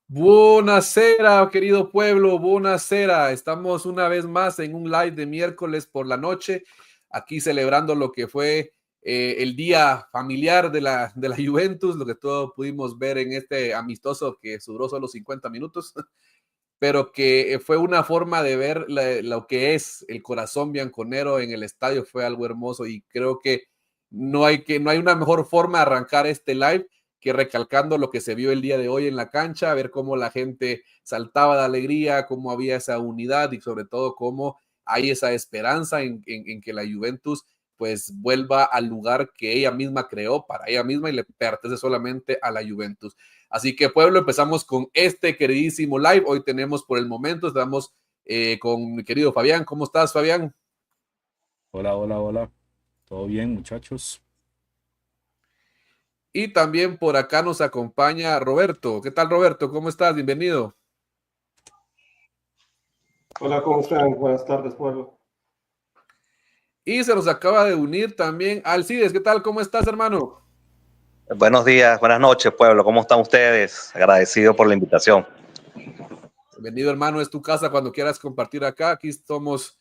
Buonasera, querido pueblo, buonasera. Estamos una vez más en un live de miércoles por la noche, aquí celebrando lo que fue el día familiar de la Juventus, lo que todos pudimos ver en este amistoso que duró solo 50 minutos, pero que fue una forma de ver lo que es el corazón bianconero en el estadio. Fue algo hermoso y creo que no hay una mejor forma de arrancar este live que recalcando lo que se vio el día de hoy en la cancha, ver cómo la gente saltaba de alegría, cómo había esa unidad y sobre todo cómo hay esa esperanza en que la Juventus pues vuelva al lugar que ella misma creó para ella misma y le pertenece solamente a la Juventus. Así que pueblo, empezamos con este queridísimo live. Hoy tenemos por el momento, estamos con mi querido Fabián. ¿Cómo estás, Fabián? Hola, hola, hola. ¿Todo bien, muchachos? Y también por acá nos acompaña Roberto. ¿Qué tal, Roberto? ¿Cómo estás? Bienvenido. Hola, ¿cómo están? Buenas tardes, pueblo. Y se nos acaba de unir también Alcides. ¿Qué tal? ¿Cómo estás, hermano? Buenos días, buenas noches, pueblo. ¿Cómo están ustedes? Agradecido por la invitación. Bienvenido, hermano. Es tu casa cuando quieras compartir acá. Aquí somos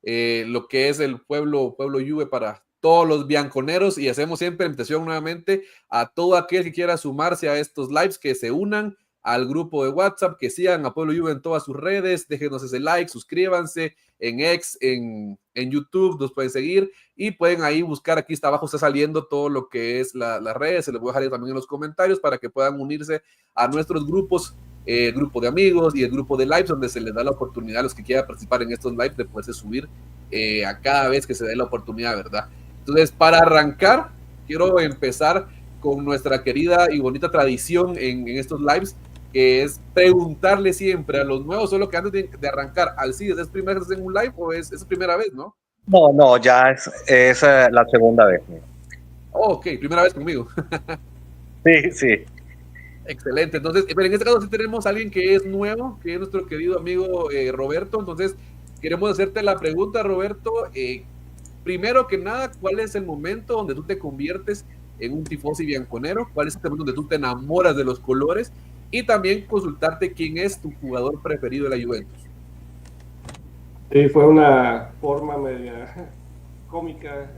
lo que es el pueblo Juve para todos los bianconeros y hacemos siempre invitación nuevamente a todo aquel que quiera sumarse a estos lives, que se unan al grupo de WhatsApp, que sigan a Pueblo Juve en todas sus redes, déjenos ese like, suscríbanse en X, en YouTube, nos pueden seguir y pueden ahí buscar, aquí está abajo está saliendo todo lo que es las redes, se los voy a dejar también en los comentarios para que puedan unirse a nuestros grupos, grupo de amigos y el grupo de lives donde se les da la oportunidad a los que quieran participar en estos lives de poderse subir a cada vez que se dé la oportunidad, ¿verdad? Entonces, para arrancar, quiero empezar con nuestra querida y bonita tradición en estos lives, que es preguntarle siempre a los nuevos, solo que antes de arrancar, Alcides, ¿es primera vez en un live o es primera vez, no? No, no, ya es la segunda vez. Oh, ok, primera vez conmigo. Sí, sí. Excelente. Entonces, pero en este caso sí tenemos a alguien que es nuevo, que es nuestro querido amigo Roberto. Entonces, queremos hacerte la pregunta, Roberto. Primero que nada, ¿cuál es el momento donde tú te conviertes en un tifosi bianconero? ¿Cuál es el momento donde tú te enamoras de los colores? Y también consultarte quién es tu jugador preferido de la Juventus. Sí, fue una forma media cómica,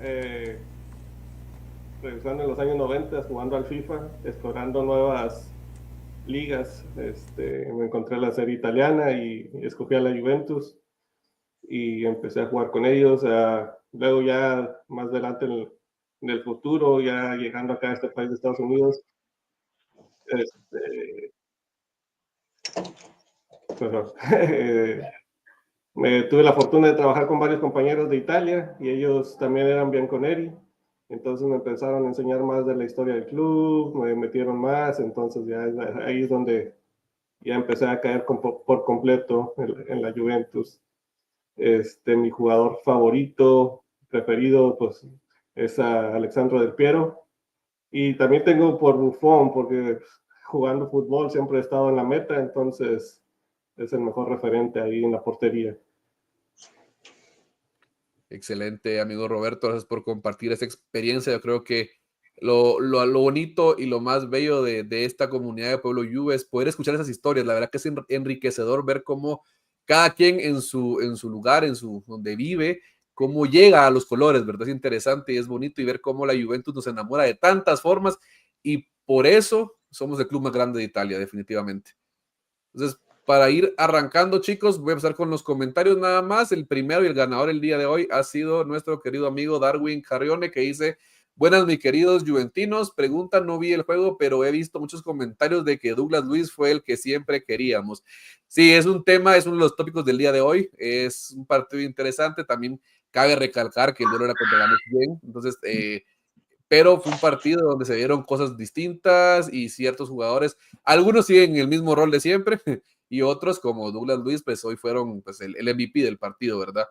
regresando en los años 90, jugando al FIFA, explorando nuevas ligas. Me encontré la serie italiana y escogí a la Juventus y empecé a jugar con ellos. Luego ya más adelante en el futuro, ya llegando acá a este país de Estados Unidos, este, perdón, tuve la fortuna de trabajar con varios compañeros de Italia y ellos también eran bianconeri. Entonces me empezaron a enseñar más de la historia del club, me metieron más, entonces ya ahí es donde ya empecé a caer por completo en la Juventus. Mi jugador favorito, preferido, pues es a Alexandro Del Piero. Y también tengo por Buffon, porque jugando fútbol siempre he estado en la meta, entonces es el mejor referente ahí en la portería. Excelente, amigo Roberto. Gracias por compartir esta experiencia. Yo creo que lo bonito y lo más bello de esta comunidad de Pueblo Juve es poder escuchar esas historias. La verdad que es enriquecedor ver cómo cada quien en su lugar, donde vive, cómo llega a los colores, ¿verdad? Es interesante y es bonito y ver cómo la Juventus nos enamora de tantas formas y por eso somos el club más grande de Italia, definitivamente. Entonces, para ir arrancando, chicos, voy a empezar con los comentarios nada más. El primero y el ganador el día de hoy ha sido nuestro querido amigo Darwin Carrione, que dice: buenas, mis queridos juventinos. Pregunta, no vi el juego, pero he visto muchos comentarios de que Douglas Luiz fue el que siempre queríamos. Sí, es un tema, es uno de los tópicos del día de hoy. Es un partido interesante. También cabe recalcar que el duelo era contra Ganes bien. Entonces, pero fue un partido donde se vieron cosas distintas y ciertos jugadores, algunos siguen el mismo rol de siempre y otros como Douglas Luiz, pues hoy fueron pues, el MVP del partido, ¿verdad?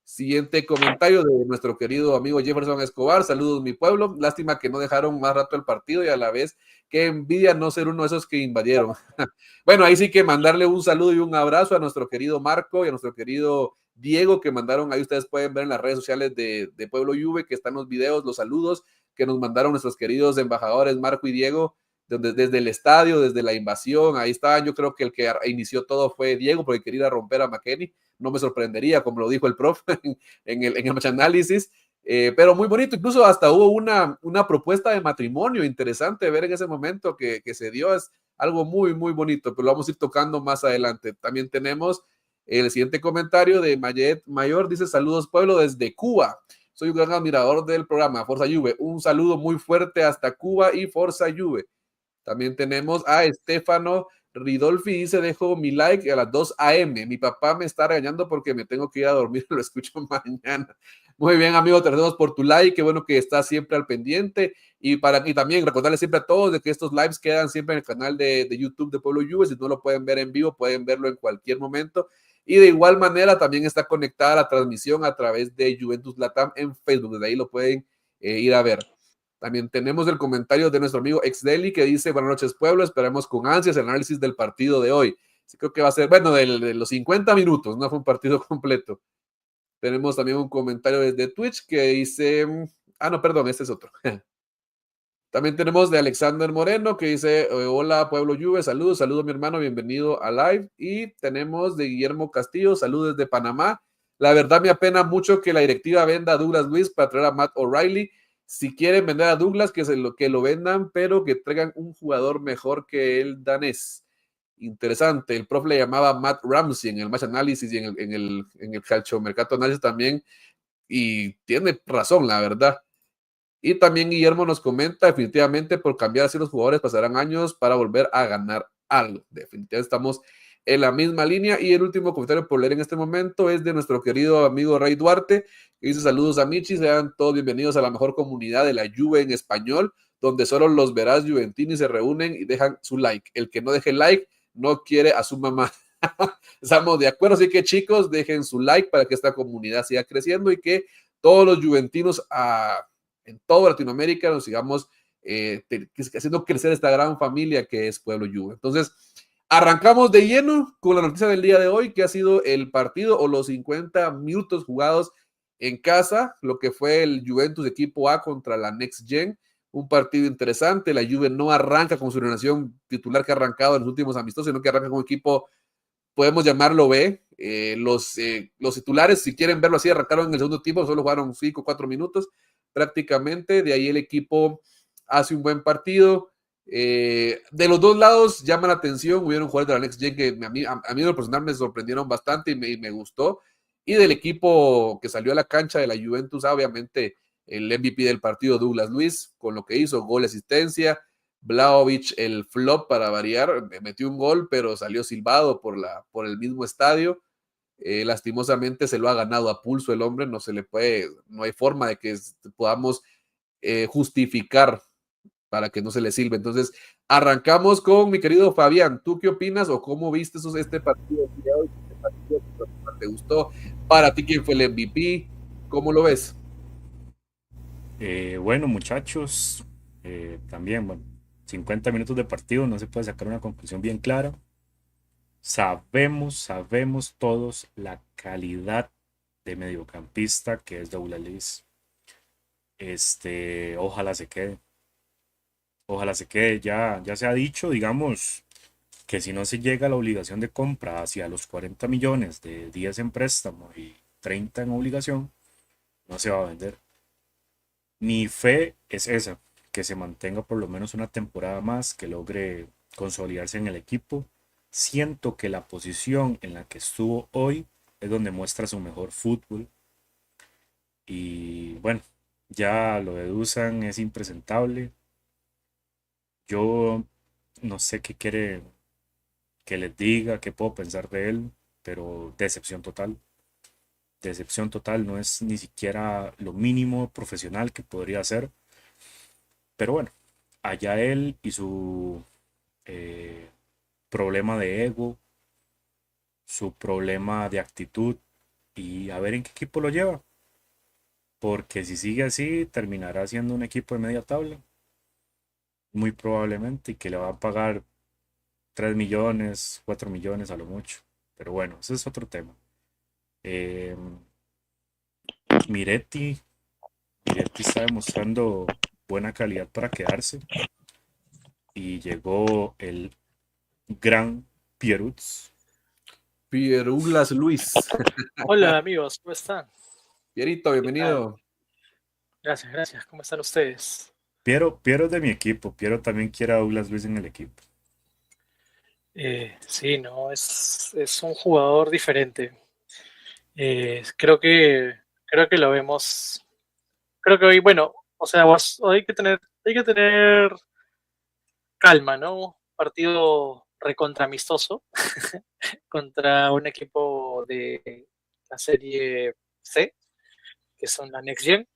Siguiente comentario de nuestro querido amigo Jefferson Escobar: saludos mi pueblo, lástima que no dejaron más rato el partido y a la vez que envidia no ser uno de esos que invadieron. Bueno, ahí sí que mandarle un saludo y un abrazo a nuestro querido Marco y a nuestro querido Diego, que mandaron, ahí ustedes pueden ver en las redes sociales de Pueblo Juve, que están los videos, los saludos que nos mandaron nuestros queridos embajadores Marco y Diego. desde el estadio, desde la invasión, ahí estaban. Yo creo que el que inició todo fue Diego, porque quería romper a McKennie. No me sorprendería, como lo dijo el prof en el match análisis. Pero muy bonito, incluso hasta hubo una propuesta de matrimonio interesante ver en ese momento que se dio. Es algo muy, muy bonito, pero lo vamos a ir tocando más adelante. También tenemos el siguiente comentario de Mayet Mayor, dice: saludos pueblo desde Cuba, soy un gran admirador del programa Forza Juve, un saludo muy fuerte hasta Cuba y Forza Juve. También tenemos a Estefano Ridolfi, dice: dejo mi like a las 2 a.m. Mi papá me está regañando porque me tengo que ir a dormir, lo escucho mañana. Muy bien, amigo, te agradecemos por tu like, qué bueno que estás siempre al pendiente. Y también recordarles siempre a todos de que estos lives quedan siempre en el canal de YouTube de Pueblo Juve. Si no lo pueden ver en vivo, pueden verlo en cualquier momento. Y de igual manera también está conectada la transmisión a través de Juventus Latam en Facebook, desde ahí lo pueden ir a ver. También tenemos el comentario de nuestro amigo Exdeli que dice: buenas noches pueblo, esperamos con ansias el análisis del partido de hoy. Sí, creo que va a ser, bueno, de los 50 minutos, no fue un partido completo. Tenemos también un comentario desde Twitch que dice, no, perdón, este es otro. También tenemos de Alexander Moreno que dice: hola Pueblo Juve, saludos mi hermano, bienvenido a live. Y tenemos de Guillermo Castillo: saludos desde Panamá. La verdad me apena mucho que la directiva venda a Douglas Luiz para traer a Matt O'Reilly. Si quieren vender a Douglas, que lo vendan, pero que traigan un jugador mejor que el danés. Interesante, el profe le llamaba Matt Ramsey en el match análisis y en el calcio mercado análisis también, y tiene razón, la verdad. Y también Guillermo nos comenta: definitivamente por cambiar así los jugadores pasarán años para volver a ganar algo. Definitivamente estamos en la misma línea. Y el último comentario por leer en este momento es de nuestro querido amigo Ray Duarte, que dice: saludos a Michi, sean todos bienvenidos a la mejor comunidad de la Juve en español, donde solo los verás juventinos se reúnen y dejan su like. El que no deje like no quiere a su mamá. Estamos de acuerdo, así que chicos, dejen su like para que esta comunidad siga creciendo y que todos los juventinos en toda Latinoamérica nos sigamos haciendo crecer esta gran familia que es Pueblo Juve. Entonces, arrancamos de lleno con la noticia del día de hoy, que ha sido el partido o los 50 minutos jugados en casa, lo que fue el Juventus equipo A contra la Next Gen. Un partido interesante. La Juve no arranca con su alineación titular que ha arrancado en los últimos amistosos, sino que arranca con un equipo, podemos llamarlo B. Los titulares, si quieren verlo así, arrancaron en el segundo tiempo, solo jugaron 5 o 4 minutos prácticamente. De ahí el equipo hace un buen partido. De los dos lados llama la atención. Hubieron jugadores de la Next Gen que a mí en lo personal me sorprendieron bastante y me gustó. Y del equipo que salió a la cancha de la Juventus, obviamente el MVP del partido, Douglas Luiz, con lo que hizo: gol, asistencia. Vlahovic, el flop para variar, metió un gol, pero salió silbado por el mismo estadio. Lastimosamente se lo ha ganado a pulso el hombre, no hay forma de que podamos justificar para que no se le silbe. Entonces, arrancamos con mi querido Fabián. ¿Tú qué opinas o cómo viste este partido de hoy? ¿Te gustó? ¿Para ti quién fue el MVP? ¿Cómo lo ves? Bueno, muchachos, también, 50 minutos de partido, no se puede sacar una conclusión bien clara. Sabemos todos la calidad de mediocampista que es Douglas Luiz. Ojalá se quede. Ya se ha dicho, digamos, que si no se llega a la obligación de compra hacia los 40 millones, de 10 en préstamo y 30 en obligación, no se va a vender. Mi fe es esa, que se mantenga por lo menos una temporada más, que logre consolidarse en el equipo. Siento que la posición en la que estuvo hoy es donde muestra su mejor fútbol. Y bueno, ya lo de Dusan es impresentable. Yo no sé qué quiere que les diga, qué puedo pensar de él, pero decepción total. Decepción total, no es ni siquiera lo mínimo profesional que podría ser. Pero bueno, allá él y su problema de ego, su problema de actitud, y a ver en qué equipo lo lleva. Porque si sigue así, terminará siendo un equipo de media tabla. Muy probablemente, y que le va a pagar 3 millones, 4 millones a lo mucho. Pero bueno, ese es otro tema. Miretti está demostrando buena calidad para quedarse. y llegó el gran Pierutz. Pieruglas Luis. Hola amigos, ¿cómo están? Pierito, bienvenido. Gracias, gracias. ¿Cómo están ustedes? Piero es de mi equipo. Piero también quiere a Douglas Luis en el equipo. Sí, no, es un jugador diferente. Creo que lo vemos. Creo que hoy, bueno, o sea, hay que tener calma, ¿no? Partido recontra amistoso contra un equipo de la serie C, que son la Next Gen,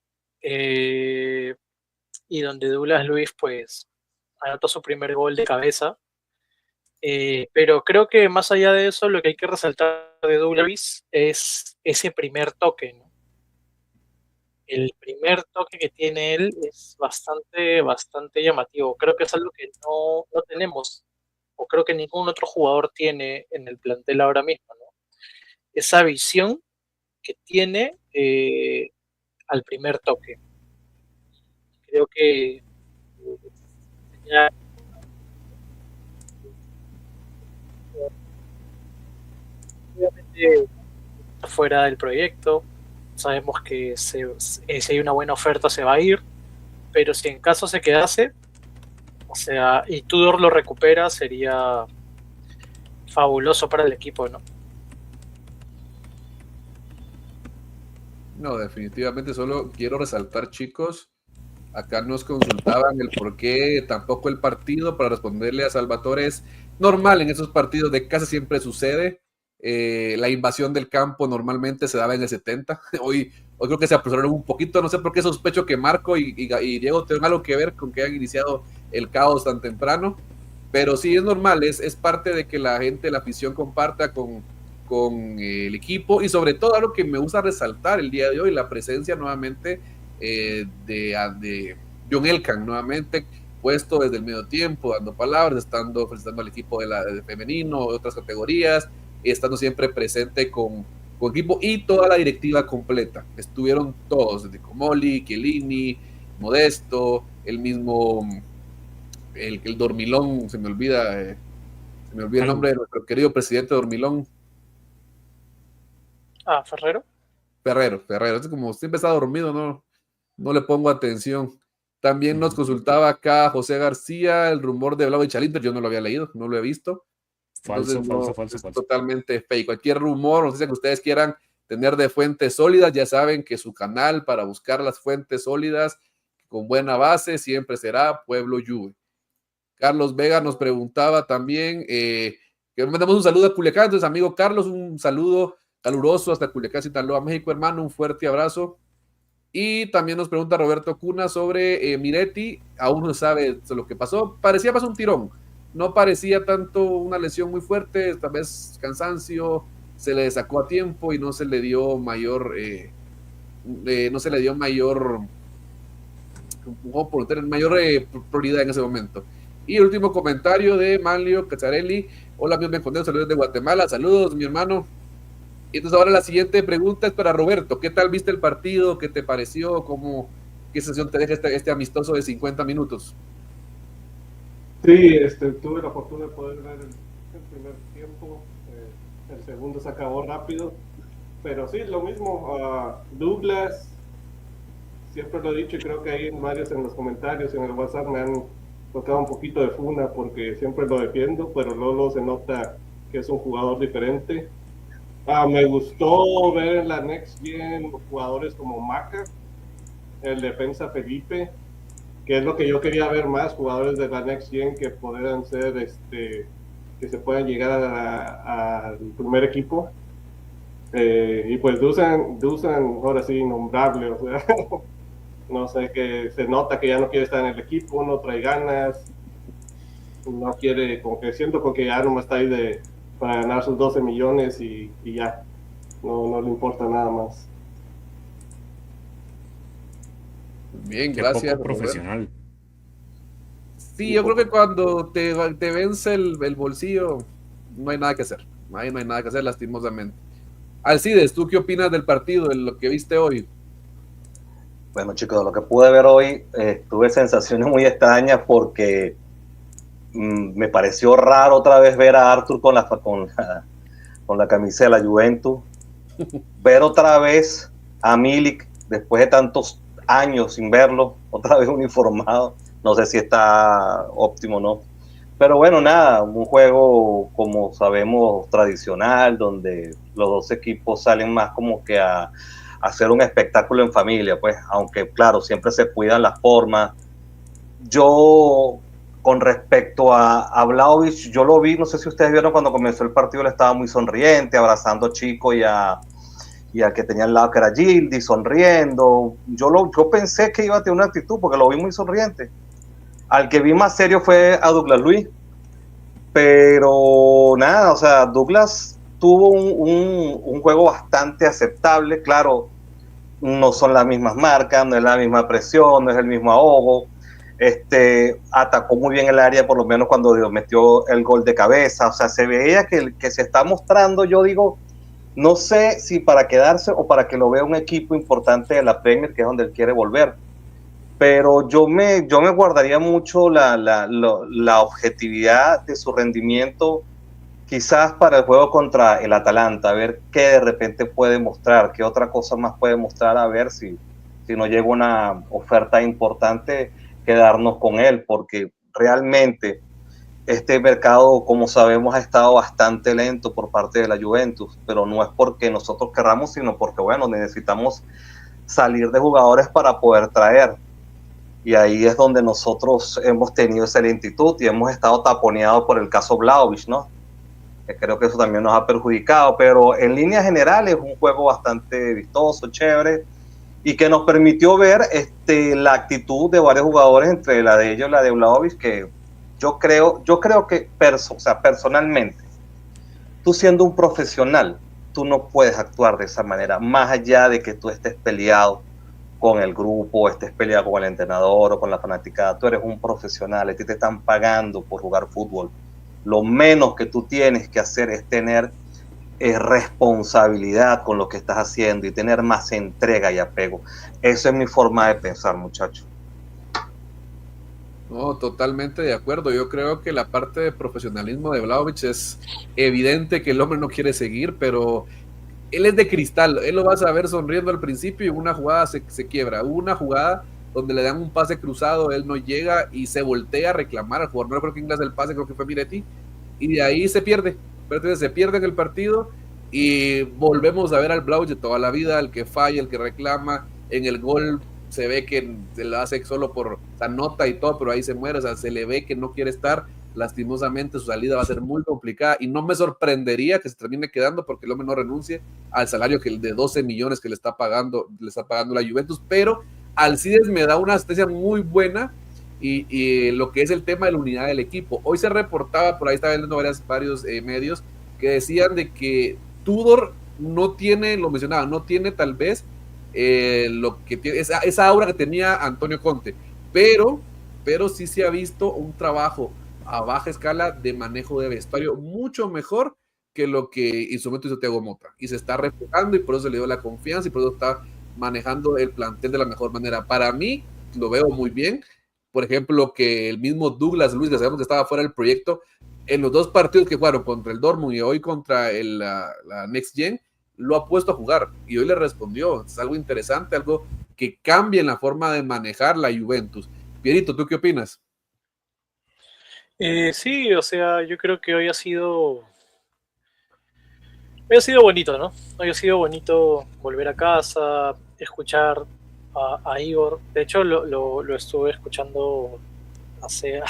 y donde Douglas Luis, pues, anotó su primer gol de cabeza. Pero creo que más allá de eso, lo que hay que resaltar de Douglas Luis es ese primer toque, ¿no? El primer toque que tiene él es bastante llamativo. Creo que es algo que no tenemos, o creo que ningún otro jugador tiene en el plantel ahora mismo, ¿no? Esa visión que tiene al primer toque. Creo que ya obviamente está fuera del proyecto. Sabemos que si hay una buena oferta se va a ir, pero si en caso se quedase, o sea, y Tudor lo recupera, sería fabuloso para el equipo, ¿no? No, definitivamente solo quiero resaltar, chicos, acá nos consultaban el por qué tampoco el partido, para responderle a Salvatore, es normal en esos partidos de casi siempre sucede. La invasión del campo normalmente se daba en el 70. Hoy creo que se apresuraron un poquito, no sé por qué sospecho que Marco y Diego tienen algo que ver con que hayan iniciado el caos tan temprano, pero sí es normal, es parte de que la gente, la afición comparta con el equipo, y sobre todo algo que me gusta resaltar el día de hoy, la presencia nuevamente de John Elkann, nuevamente puesto desde el medio tiempo, dando palabras, felicitando al equipo de femenino, de otras categorías, estando siempre presente con equipo y toda la directiva completa. Estuvieron todos, desde Comoli, Chiellini, Modesto, el mismo, el Dormilón, se me olvida el nombre de nuestro querido presidente Dormilón. Ferrero. Ferrero, es como siempre está dormido, no le pongo atención. También nos consultaba acá José García, el rumor de Vlahovic al Inter, yo no lo había leído, no lo he visto. Falso. Totalmente fake. Cualquier rumor, noticia que ustedes quieran tener de fuentes sólidas, ya saben que su canal para buscar las fuentes sólidas con buena base siempre será Pueblo Juve. Carlos Vega nos preguntaba también, que mandamos un saludo a Culiacán. Entonces, amigo Carlos, un saludo caluroso hasta Culiacán, Sinaloa, México, hermano, un fuerte abrazo. Y también nos pregunta Roberto Cuna sobre Miretti, aún no sabe lo que pasó, parecía más un tirón, no parecía tanto una lesión muy fuerte, tal vez cansancio, se le sacó a tiempo y no se le dio mayor, por tener mayor prioridad en ese momento. Y el último comentario de Manlio Cacharelli, hola amigos benconderos, saludos de Guatemala, saludos mi hermano. Y entonces ahora la siguiente pregunta es para Roberto. ¿Qué tal viste el partido? ¿Qué te pareció? ¿Qué sensación te deja este amistoso de 50 minutos? Sí, tuve la fortuna de poder ver el primer tiempo. El segundo se acabó rápido. Pero sí, lo mismo. Douglas, siempre lo he dicho y creo que hay varios en los comentarios, en el WhatsApp me han tocado un poquito de funa porque siempre lo defiendo, pero luego se nota que es un jugador diferente. Me gustó ver en la Next Gen jugadores como Maca, el defensa Felipe, que es lo que yo quería ver más, jugadores de la Next Gen que puedan ser, que se puedan llegar al primer equipo. Y pues Dusan, ahora sí, innombrable, o sea, no sé, que se nota que ya no quiere estar en el equipo, no trae ganas, no quiere, como que siento con que ya nomás está ahí para ganar sus 12 millones y ya, no le importa nada más. Bien, gracias. Poco profesional. Sí, yo creo que cuando te vence el bolsillo, no hay nada que hacer. Ahí no hay nada que hacer, lastimosamente. Alcides, ¿tú qué opinas del partido, de lo que viste hoy? Bueno, chicos, lo que pude ver hoy, tuve sensaciones muy extrañas porque Me pareció raro otra vez ver a Arthur con la camisa de la Juventus, ver otra vez a Milik después de tantos años sin verlo, otra vez uniformado, no sé si está óptimo o no, pero bueno, nada, un juego como sabemos tradicional, donde los dos equipos salen más como que a hacer un espectáculo en familia, pues, aunque claro, siempre se cuidan las formas. Yo, con respecto a Vlahovic, yo lo vi, no sé si ustedes vieron cuando comenzó el partido, él estaba muy sonriente, abrazando a Chico y al que tenía al lado, que era Gildi, sonriendo. Yo pensé que iba a tener una actitud, porque lo vi muy sonriente. Al que vi más serio fue a Douglas Luiz, pero nada, o sea, Douglas tuvo un juego bastante aceptable, claro, no son las mismas marcas, no es la misma presión, no es el mismo ahogo. Atacó muy bien el área, por lo menos cuando metió el gol de cabeza, o sea, se veía que se está mostrando, yo digo, no sé si para quedarse o para que lo vea un equipo importante de la Premier, que es donde él quiere volver, pero yo me guardaría mucho la objetividad de su rendimiento, quizás para el juego contra el Atalanta, a ver qué de repente puede mostrar, qué otra cosa más puede mostrar, a ver si no llega una oferta importante, quedarnos con él, porque realmente este mercado, como sabemos, ha estado bastante lento por parte de la Juventus, pero no es porque nosotros querramos, sino porque, bueno, necesitamos salir de jugadores para poder traer. Y ahí es donde nosotros hemos tenido esa lentitud y hemos estado taponeados por el caso Vlahovic, ¿no? Creo que eso también nos ha perjudicado, pero en líneas generales un juego bastante vistoso, chévere, y que nos permitió ver la actitud de varios jugadores, entre la de ellos y la de Vlahovic, que yo creo que personalmente, tú siendo un profesional, tú no puedes actuar de esa manera, más allá de que tú estés peleado con el grupo, estés peleado con el entrenador o con la fanaticada. Tú eres un profesional, a ti te están pagando por jugar fútbol. Lo menos que tú tienes que hacer es tener responsabilidad con lo que estás haciendo y tener más entrega y apego. Esa es mi forma de pensar, muchachos. No, totalmente de acuerdo. Yo creo que la parte de profesionalismo de Vlahovic es evidente que el hombre no quiere seguir, pero él es de cristal. Él lo vas a ver sonriendo al principio y en una jugada se quiebra. Hubo una jugada donde le dan un pase cruzado, él no llega y se voltea a reclamar al jugador. No creo que inglés el pase, creo que fue Miretti, y de ahí se pierde. Entonces se pierde en el partido y volvemos a ver al Vlahovic de toda la vida, el que falla, el que reclama. En el gol se ve que se lo hace solo por la nota y todo, pero ahí se muere. O sea, se le ve que no quiere estar. Lastimosamente su salida va a ser muy complicada y no me sorprendería que se termine quedando porque el hombre no renuncie al salario de 12 millones que le está pagando la Juventus, pero Alcides me da una asistencia muy buena y lo que es el tema de la unidad del equipo. Hoy se reportaba, por ahí estaba viendo varios medios que decían de que Tudor no tiene, lo mencionaba, no tiene tal vez lo que tiene, esa aura que tenía Antonio Conte, pero sí se ha visto un trabajo a baja escala de manejo de vestuario mucho mejor que lo que en su momento hizo Thiago Motta, y se está reflejando y por eso le dio la confianza y por eso está manejando el plantel de la mejor manera. Para mí lo veo muy bien. Por ejemplo, que el mismo Douglas Luiz, que sabemos que estaba fuera del proyecto, en los dos partidos que jugaron contra el Dortmund y hoy contra la Next Gen, lo ha puesto a jugar y hoy le respondió. Es algo interesante, algo que cambia en la forma de manejar la Juventus. Pierito, ¿tú qué opinas? Sí, o sea, yo creo que hoy ha sido bonito, ¿no? Hoy ha sido bonito volver a casa, escuchar a Igor. De hecho, lo estuve escuchando hace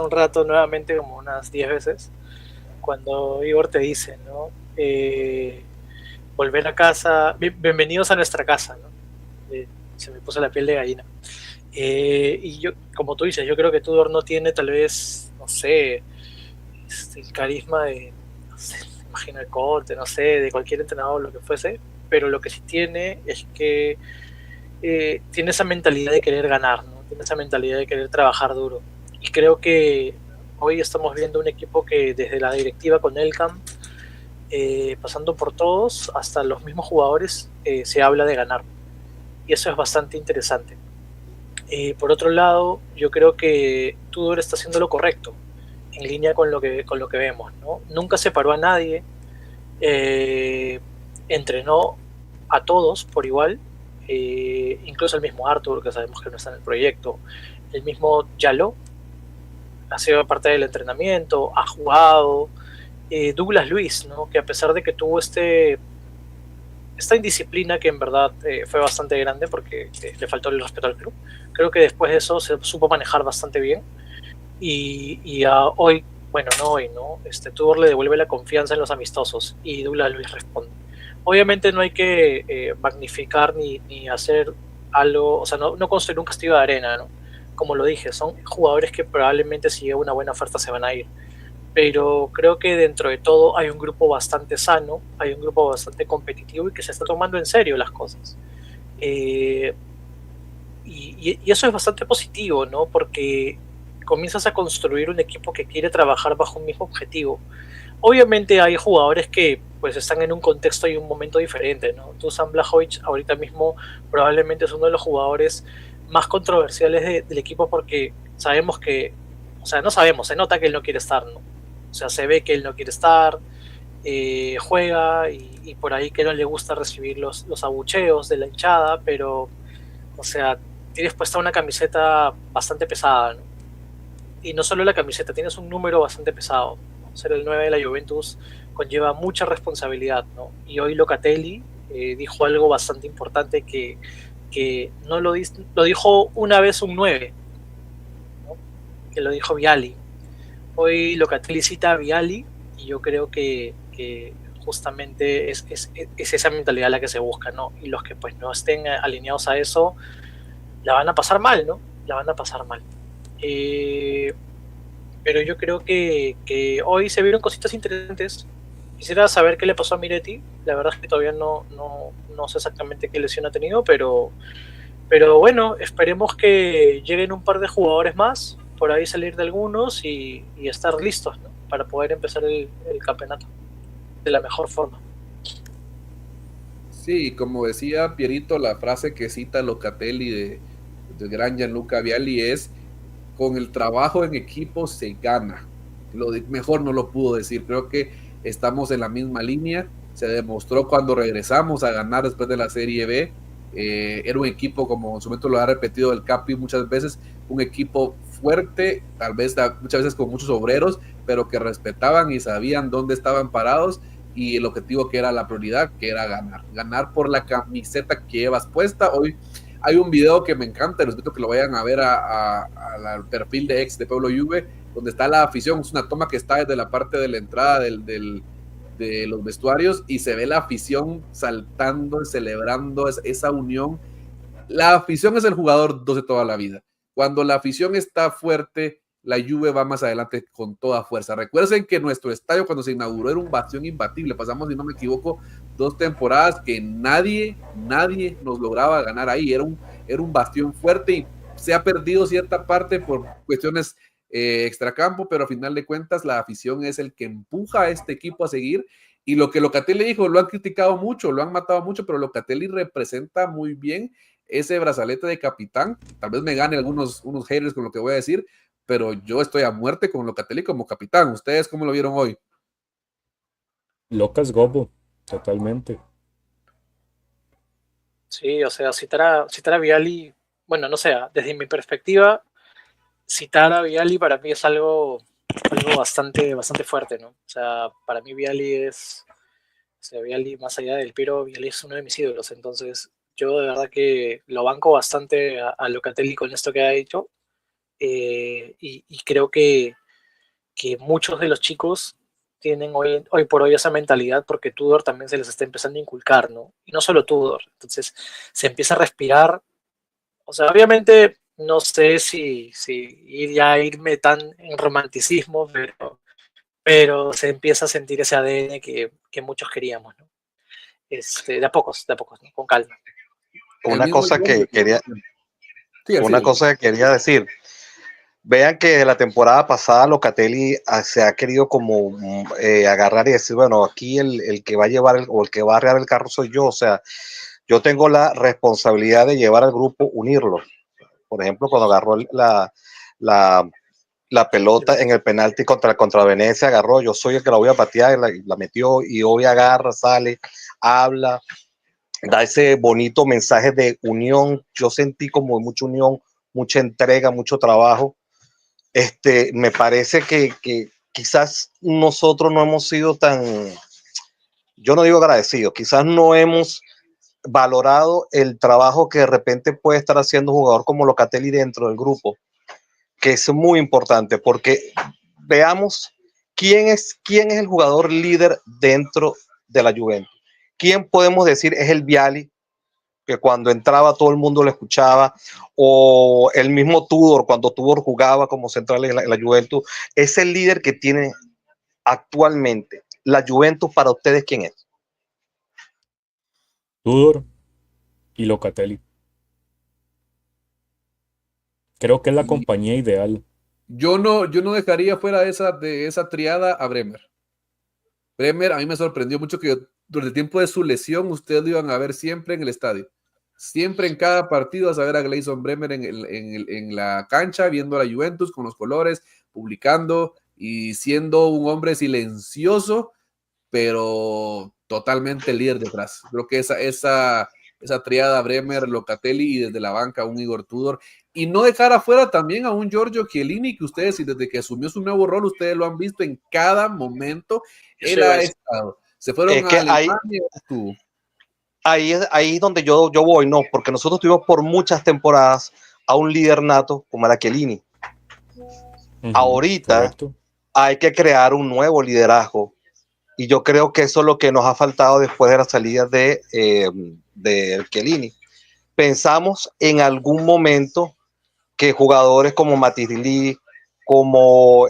un rato nuevamente, como unas 10 veces, cuando Igor te dice, ¿no? Volver a casa, bienvenidos a nuestra casa, ¿no? Se me puso la piel de gallina. Y yo, como tú dices, yo creo que Tudor no tiene tal vez, no sé, el carisma de, no sé, imagino el Conte, no sé, de cualquier entrenador, lo que fuese, pero lo que sí tiene es que tiene esa mentalidad de querer ganar, ¿no? Tiene esa mentalidad de querer trabajar duro. Y creo que hoy estamos viendo un equipo que desde la directiva con Elcam, pasando por todos, hasta los mismos jugadores, se habla de ganar. Y eso es bastante interesante. Por otro lado, yo creo que Tudor está haciendo lo correcto. en línea con lo que vemos, ¿no? Nunca separó a nadie, entrenó a todos por igual, incluso el mismo Arthur, que sabemos que no está en el proyecto, el mismo Yalo ha sido parte del entrenamiento, ha jugado, Douglas Luiz, ¿no? Que a pesar de que tuvo esta indisciplina que en verdad fue bastante grande porque le faltó el respeto al club, creo que después de eso se supo manejar bastante bien y hoy, bueno, no hoy, ¿no? Tudor le devuelve la confianza en los amistosos y Douglas Luiz responde. Obviamente no hay que magnificar ni hacer algo, o sea, no construir un castillo de arena, ¿no? Como lo dije, son jugadores que probablemente si llega una buena oferta se van a ir. Pero creo que dentro de todo hay un grupo bastante sano, hay un grupo bastante competitivo y que se está tomando en serio las cosas. Y eso es bastante positivo, ¿no? Porque comienzas a construir un equipo que quiere trabajar bajo un mismo objetivo. Obviamente hay jugadores que pues están en un contexto y un momento diferente, ¿no? Dusan Blajovic ahorita mismo probablemente es uno de los jugadores más controversiales del equipo porque sabemos que, o sea, no sabemos, se nota que él no quiere estar, ¿no? O sea, se ve que él no quiere estar, juega y por ahí que no le gusta recibir los abucheos de la hinchada, pero, o sea, tienes puesta una camiseta bastante pesada, ¿no? Y no solo la camiseta, tienes un número bastante pesado, ¿no? Ser el 9 de la Juventus conlleva mucha responsabilidad, ¿no? Y hoy Locatelli dijo algo bastante importante que no lo dijo una vez un 9, ¿no? Que lo dijo Vialli. Hoy Locatelli cita a Vialli y yo creo que justamente es esa mentalidad la que se busca, ¿no? Y los que pues no estén alineados a eso la van a pasar mal, ¿no? La van a pasar mal. Pero yo creo que hoy se vieron cositas interesantes. Quisiera saber qué le pasó a Miretti. La verdad es que todavía no sé exactamente qué lesión ha tenido, pero bueno, esperemos que lleguen un par de jugadores más, por ahí salir de algunos y estar listos, ¿no? Para poder empezar el campeonato de la mejor forma. Sí, como decía Pierito, la frase que cita Locatelli de gran Gianluca Vialli es: con el trabajo en equipo se gana. Mejor no lo pudo decir. Creo que estamos en la misma línea. Se demostró cuando regresamos a ganar después de la Serie B. Era un equipo, como en su momento lo ha repetido el Capi muchas veces, un equipo fuerte, tal vez muchas veces con muchos obreros, pero que respetaban y sabían dónde estaban parados y el objetivo que era la prioridad, que era ganar por la camiseta que llevas puesta. Hoy hay un video que me encanta, les invito que lo vayan a ver al perfil de ex de Pueblo Juve, donde está la afición. Es una toma que está desde la parte de la entrada de los vestuarios y se ve la afición saltando, celebrando esa unión. La afición es el jugador 2 de toda la vida. Cuando la afición está fuerte, la Juve va más adelante con toda fuerza. Recuerden que nuestro estadio cuando se inauguró era un bastión imbatible. Pasamos, si no me equivoco, 2 temporadas que nadie nos lograba ganar ahí. Era un bastión fuerte y se ha perdido cierta parte por cuestiones extracampo, pero a final de cuentas la afición es el que empuja a este equipo a seguir. Y lo que Locatelli dijo, lo han criticado mucho, lo han matado mucho, pero Locatelli representa muy bien ese brazalete de capitán. Tal vez me gane unos haters con lo que voy a decir, pero yo estoy a muerte con Locatelli como capitán. ¿Ustedes cómo lo vieron hoy? Locas Gobo, totalmente. Sí, o sea, citar a Vialli, bueno, no sé, desde mi perspectiva, citar a Vialli para mí es algo bastante fuerte, ¿no? O sea, para mí Vialli Vialli, más allá del Piero, Vialli es uno de mis ídolos, entonces yo de verdad que lo banco bastante a Locatelli con esto que ha hecho, y creo que muchos de los chicos tienen hoy por hoy esa mentalidad porque Tudor también se les está empezando a inculcar, ¿no? Y no solo Tudor, entonces se empieza a respirar, o sea, obviamente no sé si irme tan en romanticismo, pero se empieza a sentir ese ADN que muchos queríamos, ¿no? De a pocos, ¿no? Con calma. Una cosa que quería decir. Vean que de la temporada pasada Locatelli se ha querido como agarrar y decir, bueno, aquí el que va a llevar o el que va a arrear el carro soy yo. O sea, yo tengo la responsabilidad de llevar al grupo, unirlo. Por ejemplo, cuando agarró la pelota en el penalti contra Venecia, agarró, yo soy el que la voy a patear, la metió, y hoy agarra, sale, habla, da ese bonito mensaje de unión. Yo sentí como mucha unión, mucha entrega, mucho trabajo. Me parece que quizás nosotros no hemos sido tan, yo no digo agradecidos, quizás no hemos valorado el trabajo que de repente puede estar haciendo un jugador como Locatelli dentro del grupo, que es muy importante, porque veamos quién es el jugador líder dentro de la Juventus. ¿Quién podemos decir es el Viali, que cuando entraba todo el mundo lo escuchaba? O el mismo Tudor, cuando Tudor jugaba como central en la Juventus. Es el líder que tiene actualmente la Juventus. Para ustedes, ¿quién es? Tudor y Locatelli. Creo que es la compañía ideal. Yo no dejaría fuera de esa triada a Bremer. Bremer, a mí me sorprendió mucho que durante el tiempo de su lesión ustedes lo iban a ver siempre en el estadio. Siempre en cada partido a ver a Gleison Bremer en la cancha, viendo a la Juventus con los colores, publicando y siendo un hombre silencioso, pero totalmente líder detrás. Creo que esa triada Bremer, Locatelli y desde la banca un Igor Tudor. Y no dejar afuera también a un Giorgio Chiellini, que ustedes, y desde que asumió su nuevo rol, ustedes lo han visto en cada momento. Él ha estado. Se fueron a Alemania. Ahí donde yo voy, no, porque nosotros tuvimos por muchas temporadas a un líder nato como era Chiellini. Ahorita correcto. Hay que crear un nuevo liderazgo, y yo creo que eso es lo que nos ha faltado después de la salida de Chiellini. Pensamos en algún momento que jugadores como Matilí, como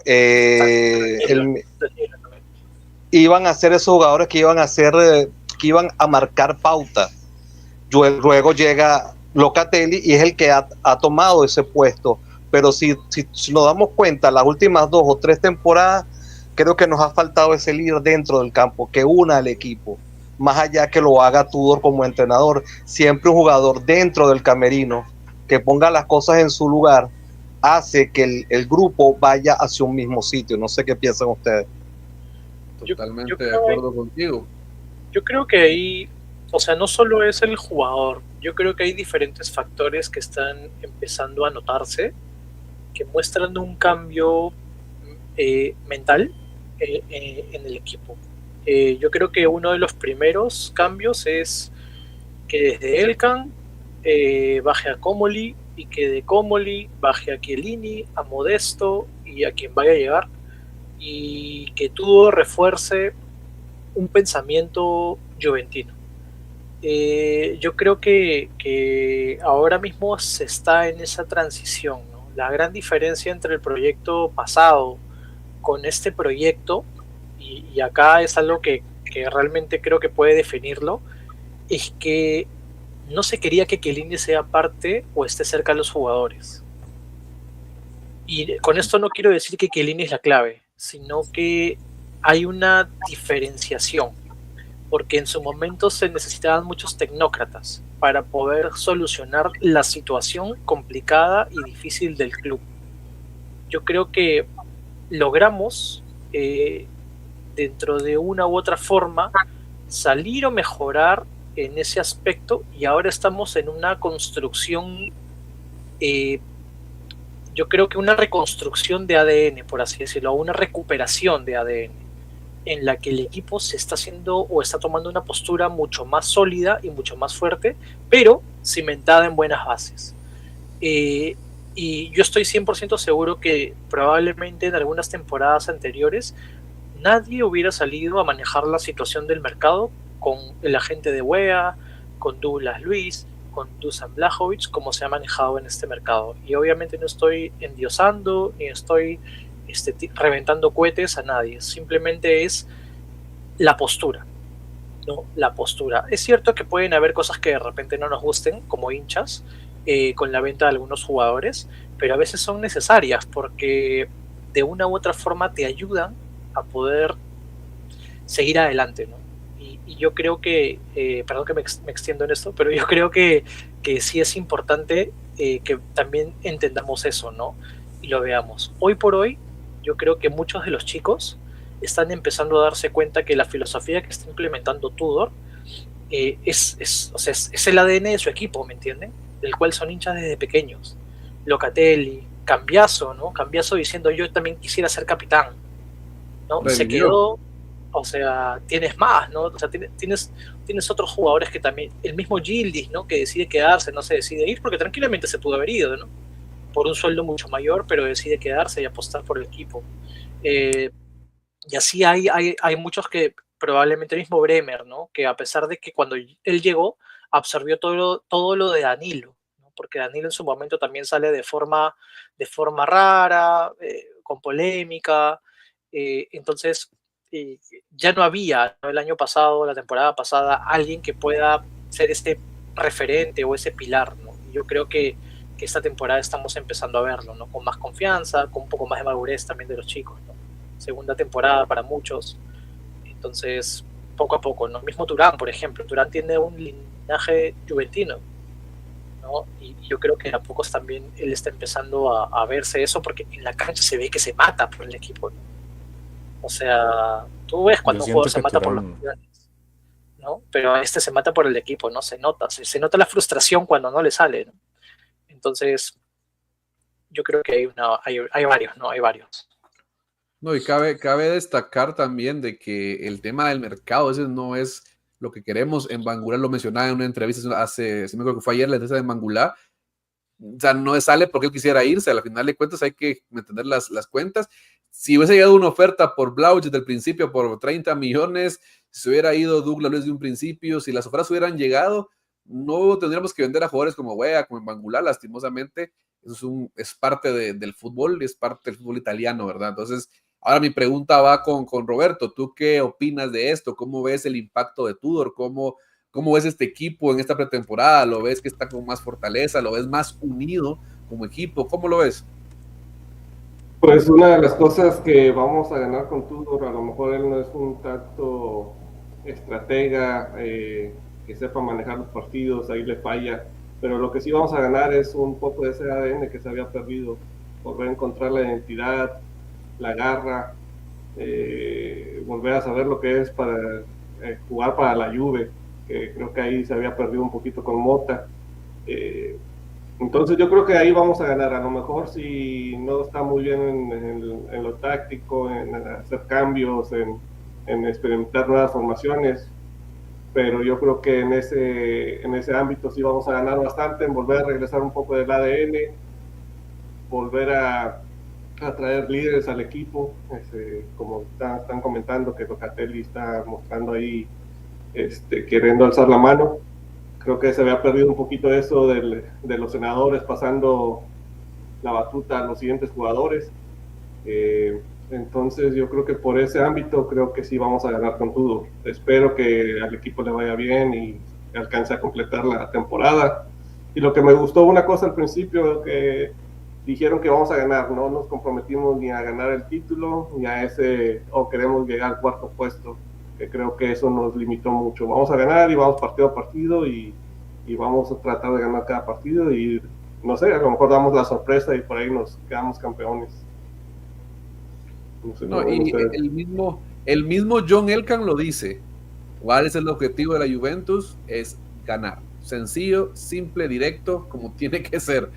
iban a ser esos jugadores que iban a marcar pauta. Luego llega Locatelli y es el que ha tomado ese puesto. Pero si nos damos cuenta, las últimas 2 o 3 temporadas, creo que nos ha faltado ese líder dentro del campo, que una al equipo, más allá que lo haga Tudor como entrenador. Siempre un jugador dentro del camerino que ponga las cosas en su lugar hace que el grupo vaya hacia un mismo sitio. No sé qué piensan ustedes. Totalmente de acuerdo contigo. Yo creo que ahí, o sea, no solo es el jugador, yo creo que hay diferentes factores que están empezando a notarse, que muestran un cambio mental en el equipo. Yo creo que uno de los primeros cambios es que desde Elkan baje a Comoli, y que de Comoli baje a Chiellini, a Modesto y a quien vaya a llegar, y que todo refuerce un pensamiento juventino. Yo creo que ahora mismo se está en esa transición, ¿no? La gran diferencia entre el proyecto pasado con este proyecto, y acá es algo que realmente creo que puede definirlo, es que no se quería que Chiellini sea parte o esté cerca de los jugadores. Y con esto no quiero decir que Chiellini es la clave, sino que hay una diferenciación, porque en su momento se necesitaban muchos tecnócratas para poder solucionar la situación complicada y difícil del club. Yo creo que logramos, dentro de una u otra forma, salir o mejorar en ese aspecto, y ahora estamos en una construcción, yo creo que una reconstrucción de ADN, por así decirlo, una recuperación de ADN, en la que el equipo se está haciendo o está tomando una postura mucho más sólida y mucho más fuerte, pero cimentada en buenas bases. Y yo estoy 100% seguro que probablemente en algunas temporadas anteriores nadie hubiera salido a manejar la situación del mercado con el agente de Wea, con Douglas Luiz, con Dusan Blajovic, como se ha manejado en este mercado. Y obviamente no estoy endiosando ni estoy reventando cohetes a nadie, simplemente es la postura, ¿no? La postura. Es cierto que pueden haber cosas que de repente no nos gusten como hinchas, con la venta de algunos jugadores, pero a veces son necesarias porque de una u otra forma te ayudan a poder seguir adelante, ¿no? Y yo creo que, perdón que me extiendo en esto, pero yo creo que sí es importante que también entendamos eso, ¿no? y lo veamos. Hoy por hoy, yo creo que muchos de los chicos están empezando a darse cuenta que la filosofía que está implementando Tudor es el ADN de su equipo, ¿me entienden? Del cual son hinchas desde pequeños. Locatelli, Cambiaso, ¿no? Cambiaso diciendo yo también quisiera ser capitán, ¿no? Revivió. Se quedó, o sea, tienes más, ¿no? O sea, tienes otros jugadores que también, el mismo Gildis, ¿no? Que decide quedarse, no se decide ir, porque tranquilamente se pudo haber ido, ¿no? Por un sueldo mucho mayor, pero decide quedarse y apostar por el equipo. Y así hay muchos que, probablemente el mismo Bremer, ¿no? Que a pesar de que cuando él llegó, absorbió todo lo de Danilo, ¿no? Porque Danilo en su momento también sale de forma rara, con polémica, entonces ya no había, ¿no? El año pasado, la temporada pasada, alguien que pueda ser este referente o ese pilar, ¿no? Y yo creo que esta temporada estamos empezando a verlo, ¿no? Con más confianza, con un poco más de madurez también de los chicos, ¿no? Segunda temporada para muchos, entonces poco a poco, ¿no? Mismo Turán, por ejemplo, Turán tiene un linaje juventino, ¿no? Y yo creo que a pocos también él está empezando a verse eso, porque en la cancha se ve que se mata por el equipo, ¿no? O sea, tú ves cuando un jugador se mata por los millones, ¿no? Pero este se mata por el equipo, ¿no? Se nota la frustración cuando no le sale, ¿no? Entonces, yo creo que hay varios, ¿no? Hay varios. No, y cabe destacar también de que el tema del mercado a veces no es lo que queremos. En Bangula lo mencionaba en una entrevista si me acuerdo que fue ayer, la entrevista de Bangula. O sea, no sale porque él quisiera irse. Al final de cuentas hay que entender las cuentas. Si hubiese llegado una oferta por Blauch desde el principio por 30 millones, si se hubiera ido Douglas desde un principio, si las ofertas hubieran llegado, no tendríamos que vender a jugadores como Wea, como en Bangula, lastimosamente. Eso es parte del fútbol, es parte del fútbol italiano, ¿verdad? Entonces, ahora mi pregunta va con Roberto. ¿Tú qué opinas de esto? ¿Cómo ves el impacto de Tudor? ¿Cómo ves este equipo en esta pretemporada? ¿Lo ves que está con más fortaleza? ¿Lo ves más unido como equipo? ¿Cómo lo ves? Pues una de las cosas que vamos a ganar con Tudor, a lo mejor él no es un tanto estratega que sepa manejar los partidos, ahí le falla, pero lo que sí vamos a ganar es un poco de ese ADN que se había perdido, volver a encontrar la identidad, la garra, volver a saber lo que es para jugar para la Juve, que creo que ahí se había perdido un poquito con Mota. Entonces yo creo que ahí vamos a ganar. A lo mejor si no está muy bien en lo táctico, en hacer cambios, en experimentar nuevas formaciones, pero yo creo que en ese ámbito sí vamos a ganar bastante, en volver a regresar un poco del ADN, volver a traer líderes al equipo, como están comentando que Locatelli está mostrando ahí queriendo alzar la mano. Creo que se había perdido un poquito eso de los senadores pasando la batuta a los siguientes jugadores. Entonces yo creo que por ese ámbito creo que sí vamos a ganar con todo. Espero que al equipo le vaya bien y alcance a completar la temporada. Y lo que me gustó, una cosa al principio, que dijeron que vamos a ganar, no nos comprometimos ni a ganar el título, ni a queremos llegar al cuarto puesto, que creo que eso nos limitó mucho. Vamos a ganar y vamos partido a partido y vamos a tratar de ganar cada partido y no sé, a lo mejor damos la sorpresa y por ahí nos quedamos campeones. No sé, no, y el mismo John Elkann lo dice. ¿Cuál es el objetivo de la Juventus? Es ganar. Sencillo, simple, directo, como tiene que ser.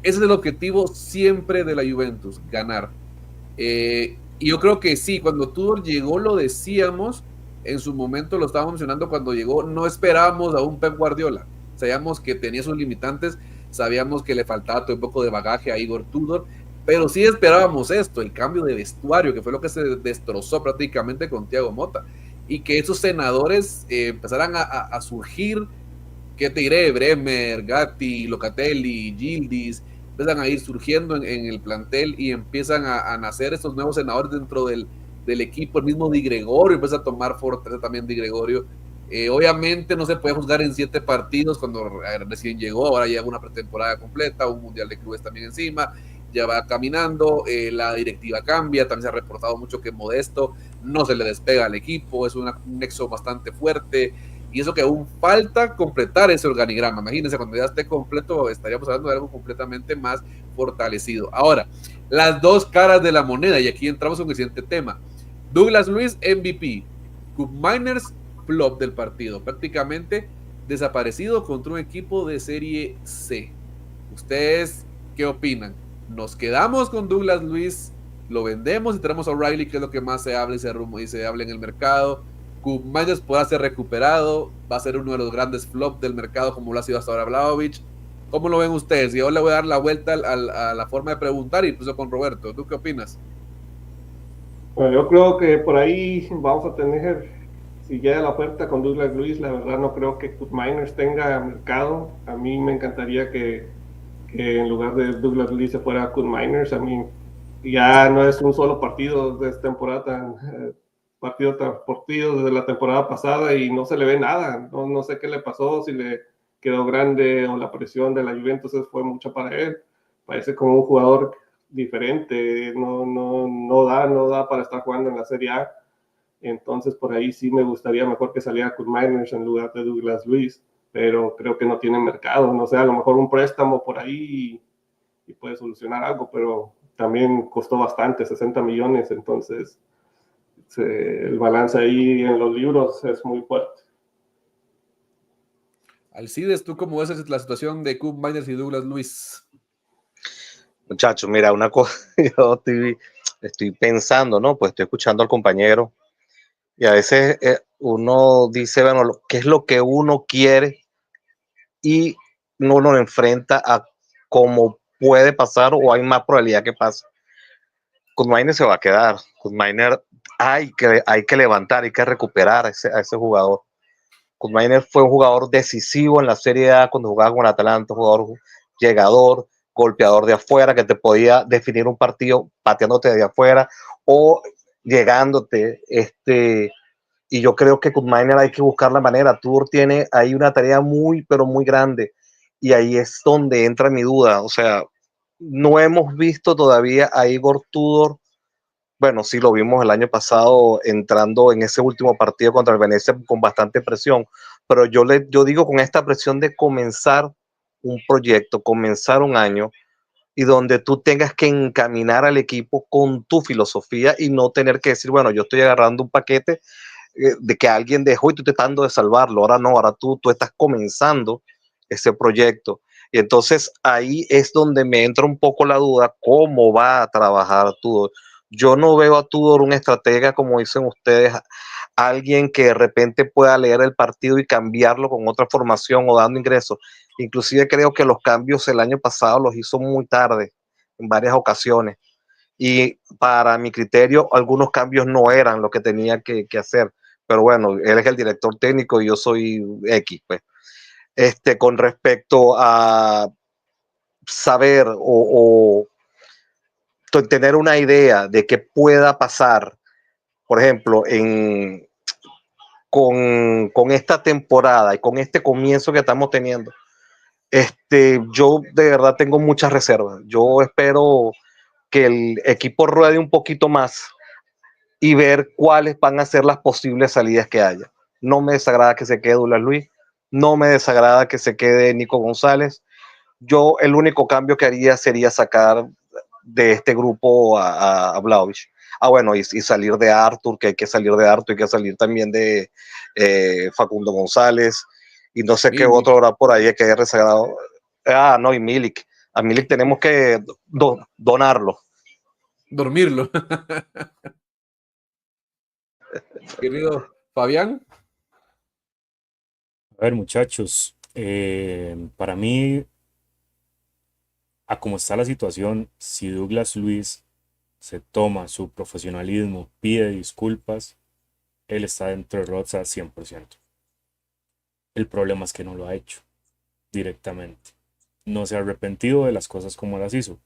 Ese es el objetivo siempre de la Juventus, ganar. Y yo creo que sí, cuando Tudor llegó lo decíamos, en su momento lo estábamos mencionando cuando llegó, no esperábamos a un Pep Guardiola. Sabíamos que tenía sus limitantes, sabíamos que le faltaba todo un poco de bagaje a Igor Tudor, pero sí esperábamos esto, el cambio de vestuario, que fue lo que se destrozó prácticamente con Thiago Motta, y que esos senadores empezaran a surgir. ¿Qué te diré? Bremer, Gatti, Locatelli, Gildis, empiezan a ir surgiendo en el plantel y empiezan a nacer estos nuevos senadores dentro del equipo. El mismo Di Gregorio empieza a tomar fortaleza también Di Gregorio. Obviamente no se puede juzgar en 7 partidos cuando recién llegó, ahora lleva una pretemporada completa, un mundial de clubes también encima, ya va caminando, la directiva cambia, también se ha reportado mucho que Modesto no se le despega al equipo, es un nexo bastante fuerte, Y eso que aún falta completar ese organigrama. Imagínense, cuando ya esté completo, estaríamos hablando de algo completamente más fortalecido. Ahora, las dos caras de la moneda, y aquí entramos en el siguiente tema. Douglas Luiz, MVP. Cup Miners, flop del partido. Prácticamente desaparecido contra un equipo de Serie C. ¿Ustedes qué opinan? ¿Nos quedamos con Douglas Luiz? ¿Lo vendemos y tenemos a O'Reilly, que es lo que más se habla y se habla en el mercado? Cup Miners podrá ser recuperado, va a ser uno de los grandes flops del mercado como lo ha sido hasta ahora Vlahovic. ¿Cómo lo ven ustedes? Y yo le voy a dar la vuelta a la forma de preguntar, incluso con Roberto. ¿Tú qué opinas? Bueno, yo creo que por ahí vamos a tener, si llega la oferta con Douglas Luiz, la verdad no creo que Cup Miners tenga mercado. A mí me encantaría que en lugar de Douglas Luiz se fuera a Cup Miners. A mí ya no es un solo partido de esta temporada, partido tras partido desde la temporada pasada y no se le ve nada. No sé qué le pasó, si le quedó grande o la presión de la Juventus fue mucha para él. Parece como un jugador diferente, no da para estar jugando en la Serie A. Entonces por ahí sí me gustaría mejor que saliera Kurt Miners en lugar de Douglas Luiz, pero creo que no tiene mercado. No sé, a lo mejor un préstamo por ahí y puede solucionar algo, pero también costó bastante, 60 millones, entonces el balance ahí en los libros es muy fuerte. Alcides, ¿tú cómo ves la situación de Cup Miners y Douglas Luiz? Muchachos, mira, una cosa, yo estoy pensando, ¿no? Pues estoy escuchando al compañero y a veces uno dice, bueno, ¿qué es lo que uno quiere? Y uno lo enfrenta a cómo puede pasar o hay más probabilidad que pase. Kuzminer se va a quedar. Kuzminer hay que levantar, hay que recuperar a ese jugador. Kuzminer fue un jugador decisivo en la Serie A cuando jugaba con el Atalanta, un jugador llegador, golpeador de afuera, que te podía definir un partido pateándote de afuera o llegándote. Y yo creo que Kuzminer hay que buscar la manera. Tudor tiene ahí una tarea muy, pero muy grande. Y ahí es donde entra mi duda. O sea, no hemos visto todavía a Igor Tudor. Bueno, sí lo vimos el año pasado entrando en ese último partido contra el Venecia con bastante presión, pero yo digo con esta presión de comenzar un proyecto, comenzar un año y donde tú tengas que encaminar al equipo con tu filosofía y no tener que decir, bueno, yo estoy agarrando un paquete de que alguien dejó y tú te estás dando de salvarlo. Ahora no, ahora tú estás comenzando ese proyecto. Y entonces ahí es donde me entra un poco la duda, ¿cómo va a trabajar Tudor? Yo no veo a Tudor un estratega, como dicen ustedes, alguien que de repente pueda leer el partido y cambiarlo con otra formación o dando ingresos. Inclusive creo que los cambios el año pasado los hizo muy tarde, en varias ocasiones. Y para mi criterio, algunos cambios no eran lo que tenía que hacer. Pero bueno, él es el director técnico y yo soy X, pues. Con respecto a saber o tener una idea de qué pueda pasar, por ejemplo, con esta temporada y con este comienzo que estamos teniendo, yo de verdad tengo muchas reservas. Yo espero que el equipo ruede un poquito más y ver cuáles van a ser las posibles salidas que haya. No me desagrada que se quede Douglas Luiz, no me desagrada que se quede Nico González. Yo el único cambio que haría sería sacar de este grupo a Vlahovic. Bueno, y salir de Arthur, que hay que salir de Arthur, hay que salir también de Facundo González, y no sé qué otro habrá por ahí que haya rezagado. No, y Milik. A Milik tenemos que donarlo. Dormirlo. Querido Fabián. A ver, muchachos, para mí, a cómo está la situación, si Douglas Luiz se toma su profesionalismo, pide disculpas, él está dentro de Roza 100%. El problema es que no lo ha hecho directamente. No se ha arrepentido de las cosas como las hizo.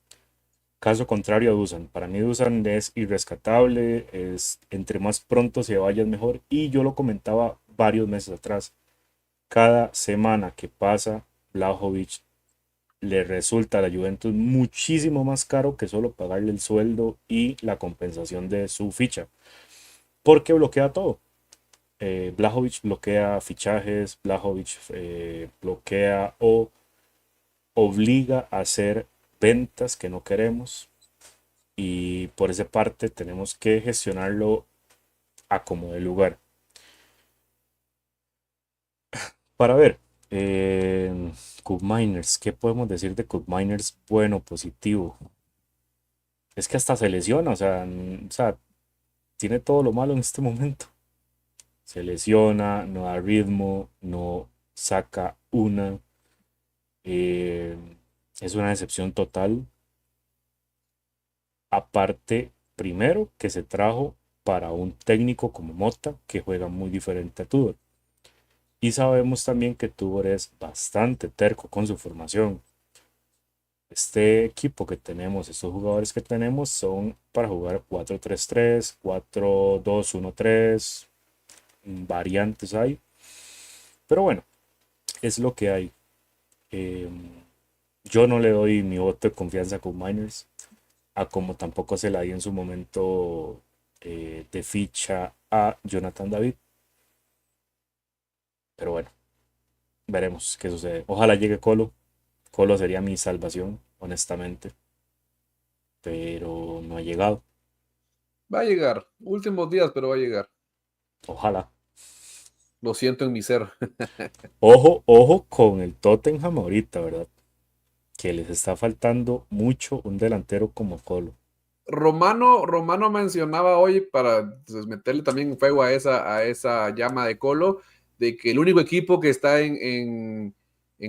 Caso contrario a Dusan. Para mí Dusan es irrescatable, entre más pronto se vaya es mejor. Y yo lo comentaba varios meses atrás. Cada semana que pasa, Vlahovic le resulta a la Juventus muchísimo más caro que solo pagarle el sueldo y la compensación de su ficha. Porque bloquea todo. Blajovic bloquea fichajes, Blajovic bloquea o obliga a hacer ventas que no queremos, y por esa parte tenemos que gestionarlo a como de lugar. Para ver, Cube Miners, ¿qué podemos decir de Cube Miners? Bueno, positivo. Es que hasta se lesiona, o sea, tiene todo lo malo en este momento. Se lesiona, no da ritmo, no saca una. eh, es una decepción total. Aparte, primero, que se trajo para un técnico como Mota, que juega muy diferente a Tudor. Y sabemos también que Tudor es bastante terco con su formación. Este equipo que tenemos, estos jugadores que tenemos, son para jugar 4-3-3, 4-2-1-3, variantes hay. Pero bueno, es lo que hay. Yo no le doy mi voto de confianza con Miners, a como tampoco se la di en su momento de ficha a Jonathan David. Pero bueno, veremos qué sucede. Ojalá llegue Colo. Colo sería mi salvación, honestamente. Pero no ha llegado. Va a llegar, últimos días, pero va a llegar. Ojalá. Lo siento en mi ser. Ojo, ojo con el Tottenham ahorita, ¿verdad? Que les está faltando mucho un delantero como Colo. Romano mencionaba hoy, para pues, meterle también fuego a esa llama de Colo, de que el único equipo que está en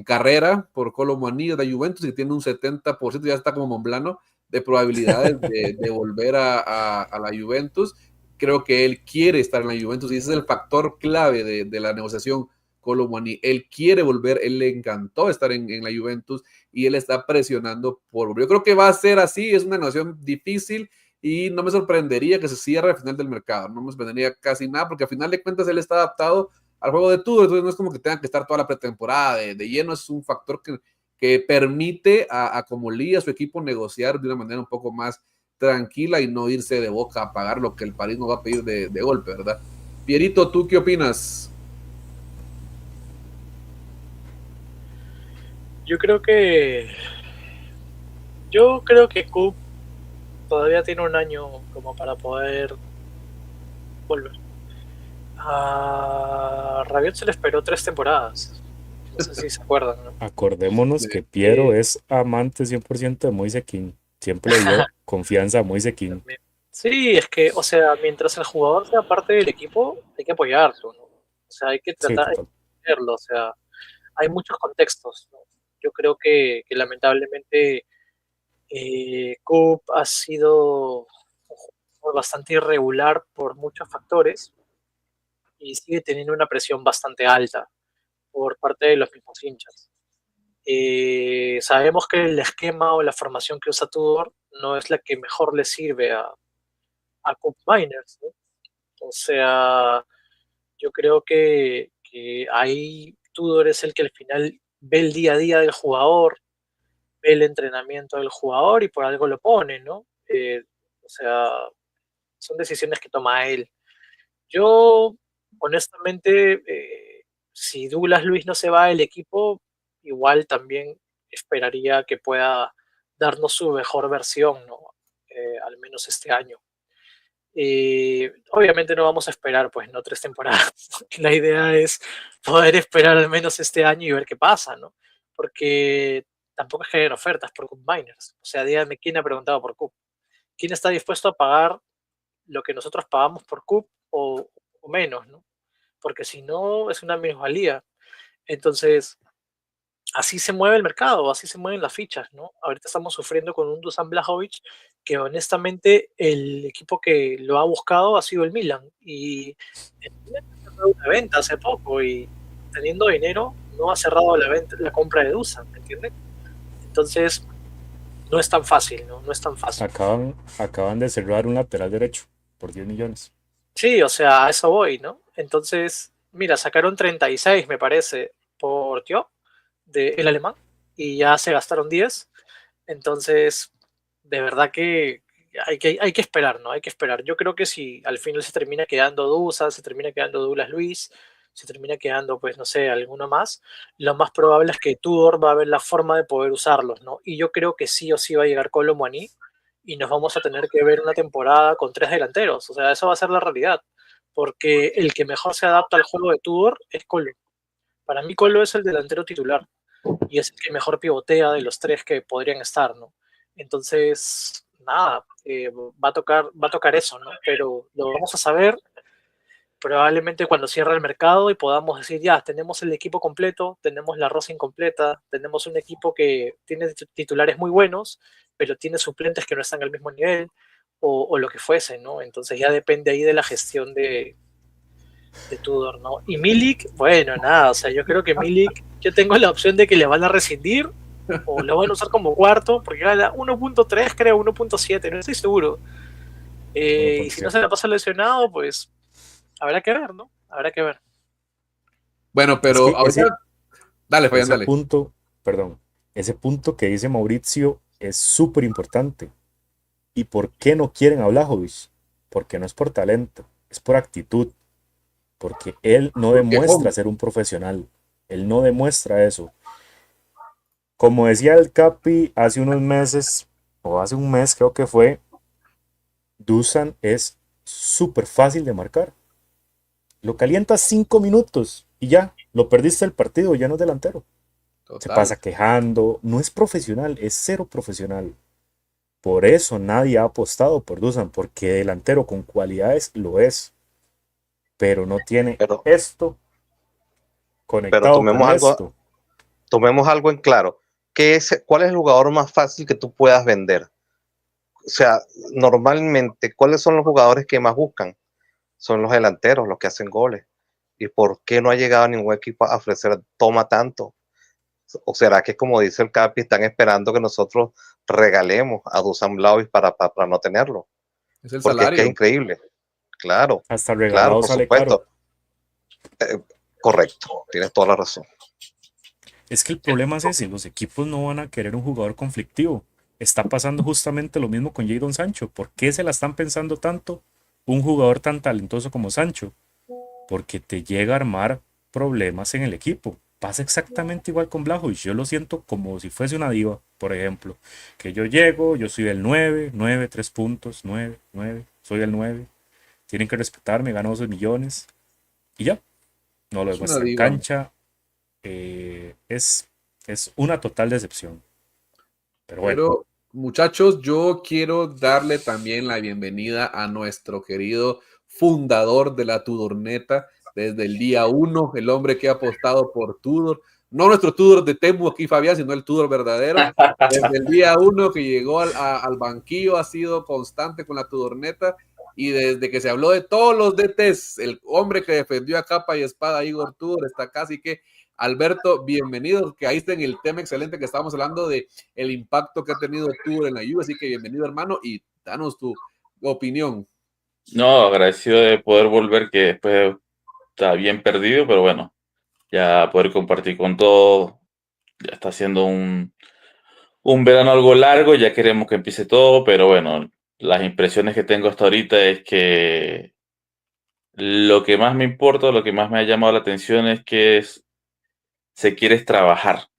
carrera por Colo Muani es la Juventus, y tiene un 70%, ya está como Monblano, de probabilidades de volver a la Juventus. Creo que él quiere estar en la Juventus, y ese es el factor clave de la negociación Colo Muani. Él quiere volver, él le encantó estar en la Juventus, y él está presionando por... Yo creo que va a ser así, es una negociación difícil, y no me sorprendería que se cierre al final del mercado, no me sorprendería casi nada, porque al final de cuentas él está adaptado al juego de Tudor, entonces no es como que tenga que estar toda la pretemporada de lleno, es un factor que permite a Comolli, a su equipo, negociar de una manera un poco más tranquila y no irse de boca a pagar lo que el París nos va a pedir de golpe, ¿verdad? Pierito, ¿tú qué opinas? Yo creo que Coop todavía tiene un año como para poder volver. A Rabiot se le esperó 3 temporadas. No sé si se acuerdan, ¿no? Acordémonos que Piero es amante 100% de Moise King. Siempre le dio confianza a Moise King. Sí, es que, o sea, mientras el jugador sea parte del equipo, hay que apoyarlo, ¿no? O sea, hay que Sí, tratar de total. entenderlo, o sea, hay muchos contextos, ¿no? Yo creo que lamentablemente Coop ha sido un jugador bastante irregular por muchos factores y sigue teniendo una presión bastante alta por parte de los mismos hinchas. Sabemos que el esquema o la formación que usa Tudor no es la que mejor le sirve a Coop Miners, ¿no? O sea, yo creo que ahí Tudor es el que al final ve el día a día del jugador, ve el entrenamiento del jugador y por algo lo pone, ¿no? O sea, son decisiones que toma él. Yo, honestamente, si Douglas Luis no se va del equipo, igual también esperaría que pueda darnos su mejor versión, ¿no? Al menos este año. Obviamente no vamos a esperar, pues, no 3 temporadas. La idea es poder esperar al menos este año y ver qué pasa, ¿no? Porque tampoco es que hayan ofertas por Cup Miners. O sea, díganme quién ha preguntado por Cup. ¿Quién está dispuesto a pagar lo que nosotros pagamos por Cup o menos, ¿no? Porque si no, es una minusvalía. Entonces, así se mueve el mercado, así se mueven las fichas, ¿no? Ahorita estamos sufriendo con un Dusan Blajovic que honestamente el equipo que lo ha buscado ha sido el Milan y el Milan ha cerrado una venta hace poco y teniendo dinero no ha cerrado la compra de Dusan, ¿me entiendes? Entonces no es tan fácil, ¿no? No es tan fácil. Acaban de cerrar un lateral derecho por 10 millones. Sí, o sea, a eso voy, ¿no? Entonces, mira, sacaron 36, me parece, por Tio, el alemán, y ya se gastaron 10. Entonces, de verdad que hay que esperar, ¿no? Hay que esperar. Yo creo que si al final se termina quedando Dusan, se termina quedando Douglas Luiz, se termina quedando, pues, no sé, alguno más, lo más probable es que Tudor va a ver la forma de poder usarlos, ¿no? Y yo creo que sí o sí va a llegar Kolo Muani y nos vamos a tener que ver una temporada con 3 delanteros. O sea, eso va a ser la realidad. Porque el que mejor se adapta al juego de Tudor es Kolo. Para mí Kolo es el delantero titular y es el que mejor pivotea de los 3 que podrían estar, ¿no? Entonces, nada, va a tocar eso, ¿no? Pero lo vamos a saber probablemente cuando cierre el mercado y podamos decir, ya, tenemos el equipo completo, tenemos la rosa incompleta, tenemos un equipo que tiene titulares muy buenos, pero tiene suplentes que no están al mismo nivel, o lo que fuese, ¿no? Entonces ya depende ahí de la gestión de Tudor, ¿no? Y Milik, bueno, nada, o sea, yo creo que Milik, yo tengo la opción de que le van a rescindir o lo van a usar como cuarto, porque era 1.3, creo, 1.7, no estoy seguro. Y si no se la pasa lesionado, pues habrá que ver, ¿no? Habrá que ver. Bueno, Es pero que ahorita, dale, Fabián, ese dale. punto, perdón, ese punto que dice Mauricio es súper importante. ¿Y por qué no quieren a Blajovic? Porque no es por talento, es por actitud. Porque él no Porque, demuestra ser un profesional. Él no demuestra eso. Como decía el Capi hace unos meses, o hace un mes creo que fue, Dusan es súper fácil de marcar. Lo calientas 5 minutos y ya, lo perdiste el partido, ya no es delantero. Se total. pasa quejando, no es profesional, es cero profesional. Por eso nadie ha apostado por Dusan, porque delantero con cualidades lo es, pero no tiene Pero, esto pero conectado con esto. tomemos algo en claro. ¿Cuál es el jugador más fácil que tú puedas vender? O sea, normalmente, ¿cuáles son los jugadores que más buscan? Son los delanteros, los que hacen goles. ¿Y por qué no ha llegado ningún equipo a ofrecer toma tanto? ¿O será que, como dice el Capi, están esperando que nosotros regalemos a Dusan Blaovic para no tenerlo? Es el Porque es que es salario. increíble. Claro, Hasta claro, regalado por sale caro. supuesto. Correcto, tienes toda la razón. Es que el problema es ese, los equipos no van a querer un jugador conflictivo. Está pasando justamente lo mismo con Jadon Sancho. ¿Por qué se la están pensando tanto un jugador tan talentoso como Sancho? Porque te llega a armar problemas en el equipo. Pasa exactamente igual con Blajovic. Yo lo siento como si fuese una diva, por ejemplo. Que yo llego, yo soy el 9, 9, 3 puntos, 9, 9, soy el 9. Tienen que respetarme, gano 12 millones. Y ya, no lo Es una demuestra en diva. cancha. Es una total decepción. Pero bueno, Pero, muchachos, yo quiero darle también la bienvenida a nuestro querido fundador de la Tudorneta desde el día uno, el hombre que ha apostado por Tudor. No nuestro Tudor de Temu aquí, Fabián, sino el Tudor verdadero. Desde el día uno que llegó al banquillo ha sido constante con la Tudorneta y desde que se habló de todos los DTs, el hombre que defendió a capa y espada a Igor Tudor está casi que Alberto, bienvenido, que ahí está en el tema excelente que estábamos hablando de el impacto que ha tenido Tudor en la Juve, así que bienvenido hermano y danos tu opinión. No, agradecido de poder volver, que después está bien perdido, pero bueno, ya poder compartir con todos. Ya está siendo un verano algo largo, ya queremos que empiece todo, pero bueno, las impresiones que tengo hasta ahorita es que lo que más me importa, lo que más me ha llamado la atención es que se quiere trabajar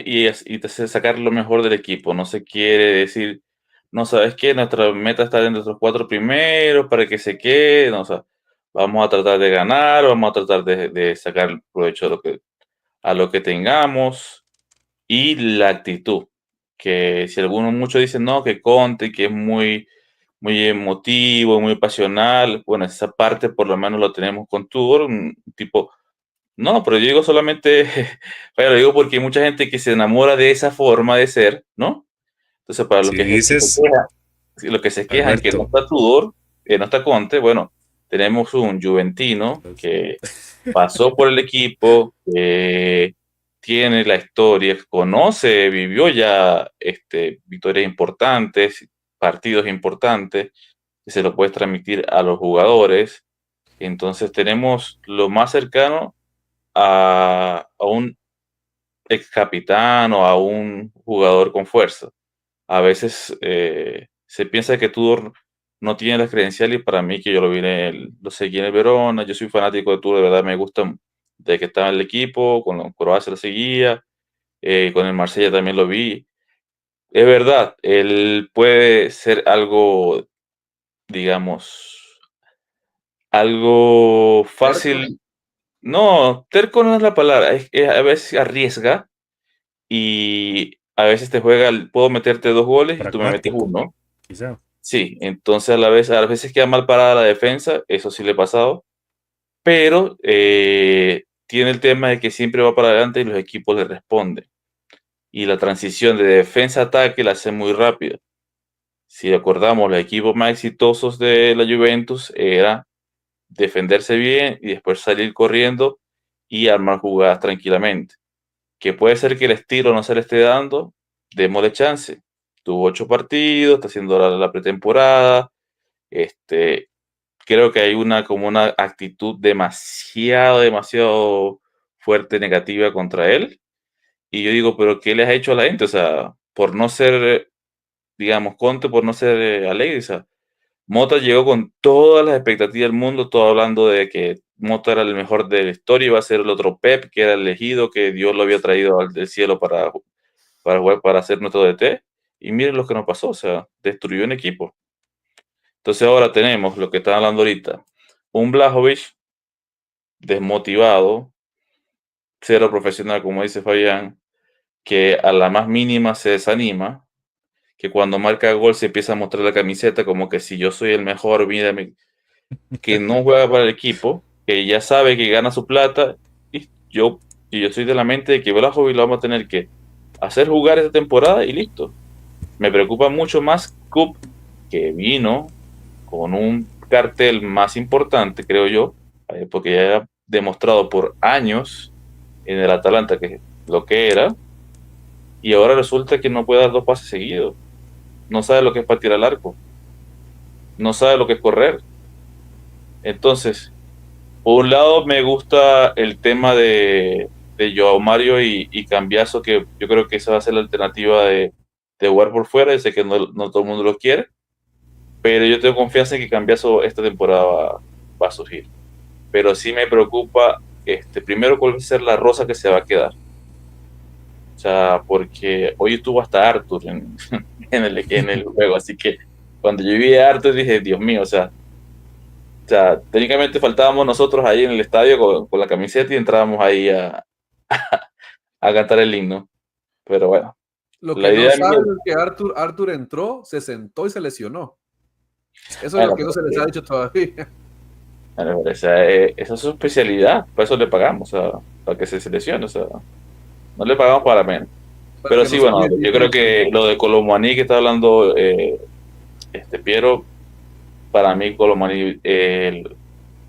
y sacar lo mejor del equipo. No se quiere decir, no sabes qué, nuestra meta está dentro de los 4 primeros para que se quede. No, o sea, vamos a tratar de ganar, vamos a tratar de sacar provecho a lo que tengamos y la actitud. Que si muchos dicen no, que Conte, que es muy emotivo, muy pasional, bueno, esa parte por lo menos lo tenemos con Tudor, un tipo no, pero yo digo solamente, pero lo digo porque hay mucha gente que se enamora de esa forma de ser, ¿no? Entonces, para los si que se dices, quejan, si los que se quejan que no Alberto, está Tudor, que no está Conte, bueno, tenemos un Juventino que pasó por el equipo, que tiene la historia, conoce, vivió ya victorias importantes, partidos importantes, que se lo puede transmitir a los jugadores. Entonces, tenemos lo más cercano a un ex capitán o a un jugador con fuerza. A veces se piensa que Tudor no tiene las credenciales, y para mí, que yo lo seguí en el Verona, yo soy fanático de Tudor, de verdad me gusta de que estaba en el equipo, con Croacia lo seguía, con el Marsella también lo vi. Es verdad, él puede ser algo, digamos, algo Terco. fácil. No, terco no es la palabra, a veces arriesga y a veces te juega, puedo meterte 2 goles y tú me metes Pragmático, 1. quizá. Sí, entonces a veces queda mal parada la defensa, eso sí le ha pasado, pero tiene el tema de que siempre va para adelante y los equipos le responden. Y la transición de defensa a ataque la hace muy rápida. Si acordamos, los equipos más exitosos de la Juventus era defenderse bien y después salir corriendo y armar jugadas tranquilamente. Que puede ser que el estilo no se le esté dando, démosle chance. Tuvo 8 partidos, está haciendo la pretemporada. Creo que hay como una actitud demasiado fuerte negativa contra él. Y yo digo, pero ¿qué le has hecho a la gente? O sea, por no ser, digamos, Conte, por no ser alegre. O sea, Mota llegó con todas las expectativas del mundo, todo hablando de que Mota era el mejor de la historia, iba a ser el otro Pep, que era el elegido, que Dios lo había traído del cielo para jugar, para ser nuestro DT. Y miren lo que nos pasó, o sea, destruyó un equipo. Entonces ahora tenemos lo que están hablando ahorita, un Blajovic desmotivado, cero profesional, como dice Fabián, que a la más mínima se desanima, que cuando marca gol se empieza a mostrar la camiseta como que si yo soy el mejor, mírame, que no juega para el equipo, que ya sabe que gana su plata, y yo soy de la mente de que Blajovic lo vamos a tener que hacer jugar esta temporada y listo. Me preocupa mucho más Cup, que vino con un cartel más importante, creo yo, porque ya ha demostrado por años en el Atalanta que lo que era, y ahora resulta que no puede dar 2 pases seguidos. No sabe lo que es patear al arco, no sabe lo que es correr. Entonces, por un lado me gusta el tema de Joao Mario y Cambiaso, que yo creo que esa va a ser la alternativa de jugar por fuera. Yo sé que no todo el mundo lo quiere, pero yo tengo confianza en que Cambiaso esta temporada va a surgir. Pero sí me preocupa, primero, cuál va a ser la rosa que se va a quedar. O sea, porque hoy estuvo hasta Arthur en el juego, así que cuando yo vi a Arthur dije, Dios mío, o sea, técnicamente faltábamos nosotros ahí en el estadio con la camiseta y entrábamos ahí a cantar el himno. Pero bueno, Lo la que no idea saben mía, es que Arthur entró, se sentó y se lesionó. Eso es bueno, lo que no se les ha dicho todavía. bueno, esa es su especialidad, por eso le pagamos, o sea, para que se seleccione, o sea, no le pagamos para menos. Para Pero que sí, nos bueno, ayude. yo creo que lo de Colomani que está hablando Piero, para mí Colomani, el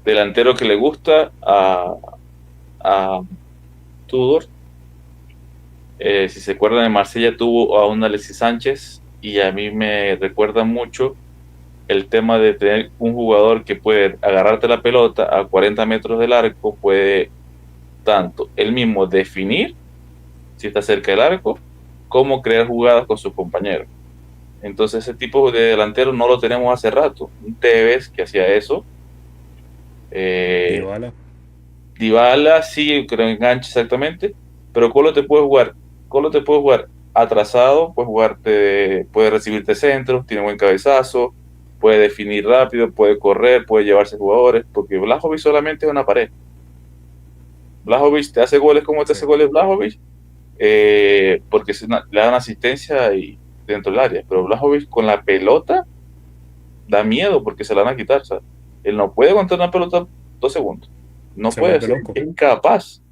delantero que le gusta a Tudor. Si se acuerdan, de Marsella tuvo a un Alexis Sánchez, y a mí me recuerda mucho el tema de tener un jugador que puede agarrarte la pelota a 40 metros del arco, puede tanto él mismo definir si está cerca del arco, como crear jugadas con sus compañeros. Entonces ese tipo de delantero no lo tenemos hace rato. Un Tevez que hacía eso. Dybala. Dybala sí, creo enganche exactamente, pero Colo te puede jugar atrasado, puede recibirte centros, tiene buen cabezazo, puede definir rápido, puede correr, puede llevarse jugadores, porque Blajovic solamente es una pared. Blajovic te hace goles como te hace goles Blajovic, porque le dan asistencia y dentro del área, pero Blajovic con la pelota da miedo porque se la van a quitar. O sea, él no puede aguantar una pelota 2 segundos. No Se puede vuelve ser, loco. es incapaz.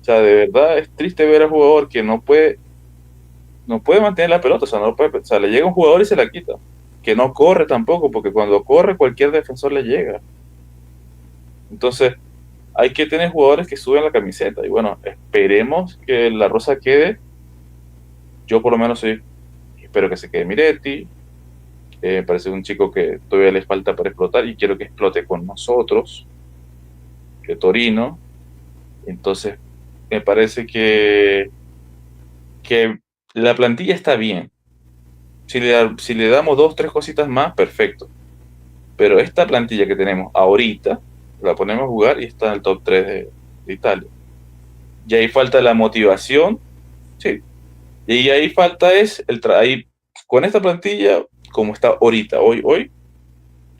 O sea, de verdad es triste ver a un jugador que no puede mantener la pelota. O sea, le llega un jugador y se la quita. Que no corre tampoco, porque cuando corre cualquier defensor le llega. Entonces, hay que tener jugadores que suben la camiseta. Y bueno, esperemos que la rosa quede. Yo por lo menos espero que se quede Miretti. Me parece un chico que todavía le falta para explotar y quiero que explote con nosotros, que Torino. Entonces, me parece que la plantilla está bien. O Si le damos 2, 3 cositas más, perfecto. Pero esta plantilla que tenemos ahorita, la ponemos a jugar y está en el top 3 de Italia. Y ahí falta la motivación, sí. Y ahí falta es ahí, con esta plantilla, como está ahorita, hoy,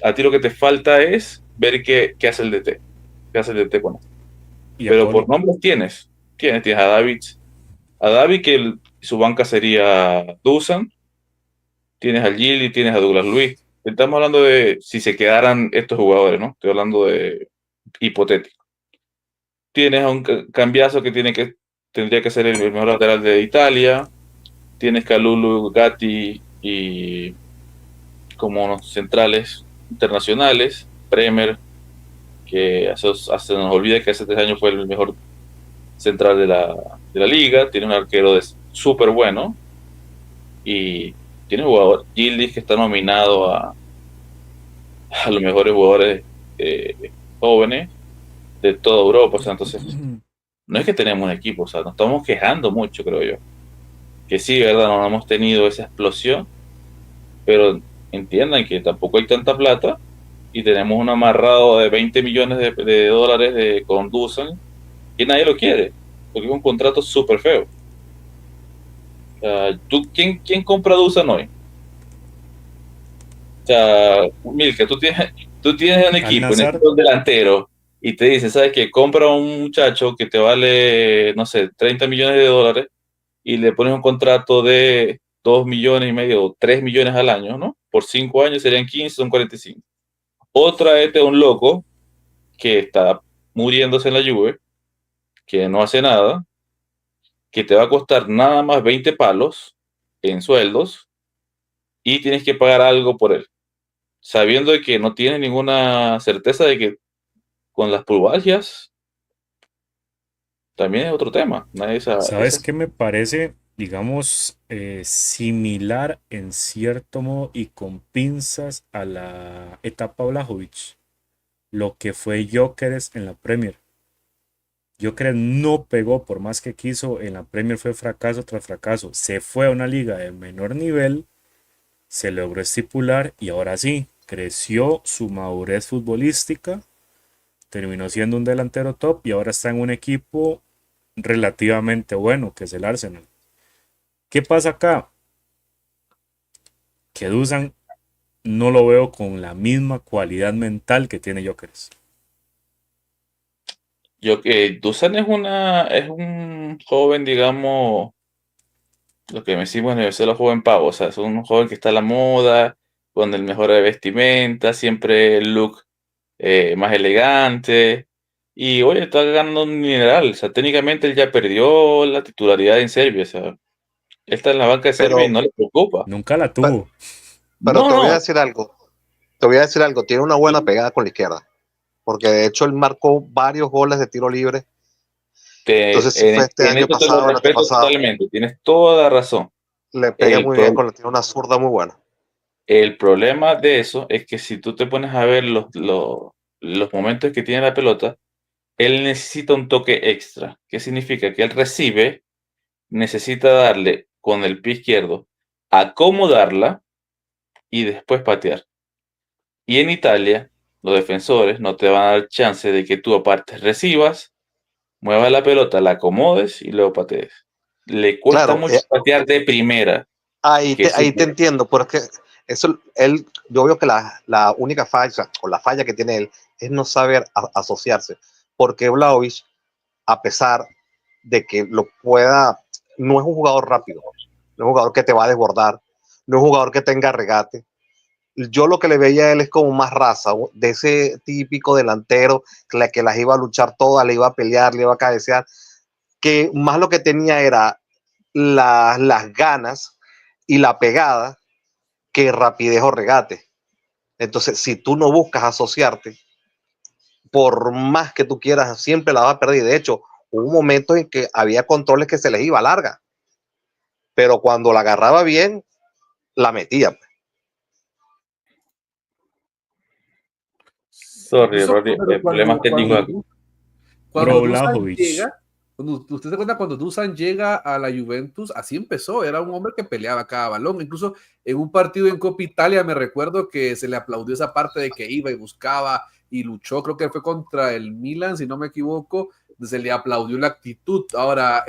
a ti lo que te falta es ver qué hace el DT. ¿Qué hace el DT con esto? Y a Pero Pablo. por nombres tienes a David, que su banca sería Dusan, tienes a Gili, tienes a Douglas Luiz. Estamos hablando de si se quedaran estos jugadores, ¿no? Estoy hablando de hipotético. Tienes a un cambiazo que tendría que ser el mejor lateral de Italia. Tienes Kalulu, Gatti y como centrales internacionales, Bremer, que se nos olvida que hace 3 años fue el mejor central de la liga. Tiene un arquero súper bueno y tiene un jugador, Gildis, que está nominado a los mejores jugadores jóvenes de toda Europa. O sea, entonces no es que tenemos un equipo, o sea, nos estamos quejando mucho, creo yo. Que sí, verdad, no hemos tenido esa explosión, pero entiendan que tampoco hay tanta plata y tenemos un amarrado de 20 millones de dólares con Dusan y nadie lo quiere, porque es un contrato súper feo. ¿Quién compra Dusan hoy? O sea, Milka, tú tienes un equipo, necesitas un delantero y te dice, ¿sabes qué? Compra un muchacho que te vale, no sé, 30 millones de dólares y le pones un contrato de 2 millones y medio o 3 millones al año, ¿no? Por 5 años serían 15, son 45. Otra vez un loco que está muriéndose en la Juve, que no hace nada, que te va a costar nada más 20 palos en sueldos y tienes que pagar algo por él, sabiendo de que no tienes ninguna certeza de que con las plusvalías también es otro tema. ¿Sabes qué me parece, digamos, similar en cierto modo y con pinzas a la etapa Vlahovic? Lo que fue Gyökeres en la Premier. Gyökeres no pegó por más que quiso, en la Premier fue fracaso tras fracaso. Se fue a una liga de menor nivel, se logró estipular y ahora sí, creció su madurez futbolística, terminó siendo un delantero top y ahora está en un equipo relativamente bueno, que es el Arsenal. ¿Qué pasa acá? Que Dusan no lo veo con la misma cualidad mental que tiene Gyökeres. Dusan es un joven, digamos, lo que me decimos en el lo joven pavo, o sea, es un joven que está a la moda, con el mejor de vestimenta, siempre el look más elegante, y oye, está ganando un mineral, o sea, técnicamente él ya perdió la titularidad en Serbia, o sea, él está en la banca de Serbia y no le preocupa. Nunca la tuvo. Pero te voy a No, decir algo. Te voy a decir algo. Tiene una buena pegada con la izquierda. Porque de hecho él marcó varios goles de tiro libre. Entonces, si fue este en año esto te lo pasado o el respeto antepasado, totalmente, tienes toda la razón. le pega El, muy pro- bien, tiene una zurda muy buena. el problema de eso es que si tú te pones a ver los momentos que tiene la pelota, él necesita un toque extra. ¿Qué significa? Que él recibe, necesita darle con el pie izquierdo, acomodarla y después patear. Y en Italia, los defensores no te van a dar chance de que tú aparte recibas, muevas la pelota, la acomodes y luego patees. Le cuesta Claro, mucho patear de primera. ahí Que sí, te entiendo, pero es que eso, yo veo que la única falla, o la falla que tiene él, es no saber asociarse. Porque Vlahovic, a pesar de que lo pueda, no es un jugador rápido, no es un jugador que te va a desbordar, no es un jugador que tenga regate. Yo lo que le veía a él es como más raza, de ese típico delantero que las iba a luchar todas, le iba a pelear, le iba a cabecear, que más lo que tenía era las ganas y la pegada que rapidez o regate. Entonces, si tú no buscas asociarte, por más que tú quieras, siempre la vas a perder. De hecho, hubo un momento en que había controles que se les iba larga, pero cuando la agarraba bien, la metía. sorry, Incluso, Rodri, pero problemas técnicos aquí. cuando Bro Dusan Vlahovic. llega, Usted se cuenta cuando Dusan llega a la Juventus, así empezó, era un hombre que peleaba cada balón, incluso en un partido en Copa Italia me recuerdo que se le aplaudió esa parte de que iba y buscaba y luchó, creo que fue contra el Milan, si no me equivoco, se le aplaudió la actitud. Ahora,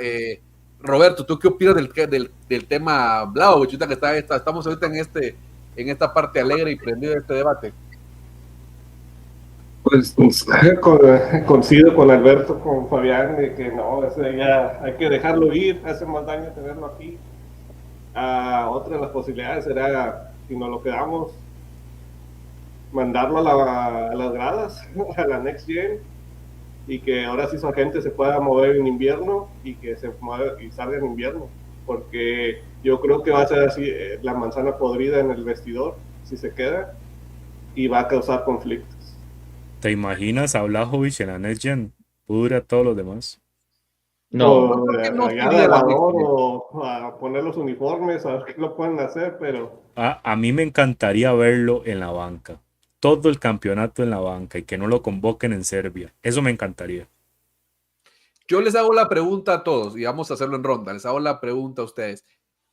Roberto, ¿tú qué opinas del tema Vlahovic? Que estamos ahorita en esta parte alegre y prendido de este debate. Pues coincido con Alberto, con Fabián, de que no, ya hay que dejarlo ir, hace más daño tenerlo aquí. Otra de las posibilidades será, si nos lo quedamos, mandarlo a las gradas, a la Next Gen, y que ahora sí su agente se pueda mover en invierno y que se mueva y salga en invierno, porque yo creo que va a ser así la manzana podrida en el vestidor si se queda y va a causar conflictos. ¿Te imaginas a Vlahovic en la Next Gen? Pudra a todos los demás. No, no Allá sería de la lavador Next Gen. o a poner los uniformes, a ver qué lo pueden hacer, pero A mí me encantaría verlo en la banca. Todo el campeonato en la banca y que no lo convoquen en Serbia. Eso me encantaría. Yo les hago la pregunta a todos y vamos a hacerlo en ronda. Les hago la pregunta a ustedes.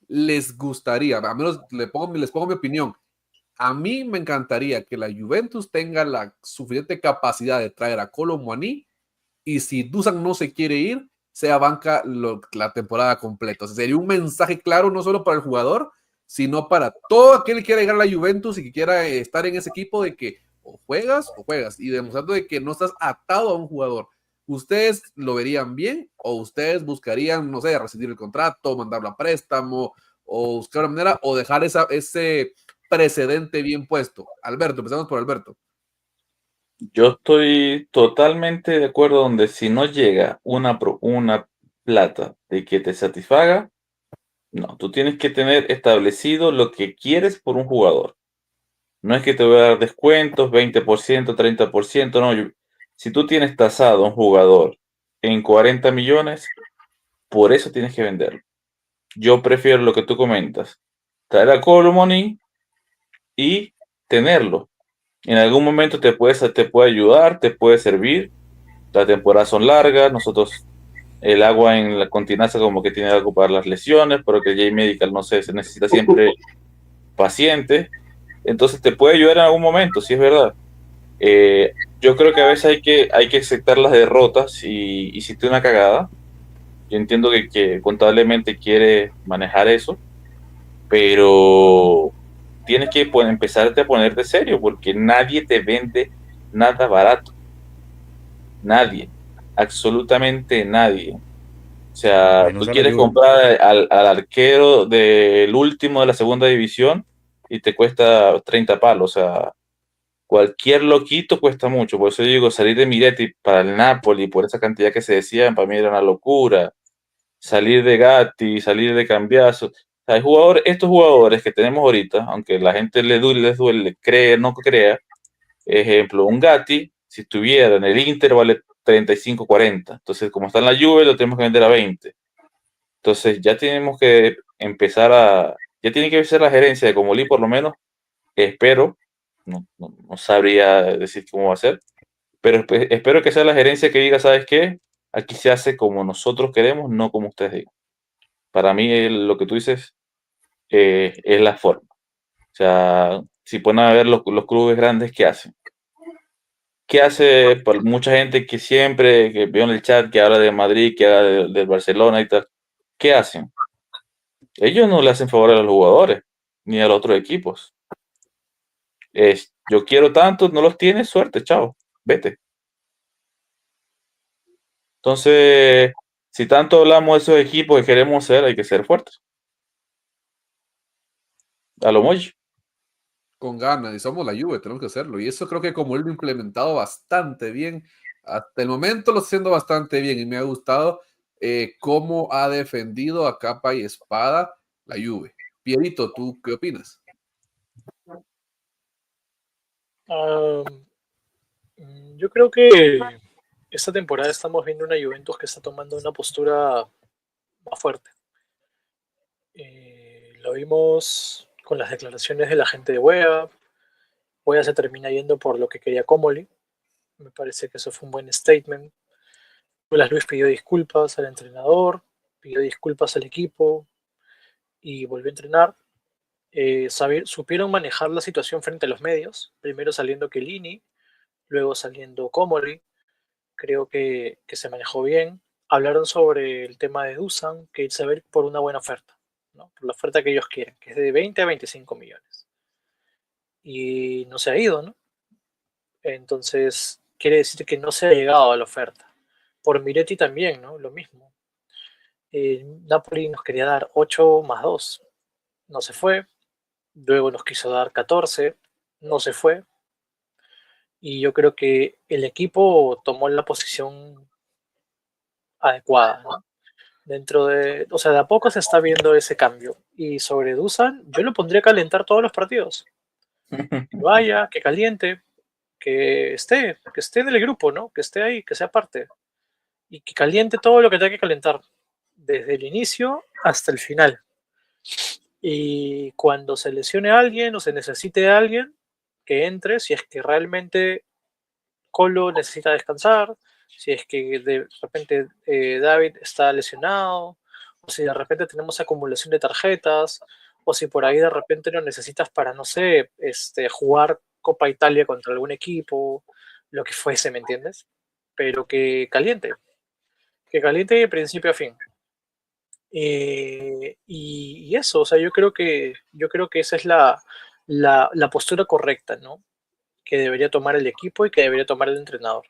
¿Les gustaría, a menos les pongo mi opinión, a mí me encantaría que la Juventus tenga la suficiente capacidad de traer a Kolo Muani y si Dusan no se quiere ir, sea banca la temporada completa? O sea, sería un mensaje claro no solo para el jugador, sino para todo aquel que quiera llegar a la Juventus y que quiera estar en ese equipo, de que o juegas y demostrando de que no estás atado a un jugador. ¿Ustedes lo verían bien o ustedes buscarían, no sé, rescindir el contrato, mandarlo a préstamo o buscar una manera o dejar ese precedente bien puesto? Alberto, empezamos por Alberto. yo estoy totalmente de acuerdo donde si no llega una plata de que te satisfaga, no, tú tienes que tener establecido lo que quieres por un jugador. No es que te voy a dar descuentos, 20%, 30%, no. Si tú tienes tasado a un jugador en 40 millones, por eso tienes que venderlo. Yo prefiero lo que tú comentas, traer a Colomoni y tenerlo. En algún momento te puede ayudar, te puede servir. Las temporadas son largas, nosotros el agua en la continaza como que tiene algo para las lesiones, pero que J-Medical no sé, se necesita siempre paciente. Entonces te puede ayudar en algún momento, si es verdad. Yo creo que a veces hay que aceptar las derrotas y hiciste una cagada. Yo entiendo que contablemente quiere manejar eso, pero tienes que empezarte a ponerte serio porque nadie te vende nada barato. Nadie, absolutamente nadie. O sea, Menos tú a la quieres Juve. comprar al arquero del último de la segunda división y te cuesta 30 palos. O sea, cualquier loquito cuesta mucho. Por eso digo, salir de Miretti para el Napoli por esa cantidad que se decía, para mí era una locura. Salir de Gatti, salir de Cambiaso. O sea, estos jugadores que tenemos ahorita, aunque la gente les duele, cree, no crea, ejemplo, un Gatti, si estuviera en el Inter vale 35, 40. Entonces, como está en la Juve, lo tenemos que vender a 20. Entonces, ya tenemos que ya tiene que ser la gerencia de Comolí, por lo menos, espero, no sabría decir cómo va a ser, pero espero que sea la gerencia que diga, ¿sabes qué? Aquí se hace como nosotros queremos, no como ustedes digan. Para mí, lo que tú dices es la forma. O sea, si ponen a ver los clubes grandes, ¿qué hacen? ¿Qué hace por mucha gente que siempre, que veo en el chat, que habla de Madrid, que habla del Barcelona y tal? ¿Qué hacen? Ellos no le hacen favor a los jugadores, ni a los otros equipos. Yo quiero tantos, no los tienes, suerte, chao, vete. Entonces, si tanto hablamos de esos equipos que queremos ser, hay que ser fuertes. A lo mucho. Con ganas y somos la Juve, tenemos que hacerlo. Y eso creo que como él lo ha implementado bastante bien, hasta el momento lo está haciendo bastante bien y me ha gustado cómo ha defendido a capa y espada la Juve. Pierito, ¿tú qué opinas? Yo creo que esta temporada estamos viendo una Juventus que está tomando una postura más fuerte. Lo vimos con las declaraciones de la gente de Wea. Wea se termina yendo por lo que quería Comoli. Me parece que eso fue un buen statement. Douglas Luiz pidió disculpas al entrenador, pidió disculpas al equipo y volvió a entrenar. Supieron manejar la situación frente a los medios, primero saliendo Chiellini, luego saliendo Comoli. Creo que se manejó bien. Hablaron sobre el tema de Dusan, que irse a ver por una buena oferta, ¿no? Por la oferta que ellos quieren, que es de 20 a 25 millones. Y no se ha ido, ¿no? Entonces, quiere decir que no se ha llegado a la oferta. Por Miretti también, ¿no? Lo mismo. Napoli nos quería dar 8 más 2, no se fue. Luego nos quiso dar 14, no se fue. Y yo creo que el equipo tomó la posición adecuada, ¿no? O sea, de a poco se está viendo ese cambio. Y sobre Dusan, yo lo pondría a calentar todos los partidos. Que vaya, que caliente, que esté en el grupo, ¿no? Que esté ahí, que sea parte. Y que caliente todo lo que tenga que calentar, desde el inicio hasta el final. Y cuando se lesione a alguien o se necesite a alguien, que entre, si es que realmente Colo necesita descansar, si es que de repente David está lesionado, o si de repente tenemos acumulación de tarjetas, o si por ahí de repente lo necesitas para, no sé, jugar Copa Italia contra algún equipo, lo que fuese, ¿me entiendes? Pero que caliente de principio a fin. Y eso, o sea, yo creo que esa es la postura correcta, ¿no? Que debería tomar el equipo y que debería tomar el entrenador.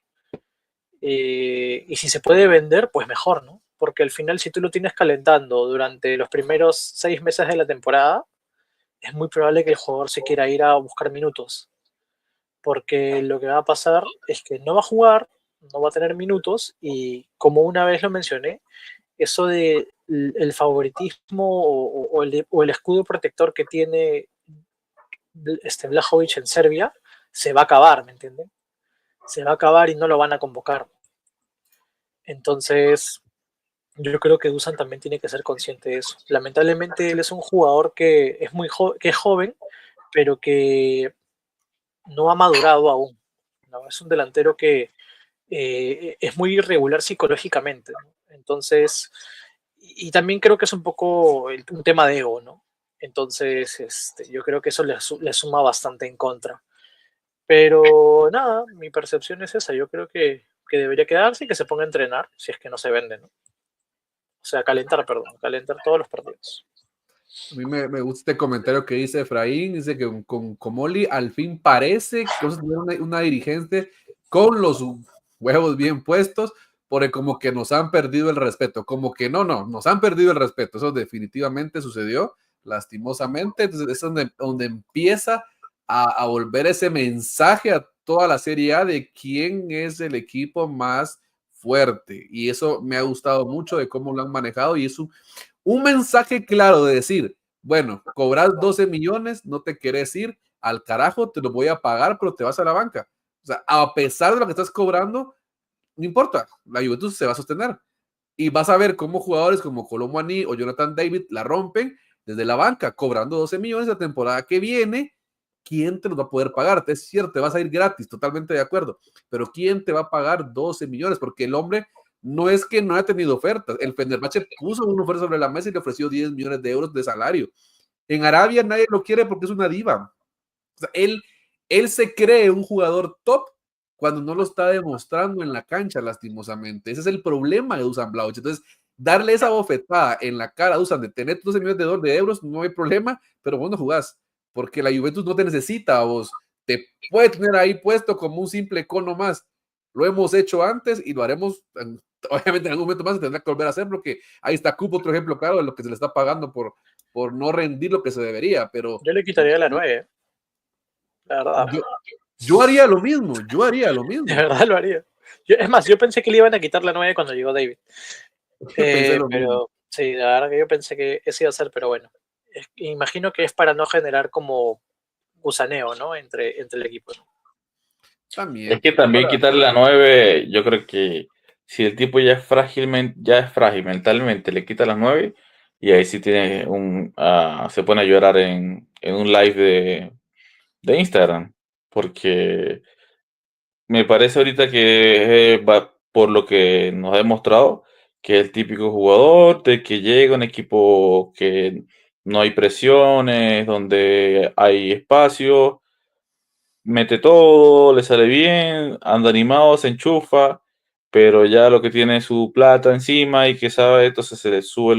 Y si se puede vender, pues mejor, ¿no? Porque al final, si tú lo tienes calentando durante los primeros 6 meses de la temporada, es muy probable que el jugador se quiera ir a buscar minutos. Porque lo que va a pasar es que no va a jugar, no va a tener minutos y, como una vez lo mencioné, eso de el favoritismo o el escudo protector que tiene Vlahovic en Serbia se va a acabar, ¿me entienden? Se va a acabar y no lo van a convocar. Entonces, yo creo que Dusan también tiene que ser consciente de eso. Lamentablemente, él es un jugador que es joven, pero que no ha madurado aún, ¿no? Es un delantero que es muy irregular psicológicamente, ¿no? Entonces, y también creo que es un poco un tema de ego, ¿no? Entonces, yo creo que eso le suma bastante en contra. Pero nada, mi percepción es esa. Yo creo que debería quedarse y que se ponga a entrenar si es que no se vende, ¿no? O sea, calentar todos los partidos. A mí me gusta este comentario que dice Efraín, dice que con Comoli al fin parece que vamos a tener una dirigente con los huevos bien puestos, porque como que nos han perdido el respeto, como que no, nos han perdido el respeto, eso definitivamente sucedió, lastimosamente. Entonces es donde empieza a volver ese mensaje a toda la Serie A de quién es el equipo más fuerte, y eso me ha gustado mucho de cómo lo han manejado, y es un mensaje claro de decir, bueno, cobras 12 millones, no te querés ir, al carajo, te lo voy a pagar, pero te vas a la banca. O sea, a pesar de lo que estás cobrando, no importa, la Juventus se va a sostener. Y vas a ver cómo jugadores como Kolo Muani o Jonathan David la rompen desde la banca, cobrando 12 millones la temporada que viene. ¿Quién te los va a poder pagar? Es cierto, te vas a ir gratis, totalmente de acuerdo, pero ¿quién te va a pagar 12 millones? Porque el hombre no es que no haya tenido ofertas. El Fenerbahce puso una oferta sobre la mesa y le ofreció 10 millones de euros de salario. En Arabia nadie lo quiere porque es una diva. O sea, él se cree un jugador top cuando no lo está demostrando en la cancha, lastimosamente. Ese es el problema de Dusan Vlahovic. Entonces, darle esa bofetada en la cara a Dusan de tener 12 millones de euros, no hay problema, pero vos no jugás, porque la Juventus no te necesita a vos. Te puede tener ahí puesto como un simple cono más. Lo hemos hecho antes y lo haremos, obviamente en algún momento más se tendrá que volver a hacer, porque ahí está Cupo, otro ejemplo claro de lo que se le está pagando por no rendir lo que se debería, pero... Yo le quitaría la 9, la verdad. Yo haría lo mismo, De verdad lo haría. Es más, yo pensé que le iban a quitar la 9 cuando llegó David. Pero sí, la verdad que yo pensé que ese iba a ser, pero bueno. Imagino que es para no generar como gusaneo, ¿no? Entre el equipo, ¿no? También. Es que también quitarle la 9, yo creo que si el tipo ya es frágil mentalmente, le quita las 9 y ahí sí tiene se pone a llorar en un live de Instagram, porque me parece ahorita que por lo que nos ha demostrado que es el típico jugador de que llega a un equipo que no hay presiones, donde hay espacio, mete todo, le sale bien, anda animado, se enchufa, pero ya lo que tiene su plata encima y que sabe, entonces se le sube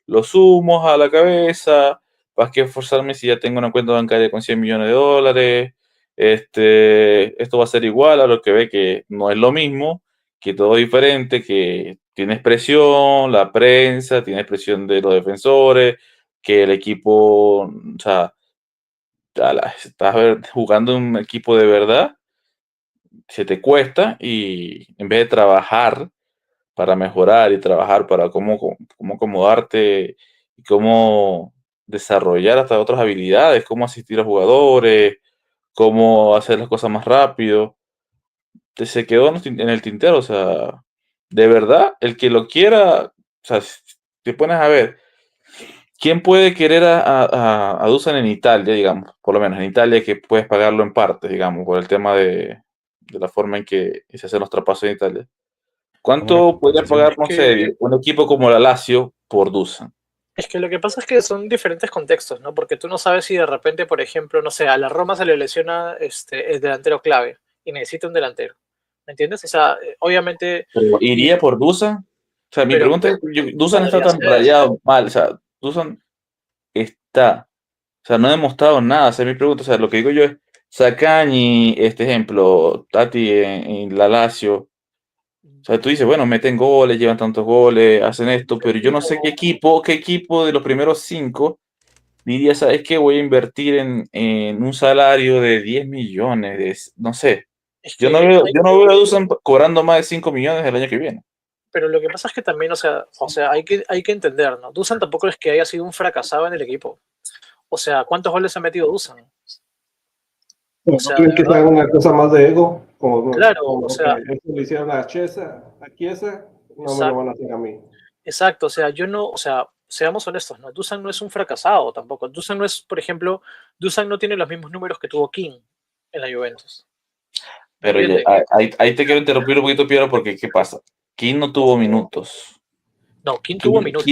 los humos a la cabeza. ¿Para qué esforzarme si ya tengo una cuenta bancaria con 100 millones de dólares? Esto va a ser igual a lo que ve que no es lo mismo, que todo es diferente, que tienes presión, la prensa, tienes presión de los defensores, que el equipo, o sea, estás jugando en un equipo de verdad, se te cuesta y en vez de trabajar para mejorar y trabajar para cómo acomodarte y cómo desarrollar hasta otras habilidades, cómo asistir a jugadores, cómo hacer las cosas más rápido, se quedó en el tintero. O sea, de verdad, el que lo quiera, o sea, si te pones a ver, ¿quién puede querer a Dusan en Italia, digamos? Por lo menos en Italia, que puedes pagarlo en partes, digamos, por el tema de la forma en que se hacen los traspasos en Italia. Como una ¿Cuánto podría compensación. pagar, no sé, un equipo como la Lazio por Dusan? Es que lo que pasa es que son diferentes contextos, ¿no? Porque tú no sabes si de repente, por ejemplo, no sé, a la Roma se le lesiona el delantero clave y necesita un delantero. ¿Me entiendes? O sea, obviamente. Pero iría por Dusan. O sea, mi Pero pregunta es, Dusan está podría tan ser. rayado mal, o sea, Dusan está, o sea, no ha demostrado nada. O sea, mi pregunta, o sea, lo que digo yo es, Sacani, este ejemplo, Tati en la Lazio, o sea, tú dices, bueno, meten goles, llevan tantos goles, hacen esto, pero yo no sé qué equipo de los primeros 5 diría, ¿sabes qué? Voy a invertir en un salario de 10 millones, no sé. Es Yo que no veo a Dusan cobrando más de 5 millones el año que viene. Pero lo que pasa es que también, o sea, hay que entender, ¿no? Dusan tampoco es que haya sido un fracasado en el equipo. O sea, ¿cuántos goles ha metido Dusan? O ¿No sea, creen de que sea verdad, una cosa más de ego? Como, claro, o como que sea, esto le hicieron a Chiesa, no me lo exacto, van a hacer a mí. exacto, o sea, yo no, o sea, seamos honestos, ¿no? Dusan no es un fracasado tampoco. Dusan no es, por ejemplo, Dusan no tiene los mismos números que tuvo King en la Juventus. ¿Me Pero entiendes? ahí te quiero interrumpir un poquito, Piero, porque ¿qué pasa? King no tuvo minutos. No, King tuvo King, minutos,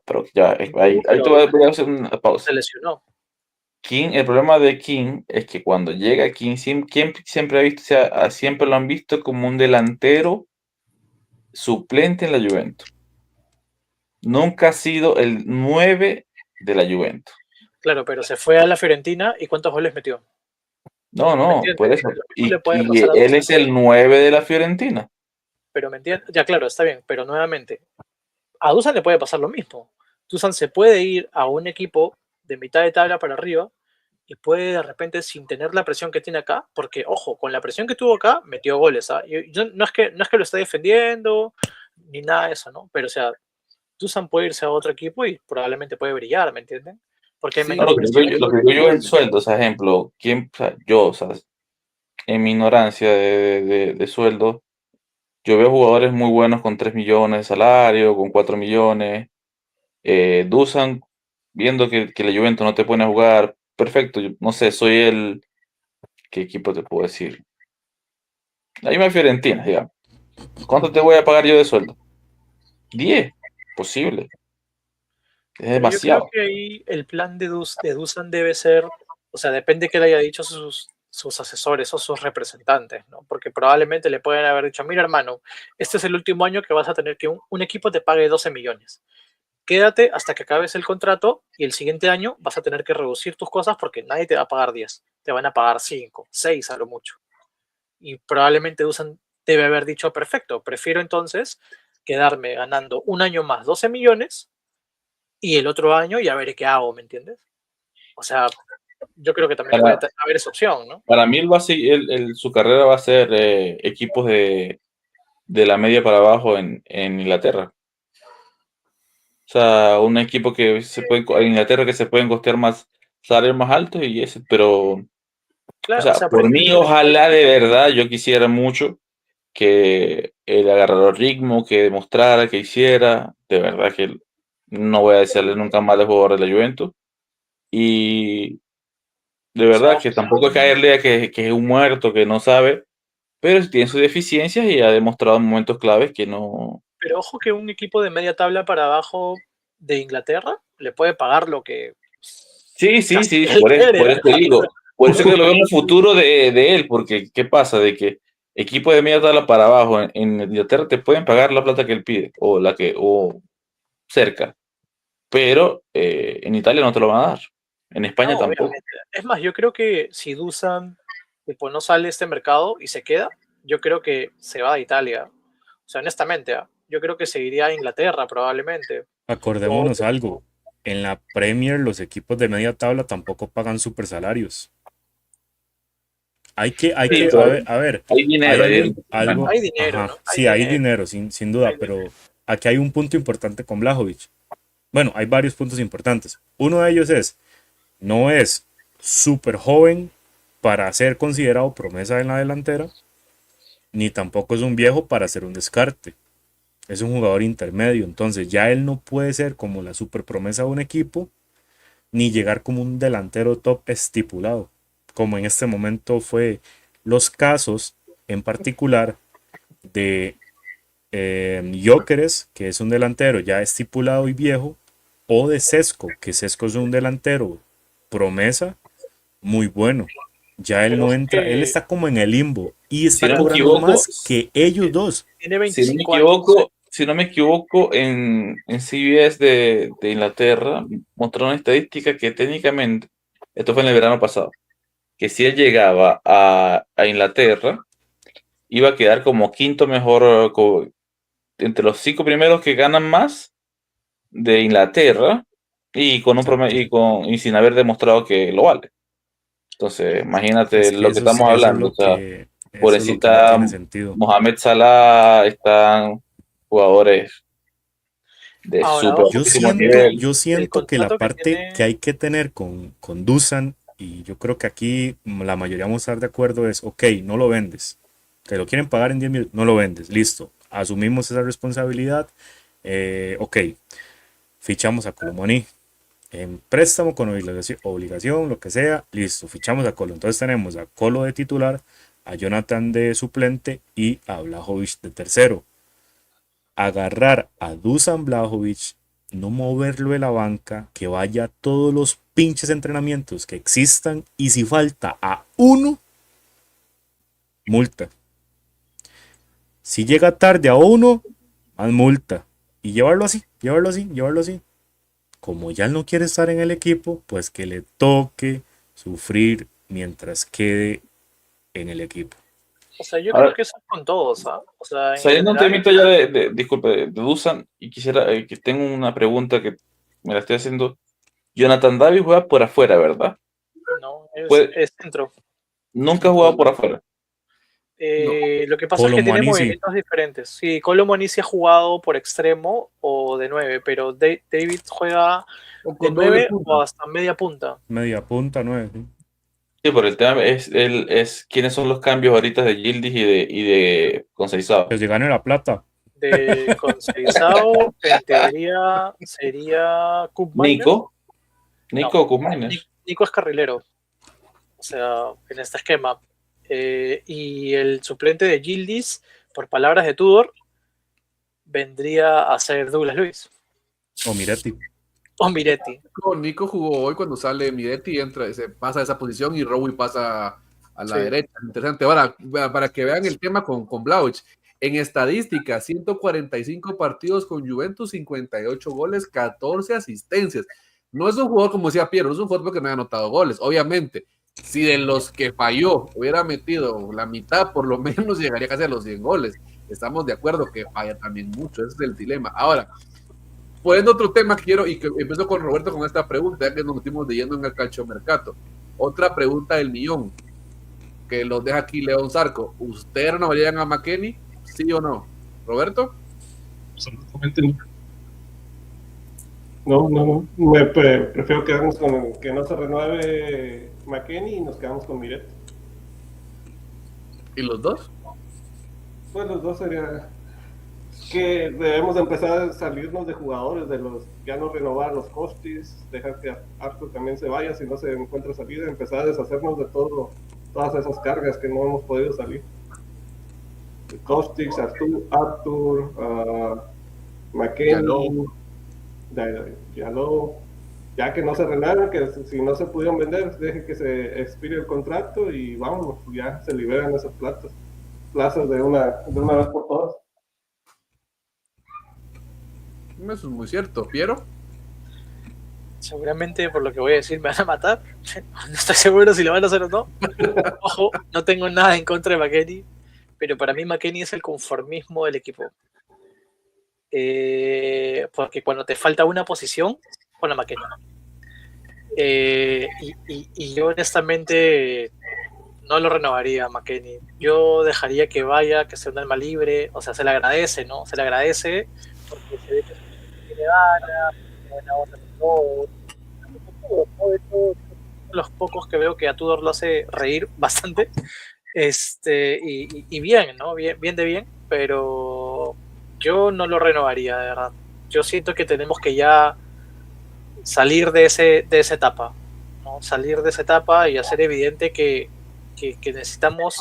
pero ya, ahí te pero voy a hacer una pausa. se lesionó. King, el problema de King es que cuando llega King, siempre ha visto, siempre lo han visto como un delantero suplente en la Juventus. Nunca ha sido el 9 de la Juventus. Claro, pero se fue a la Fiorentina y ¿cuántos goles metió? ¿Me No, por entiendes? eso. Lo mismo le Y, puede y pasar a él Dusan. es el 9 de la Fiorentina. Pero me entiendes, ya claro, está bien, pero nuevamente, a Dusan le puede pasar lo mismo. Dusan se puede ir a un equipo de mitad de tabla para arriba y puede de repente, sin tener la presión que tiene acá, porque ojo, con la presión que tuvo acá, metió goles. ¿Ah? No es que lo está defendiendo ni nada de eso, ¿no? Pero o sea, Dusan puede irse a otro equipo y probablemente puede brillar, ¿me entienden? Porque hay No, menos lo que digo presión. yo, lo que digo yo es el sueldo. O sea, ejemplo, o sea, o sea, en mi ignorancia de sueldo, yo veo jugadores muy buenos con 3 millones de salario, con 4 millones. Dusan, viendo que la Juventus no te pone a jugar, perfecto. No sé, ¿qué equipo te puedo decir? La misma Fiorentina, digamos. ¿Cuánto te voy a pagar yo de sueldo? 10, posible. Es Pero yo creo demasiado. que ahí el plan de Dusan debe ser, o sea, depende que le haya dicho sus asesores o sus representantes, ¿no? Porque probablemente le pueden haber dicho, mira hermano, este es el último año que vas a tener que un equipo te pague 12 millones. Quédate hasta que acabes el contrato y el siguiente año vas a tener que reducir tus cosas porque nadie te va a pagar 10, te van a pagar 5, 6 a lo mucho. Y probablemente Dusan debe haber dicho, perfecto, prefiero entonces quedarme ganando un año más 12 millones y el otro año ya veré qué hago, ¿me entiendes? O sea, yo creo que también puede Para, haber esa opción, ¿no? para mí, su carrera va a ser equipos de la media para abajo en Inglaterra. O sea, un equipo en Inglaterra que se pueden costear más salarios más altos y ese, pero, o Claro, o sea, sea, por por mí, ejemplo, ojalá de verdad, yo quisiera mucho que él agarrara el ritmo, que demostrara, que hiciera, de verdad que no voy a desearle nunca más de jugador de la Juventus. Y de o sea, verdad que tampoco es caerle a que es un muerto, que no sabe, pero tiene sus deficiencias y ha demostrado en momentos claves que no. Pero ojo que un equipo de media tabla para abajo de Inglaterra le puede pagar lo que Sí, sí, casi sí, él por quiere. eso te digo, por eso que lo veo en el futuro de él, porque ¿qué pasa? De que equipos de media tabla para abajo en Inglaterra te pueden pagar la plata que él pide, o cerca, pero en Italia no te lo van a dar, en España No, tampoco. obviamente. Es más, yo creo que si Dusan tipo, no sale de este mercado y se queda, yo creo que se va a Italia. O sea, honestamente, yo creo que seguiría a Inglaterra probablemente. O Acordémonos algo. En la Premier los equipos de media tabla tampoco pagan super salarios. Sí, A ver, hay hay dinero, algo, hay dinero, ajá, ¿no? Hay sí, hay dinero. dinero, sin duda, Hay dinero. pero aquí hay un punto importante con Blajovic. Bueno, hay varios puntos importantes. Uno de ellos es, no es súper joven para ser considerado promesa en la delantera, ni tampoco es un viejo para ser un descarte. Es un jugador intermedio, entonces ya él no puede ser como la super promesa de un equipo, ni llegar como un delantero top estipulado, como en este momento fue los casos en particular de Gyökeres, que es un delantero ya estipulado y viejo, o de Sesco, que Sesco es un delantero promesa muy bueno. Ya él Pero no ojo entra, él que está como en el limbo y Si está no me cobrando equivoco, más que ellos dos. tiene si no me 25 años. equivoco, si no me equivoco, en CBS de Inglaterra mostraron una estadística que técnicamente, esto fue en el verano pasado, que si él llegaba a Inglaterra, iba a quedar como quinto mejor, entre los 5 primeros que ganan más de Inglaterra y con un Exacto. y sin haber demostrado que lo vale. Entonces, imagínate Es que lo que estamos eso es hablando. O lo sea, que, por eso es eso lo que no está tiene sentido. Mohamed Salah, están jugadores de Ahora, súper ojo Yo que altísimo siento, tiene nivel. yo el siento que la contrato que parte que tiene. hay que tener con Dusan, y yo creo que aquí la mayoría vamos a estar de acuerdo, es, ok, no lo vendes. Te lo quieren pagar en 10 minutos, no lo vendes, listo. Asumimos esa responsabilidad. Ok, fichamos a Colomoni en préstamo con obligación, lo que sea, listo, fichamos a Colo. Entonces tenemos a Colo de titular, a Jonathan de suplente y a Blajovic de tercero. Agarrar a Dusan Blajovic, no moverlo de la banca, que vaya a todos los pinches entrenamientos que existan y si falta a uno, multa. Si llega tarde a uno, más multa. Y llevarlo así, llevarlo así, llevarlo así. Como ya él no quiere estar en el equipo, pues que le toque sufrir mientras quede en el equipo. O sea, yo creo Ahora, que eso es con todos, ¿ah? O sea, en saliendo un general, temito ya disculpe, de Dusan, y quisiera que tengo una pregunta que me la estoy haciendo. Jonathan David juega por afuera, ¿verdad? no, Puede, es centro. nunca ha jugado por afuera. No. Lo que pasa es que tiene Colomani sí. movimientos diferentes. Sí, Colomani sí ha jugado por extremo o de 9, pero David juega O de con doble 9 punta. o hasta media punta. Media punta, 9. ¿Sí? Sí, por el tema es quiénes son los cambios ahorita de Yildiz y de Conceição. Que se gane la plata. De Conceição, en teoría sería Cup Miner. Nico No, o Koopmeiners. Nico es carrilero. O sea, en este esquema. Y el suplente de Gildis, por palabras de Tudor, vendría a ser Douglas Luiz O Miretti. o Miretti. Nico jugó hoy cuando sale Miretti, entra, se pasa a esa posición y Rowy pasa a la Sí. derecha. Interesante. Ahora, para que vean el tema con Blaovic, en estadística, 145 partidos con Juventus, 58 goles, 14 asistencias. No es un jugador, como decía Piero, no es un jugador que no haya anotado goles. Obviamente, si de los que falló hubiera metido la mitad, por lo menos llegaría casi a los 100 goles. Estamos de acuerdo que falla también mucho, ese es el dilema. Ahora, poniendo otro tema que quiero, y que empezó con Roberto con esta pregunta, ya que nos metimos leyendo en el calciomercato. Otra pregunta del millón, que los deja aquí León Zarco. ¿Ustedes renovarían a McKennie? ¿Sí o no? ¿Roberto? Absolutamente no. No. Prefiero quedarnos con que no se renueve McKennie y nos quedamos con Miret. ¿Y los dos? Pues los dos sería que debemos empezar a salirnos de jugadores, ya no renovar los costes, dejar que Arthur también se vaya si no se encuentra salida, empezar a deshacernos de todas esas cargas que no hemos podido salir. Costix, Arthur, McKennie, Diallo, ya que no se renuevan, que si no se pudieron vender, deje que se expire el contrato y vamos, ya se liberan esas plazas de una vez por todas. Eso es muy cierto. ¿Piero? Seguramente por lo que voy a decir me van a matar. No estoy seguro si lo van a hacer o no. Ojo, no tengo nada en contra de McKennie, pero para mí McKennie es el conformismo del equipo. Porque cuando te falta una posición, pon a McKennie. Y yo honestamente no lo renovaría a McKennie. Yo dejaría que vaya, que sea un alma libre. O sea, se le agradece, ¿no? Se le agradece porque se ve que tiene ganas, tiene buena onda con todo. Los pocos que veo que a Tudor lo hace reír bastante. Y bien, ¿no? Bien de bien, pero yo no lo renovaría, de verdad. Yo siento que tenemos que ya salir de esa etapa, ¿no? Salir de esa etapa y hacer evidente que necesitamos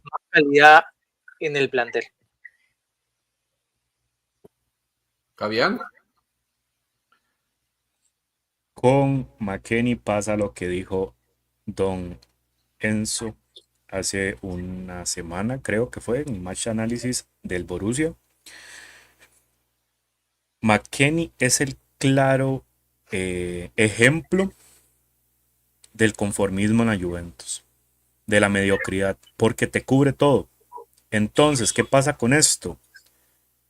más calidad en el plantel. ¿Fabián? Con McKennie pasa lo que dijo don Enzo hace una semana, creo que fue, en Match Análisis del Borussia. McKennie es el claro ejemplo del conformismo en la Juventus, de la mediocridad, porque te cubre todo. Entonces, ¿qué pasa con esto?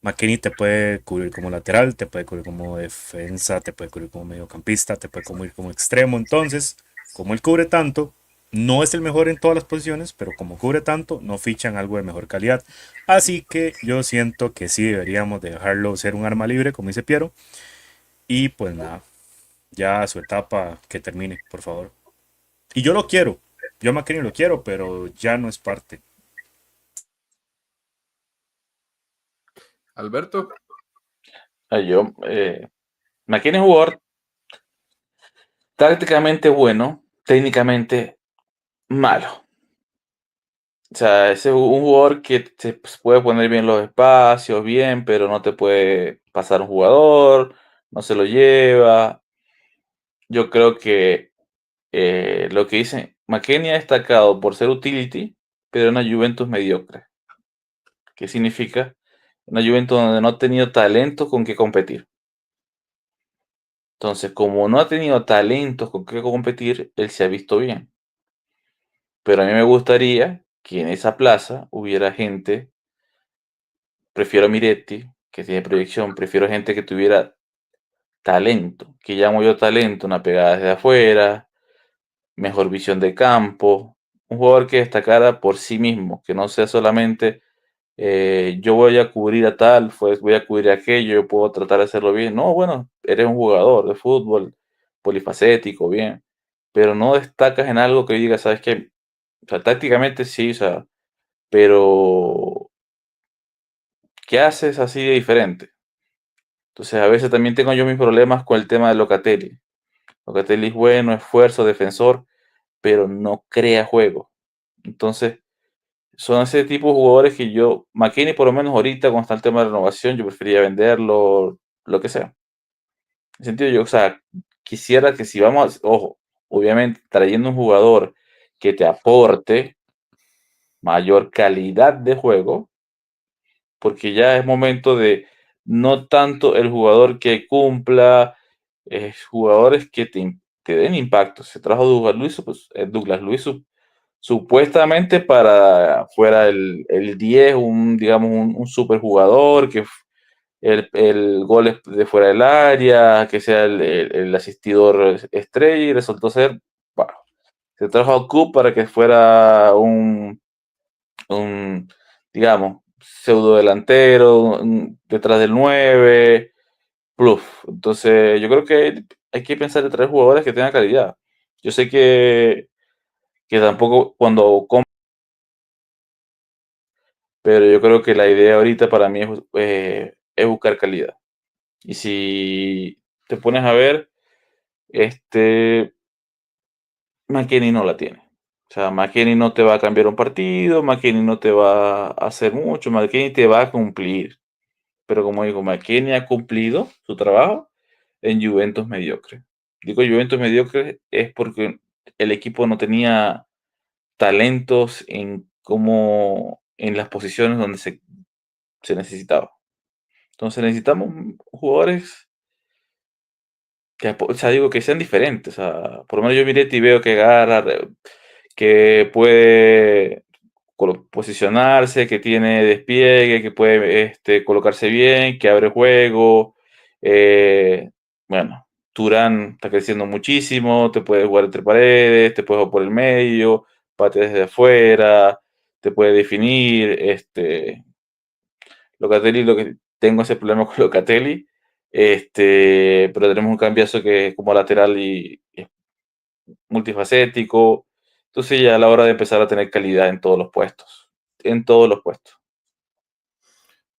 McKennie te puede cubrir como lateral, te puede cubrir como defensa, te puede cubrir como mediocampista, te puede cubrir como extremo. Entonces, como él cubre tanto, no es el mejor en todas las posiciones, pero como cubre tanto, no fichan algo de mejor calidad. Así que yo siento que sí deberíamos dejarlo ser un arma libre, como dice Piero. Y pues nada, ya su etapa que termine, por favor. Y yo lo quiero, yo a McKennie lo quiero, pero ya no es parte. ¿Alberto? McKennie es un jugador tácticamente bueno, técnicamente malo. O sea, es un jugador que se puede poner bien los espacios, bien, pero no te puede pasar un jugador, no se lo lleva. Yo creo que lo que dicen, McKennie ha destacado por ser utility, pero en una Juventus mediocre. ¿Qué significa? Una Juventus donde no ha tenido talento con qué competir. Entonces, como no ha tenido talentos con qué competir, él se ha visto bien. Pero a mí me gustaría que en esa plaza hubiera gente, prefiero a Miretti, que tiene proyección, prefiero gente que tuviera talento, que llamo yo talento, una pegada desde afuera, mejor visión de campo, un jugador que destacara por sí mismo, que no sea solamente yo voy a cubrir a tal, pues voy a cubrir a aquello, yo puedo tratar de hacerlo bien. No, bueno, eres un jugador de fútbol polifacético, bien, pero no destacas en algo que digas, sabes que, o sea, tácticamente sí, o sea, pero ¿qué haces así de diferente? Entonces, a veces también tengo yo mis problemas con el tema de Locatelli. Locatelli es bueno, esfuerzo, defensor, pero no crea juego. Entonces, son ese tipo de jugadores que yo, McKennie por lo menos ahorita con está el tema de renovación, yo preferiría venderlo, lo que sea. En ese sentido, yo, o sea, quisiera que si vamos, ojo, obviamente trayendo un jugador que te aporte mayor calidad de juego, porque ya es momento de no tanto el jugador que cumpla, jugadores que te den impacto. Se trajo Douglas Luiz, pues Douglas Luiz supuestamente para fuera el 10, digamos, un super jugador, que el gol es de fuera del área, que sea el asistidor estrella, y resultó ser, bueno, se trajo a Coop para que fuera un digamos, pseudo delantero, detrás del 9, plus. Entonces, yo creo que hay que pensar en traer jugadores que tengan calidad. Yo sé que tampoco cuando pero yo creo que la idea ahorita para mí es buscar calidad. Y si te pones a ver, McKennie no la tiene. O sea, McKennie no te va a cambiar un partido, McKennie no te va a hacer mucho, McKennie te va a cumplir. Pero como digo, McKennie ha cumplido su trabajo en Juventus mediocre. Digo Juventus mediocre es porque el equipo no tenía talentos en las posiciones donde se necesitaba. Entonces necesitamos jugadores o sea, digo que sean diferentes. O sea, por lo menos yo Miretti veo que agarra, que puede posicionarse, que tiene despliegue, que puede colocarse bien, que abre juego. Bueno, Turán está creciendo muchísimo, te puede jugar entre paredes, te puede jugar por el medio, patea desde afuera, te puede definir. Locatelli, lo que tengo ese problema con Locatelli, pero tenemos un cambiazo que es como lateral y es multifacético. Entonces ya a la hora de empezar a tener calidad en todos los puestos. En todos los puestos.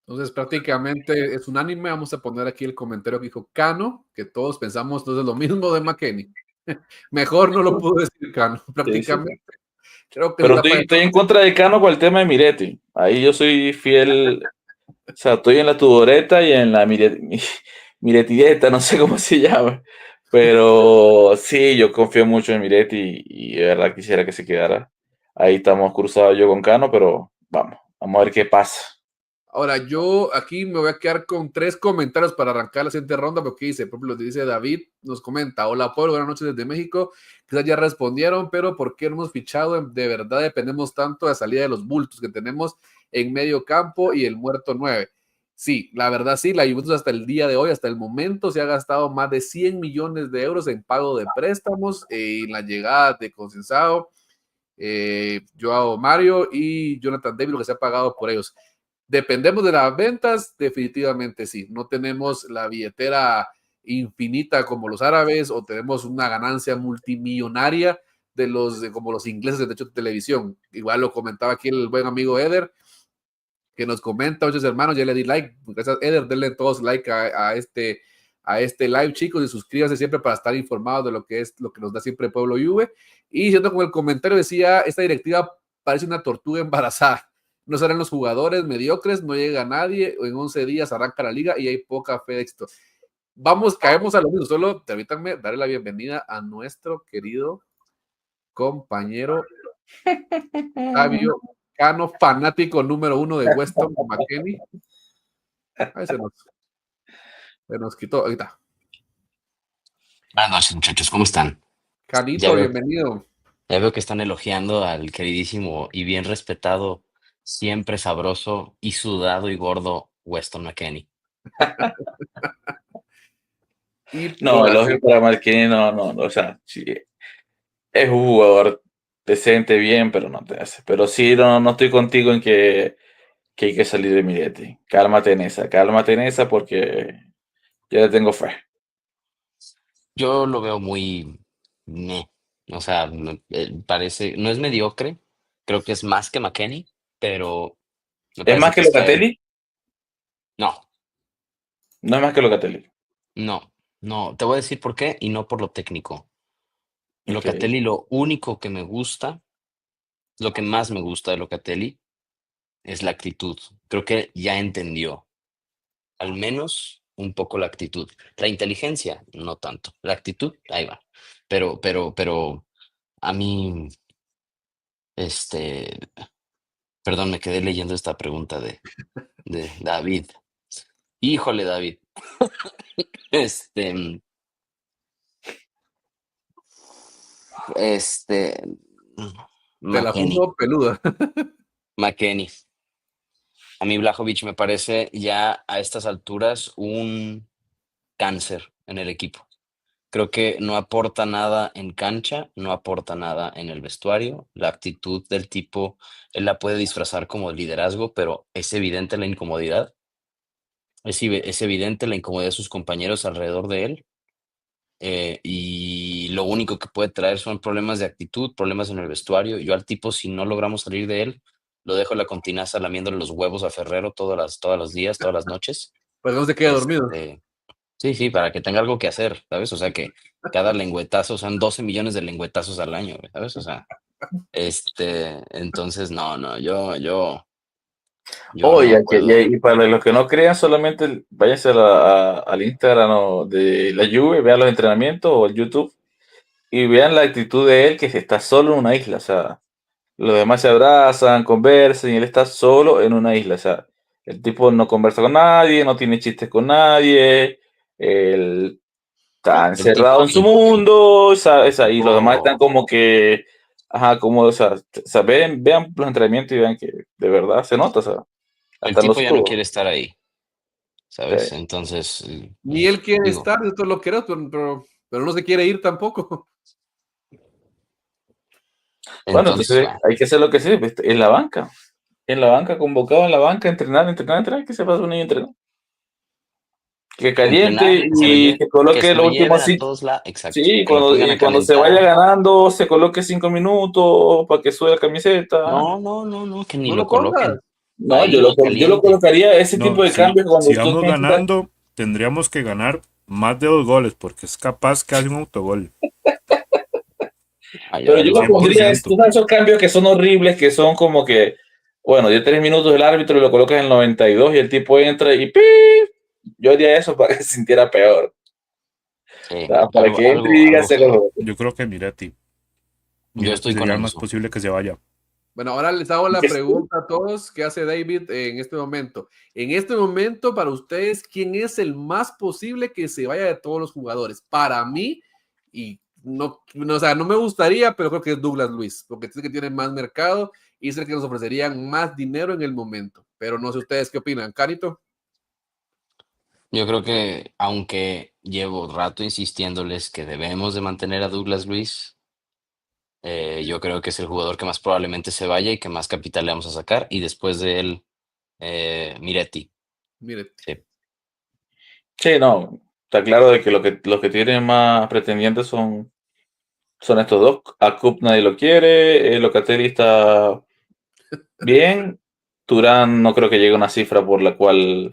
Entonces, prácticamente es unánime. Vamos a poner aquí el comentario que dijo Cano, que todos pensamos entonces lo mismo de McKennie. Mejor no lo pudo decir Cano. Prácticamente, creo que pero estoy en contra de Cano con el tema de Miretti. Ahí yo soy fiel. O sea, estoy en la Tudoreta y en la Miretireta, no sé cómo se llama. Pero sí, yo confío mucho en Miretti y de verdad quisiera que se quedara. Ahí estamos cruzados yo con Cano, pero vamos a ver qué pasa. Ahora, yo aquí me voy a quedar con 3 comentarios para arrancar la siguiente ronda, porque dice, por ejemplo, dice David, nos comenta, hola Pablo, buenas noches desde México, quizás ya respondieron, pero ¿por qué no hemos fichado? De verdad dependemos tanto de la salida de los bultos que tenemos en medio campo y el muerto 9. Sí, la verdad sí, la Juventus hasta el día de hoy, hasta el momento, se ha gastado más de 100 millones de euros en pago de préstamos, en la llegada de Conceição, Joao Mario y Jonathan David, lo que se ha pagado por ellos. ¿Dependemos de las ventas? Definitivamente sí. No tenemos la billetera infinita como los árabes o tenemos una ganancia multimillonaria como los ingleses de hecho de televisión. Igual lo comentaba aquí el buen amigo Eder, que nos comenta, muchos hermanos, ya le di like. Gracias, Eder, denle todos like a este live, chicos, y suscríbanse siempre para estar informados de lo que nos da siempre Pueblo Juve. Y siendo como el comentario decía, esta directiva parece una tortuga embarazada. No salen los jugadores mediocres, no llega nadie, en 11 días arranca la liga y hay poca fe de éxito. Caemos a lo mismo, solo permítanme darle la bienvenida a nuestro querido compañero Fabio Cano, fanático número 1 de Weston McKennie. Ahí se nos quitó, ahorita. Buenas noches, muchachos, ¿cómo están? Canito, bienvenido. Ya veo que están elogiando al queridísimo y bien respetado, siempre sabroso y sudado y gordo Weston McKennie. No, elogio para McKennie, no, o sea, sí, es un jugador decente, bien, pero no te hace. Pero sí, no estoy contigo en que hay que salir de Miretti. Cálmate en esa porque yo le tengo fe. Yo lo veo muy... O sea, parece... No es mediocre, creo que es más que McKennie, pero... ¿Es más que Locatelli? No. No es más que Locatelli. No, te voy a decir por qué y no por lo técnico. Locatelli, lo único que me gusta, lo que más me gusta de Locatelli es la actitud. Creo que ya entendió, al menos un poco la actitud. La inteligencia, no tanto. La actitud, ahí va. Pero a mí, perdón, me quedé leyendo esta pregunta de David. Híjole, David. Te la puso peluda. McKennie. A mí Vlahovic me parece ya a estas alturas un cáncer en el equipo. Creo que no aporta nada en cancha, no aporta nada en el vestuario. La actitud del tipo, él la puede disfrazar como liderazgo, pero es evidente la incomodidad. Es evidente la incomodidad de sus compañeros alrededor de él. Y lo único que puede traer son problemas de actitud, problemas en el vestuario. Yo al tipo, si no logramos salir de él, lo dejo en la continaza lamiéndole los huevos a Ferrero todos los días, todas las noches. Pues no se quede dormido. Sí, para que tenga algo que hacer, ¿sabes? O sea, que cada lengüetazo, sean 12 millones de lengüetazos al año, ¿sabes? O sea, Entonces, no, yo Oye, no puedo. y para los que no crean, solamente váyanse al Instagram de la Juve, vean los entrenamientos o el YouTube y vean la actitud de él que está solo en una isla. O sea, los demás se abrazan, conversan y él está solo en una isla. O sea, el tipo no conversa con nadie, no tiene chistes con nadie, él está El tipo, encerrado en su el mundo, ¿sabes? Y los demás están tipo, como que, ajá, como, o sea, vean los entrenamientos y vean que de verdad se nota, o sea, el hasta en los tipo ya no escudos. quiere estar ahí, Sí. ¿sabes? Entonces, Ni él quiere digo, estar, esto lo creo, pero no se quiere ir tampoco. Bueno, entonces, entonces bueno, hay que hacer lo que sea, pues, en la banca, convocado en la banca, entrenar, que se pasa un niño entrenar. Que caliente entrenar, y que que coloque se los lo últimos lleven a cinco. todos lados, exacto, Sí, que lo pongan y a cuando se vaya calentar. ganando, se coloque 5 minutos para que suba la camiseta. No, que ni No lo lo pongas. coloquen. No, Ahí, yo lo caliente. colocaría ese tipo No, de cambio cuando si tú vamos necesitas. ganando, tendríamos que ganar más de 2 goles, porque es capaz que hace un autogol. Ah, Pero ya yo lo lo vamos pondría, viendo. tú sabes esos cambios que son horribles, que son como que, bueno, de 3 minutos el árbitro y lo colocas en el 92 y el tipo entra y ¡pi! Yo haría eso para que se sintiera peor. O Sí, sea, para que entre y diga algo feo. cero. Yo creo que Miretti. Yo Miretti estoy con sería el el más mismo. posible que se vaya. Bueno, ahora les hago la pregunta a todos, ¿qué hace David en este momento? En este momento, para ustedes, ¿quién es el más posible que se vaya de todos los jugadores? Para mí, y o sea, no me gustaría, pero creo que es Douglas Luiz, porque es el que tiene más mercado y es el que nos ofrecerían más dinero en el momento. Pero no sé ustedes qué opinan, Carito. Yo creo que, aunque llevo rato insistiéndoles que debemos de mantener a Douglas Luiz, yo creo que es el jugador que más probablemente se vaya y que más capital le vamos a sacar. Y después de él, Miretti. Mire, Sí. Sí, no, está claro de que los que tienen más pretendientes son estos dos. A Cup nadie lo quiere, Locatelli está bien, Turán no creo que llegue a una cifra por la cual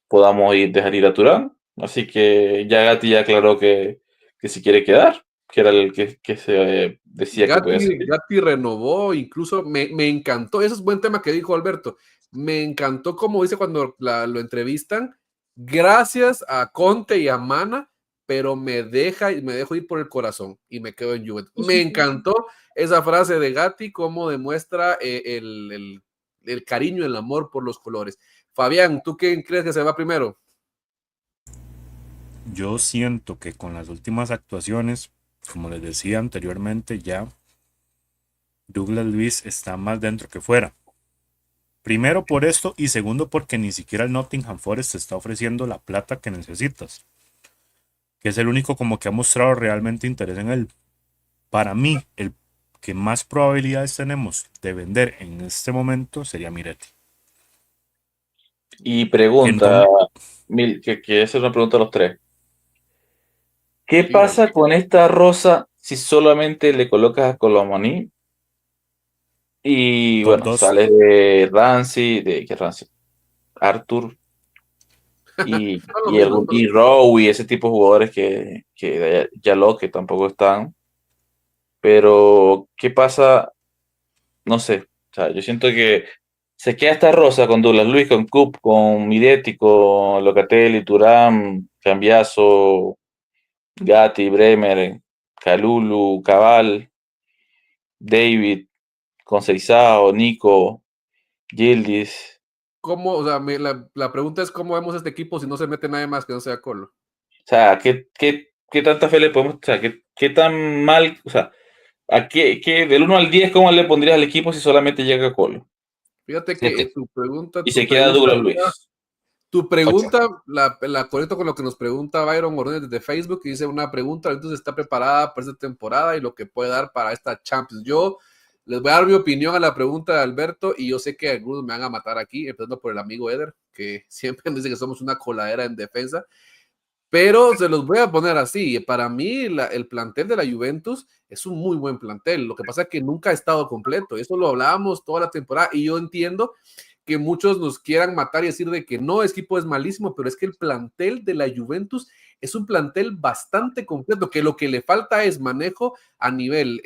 podamos dejar ir a Turán, así que ya Gatti ya aclaró que si quiere quedar, que era el que se decía que podía ser. Gatti renovó, incluso me encantó, ese es buen tema que dijo Alberto, me encantó como dice cuando lo entrevistan, gracias a Conte y a Mana, pero me dejo ir por el corazón y me quedo en Juventus. Me encantó esa frase de Gatti, cómo demuestra el cariño, el amor por los colores. Fabián, ¿tú quién crees que se va primero? Yo siento que con las últimas actuaciones, como les decía anteriormente, ya Douglas Luiz está más dentro que fuera. Primero por esto y segundo porque ni siquiera el Nottingham Forest te está ofreciendo la plata que necesitas. Que es el único como que ha mostrado realmente interés en él. Para mí, el que más probabilidades tenemos de vender en este momento sería Miretti. Y Que pregunta, no, que es una pregunta a los tres. ¿Qué Dígalo. pasa con esta rosa si solamente le colocas a Colomani? Y top bueno, 2. sales de Ramsey, ¿qué Ramsey? Arthur Son lo mismo, y Rowe y ese tipo de jugadores que ya lo que tampoco están. Pero, ¿qué pasa? No sé. O sea, yo siento que se queda esta rosa con Douglas Luiz, con Cup, con Miretti, con Locatelli, Thuram, Cambiaso, Gatti, Bremer, Kalulu, Cabal, David, Conceizao, Nico, Gildis. ¿Cómo, o sea, la pregunta es cómo vemos este equipo si no se mete nadie más que no sea Colo? O sea, ¿qué tanta fe le podemos, o sea, qué tan mal, o sea, del 1 al 10, ¿cómo le pondrías al equipo si solamente llega Colo? Fíjate que 7, Y se queda Douglas Luiz. tu 8. pregunta, la conecto con lo que nos pregunta Byron Ordóñez desde Facebook, y dice una pregunta, entonces está preparada para esta temporada y lo que puede dar para esta Champions. Yo les voy a dar mi opinión a la pregunta de Alberto y yo sé que algunos me van a matar aquí, empezando por el amigo Eder, que siempre me dice que somos una coladera en defensa. Pero se los voy a poner así. Para mí, el plantel de la Juventus es un muy buen plantel. Lo que pasa es que nunca ha estado completo. Eso lo hablábamos toda la temporada. Y yo entiendo que muchos nos quieran matar y decir de que no, es equipo es malísimo, pero es que el plantel de la Juventus es un plantel bastante completo, que lo que le falta es manejo a nivel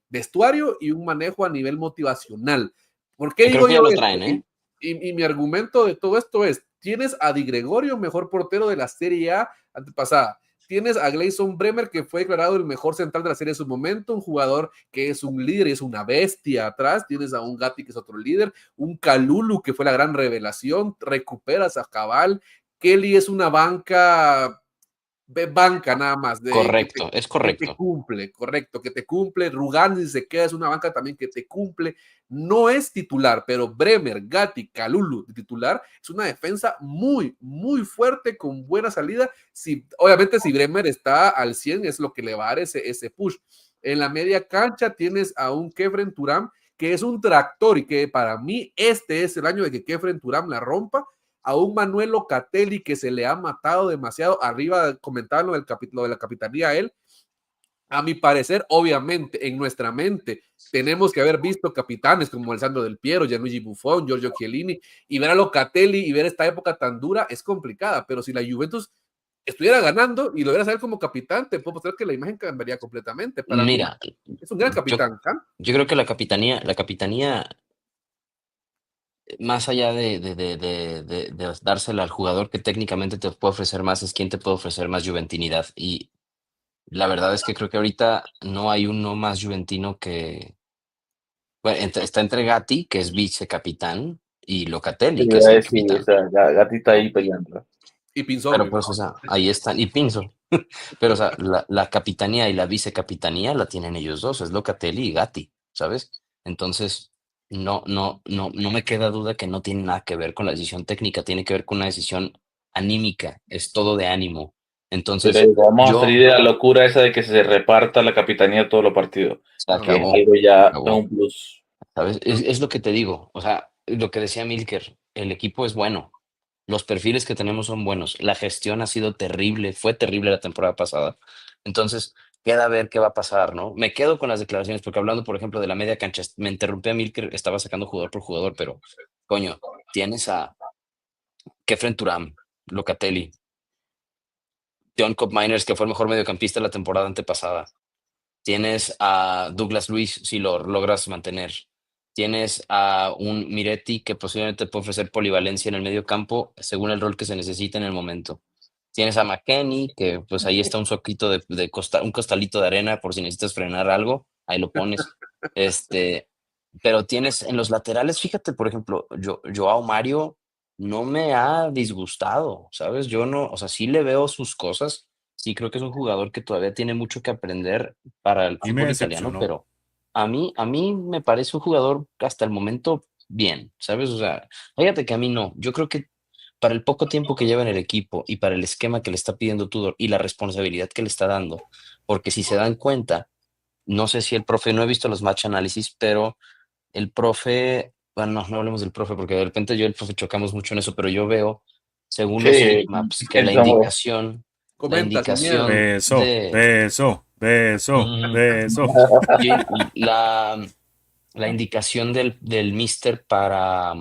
vestuario y un manejo a nivel motivacional. ¿Por qué digo yo esto? Y mi argumento de todo esto es, tienes a Di Gregorio, mejor portero de la Serie A antepasada. Tienes a Gleison Bremer, que fue declarado el mejor central de la serie en su momento, un jugador que es un líder y es una bestia atrás. Tienes a un Gatti, que es otro líder, un Kalulu, que fue la gran revelación. Recuperas a Cabal. Kelly es una banca nada más. Correcto, es correcto. Que te cumple, correcto, que te cumple. Rugani, si se queda, es una banca también que te cumple. No es titular, pero Bremer, Gatti, Kalulu titular, es una defensa muy, muy fuerte, con buena salida. Obviamente, si Bremer está al 100, es lo que le va a dar ese push. En la media cancha tienes a un Kefren Turam, que es un tractor, y que para mí este es el año de que Kefren Turam la rompa. A un Manuel Locatelli, que se le ha matado demasiado. Arriba comentaban lo de la capitanía a él. A mi parecer, obviamente, en nuestra mente tenemos que haber visto capitanes como Alessandro Del Piero, Gianluigi Buffon, Giorgio Chiellini, y ver a Locatelli y ver esta época tan dura es complicada, pero si la Juventus estuviera ganando y lo hubiera saber como capitán, te puedo mostrar que la imagen cambiaría completamente. Para Mira, mí, es un gran capitán. Yo creo que la capitanía, más allá de dársela al jugador que técnicamente te puede ofrecer más, es quien te puede ofrecer más juventinidad. Y la verdad es que creo que ahorita no hay uno más juventino que... Bueno, está entre Gatti, que es vicecapitán, y Locatelli, que es el capitán. O sea, Gatti está ahí peleando. Y Pinzón. Pero pues, o sea, ahí están, y Pinzo. Pero, o sea, la capitanía y la vicecapitanía la tienen ellos dos, es Locatelli y Gatti, ¿sabes? Entonces, no me queda duda que no tiene nada que ver con la decisión técnica, tiene que ver con una decisión anímica, es todo de ánimo. Entonces, pero vamos a salir de la locura esa de que se reparta la capitanía todos los partidos. Se acabó, algo ya es un plus. ¿Sabes? Es lo que te digo, o sea, lo que decía Milker, el equipo es bueno, los perfiles que tenemos son buenos, la gestión ha sido terrible, fue terrible la temporada pasada. Entonces, queda a ver qué va a pasar, ¿no? Me quedo con las declaraciones, porque hablando, por ejemplo, de la media cancha, me interrumpí a Milker, estaba sacando jugador por jugador, pero, coño, tienes a Kefren Turam, Locatelli, John Kopp-Miners, que fue el mejor mediocampista de la temporada antepasada. Tienes a Douglas Luiz, si lo logras mantener. Tienes a un Miretti que posiblemente puede ofrecer polivalencia en el medio campo según el rol que se necesita en el momento. Tienes a McKennie, que pues ahí está un soquito un costalito de arena por si necesitas frenar algo, ahí lo pones. Pero tienes en los laterales, fíjate, por ejemplo, Joao Mario no me ha disgustado, ¿sabes? Yo no, o sea, sí le veo sus cosas, sí creo que es un jugador que todavía tiene mucho que aprender para el fútbol italiano, pero a mí me parece un jugador hasta el momento bien, ¿sabes? O sea, fíjate que a mí no, yo creo que para el poco tiempo que lleva en el equipo y para el esquema que le está pidiendo Tudor y la responsabilidad que le está dando, porque si se dan cuenta, no sé si el profe, no he visto los match análisis, pero el profe, bueno, no hablemos del profe, porque de repente yo y el profe chocamos mucho en eso, pero yo veo, según los maps, que la indicación... La indicación del mister para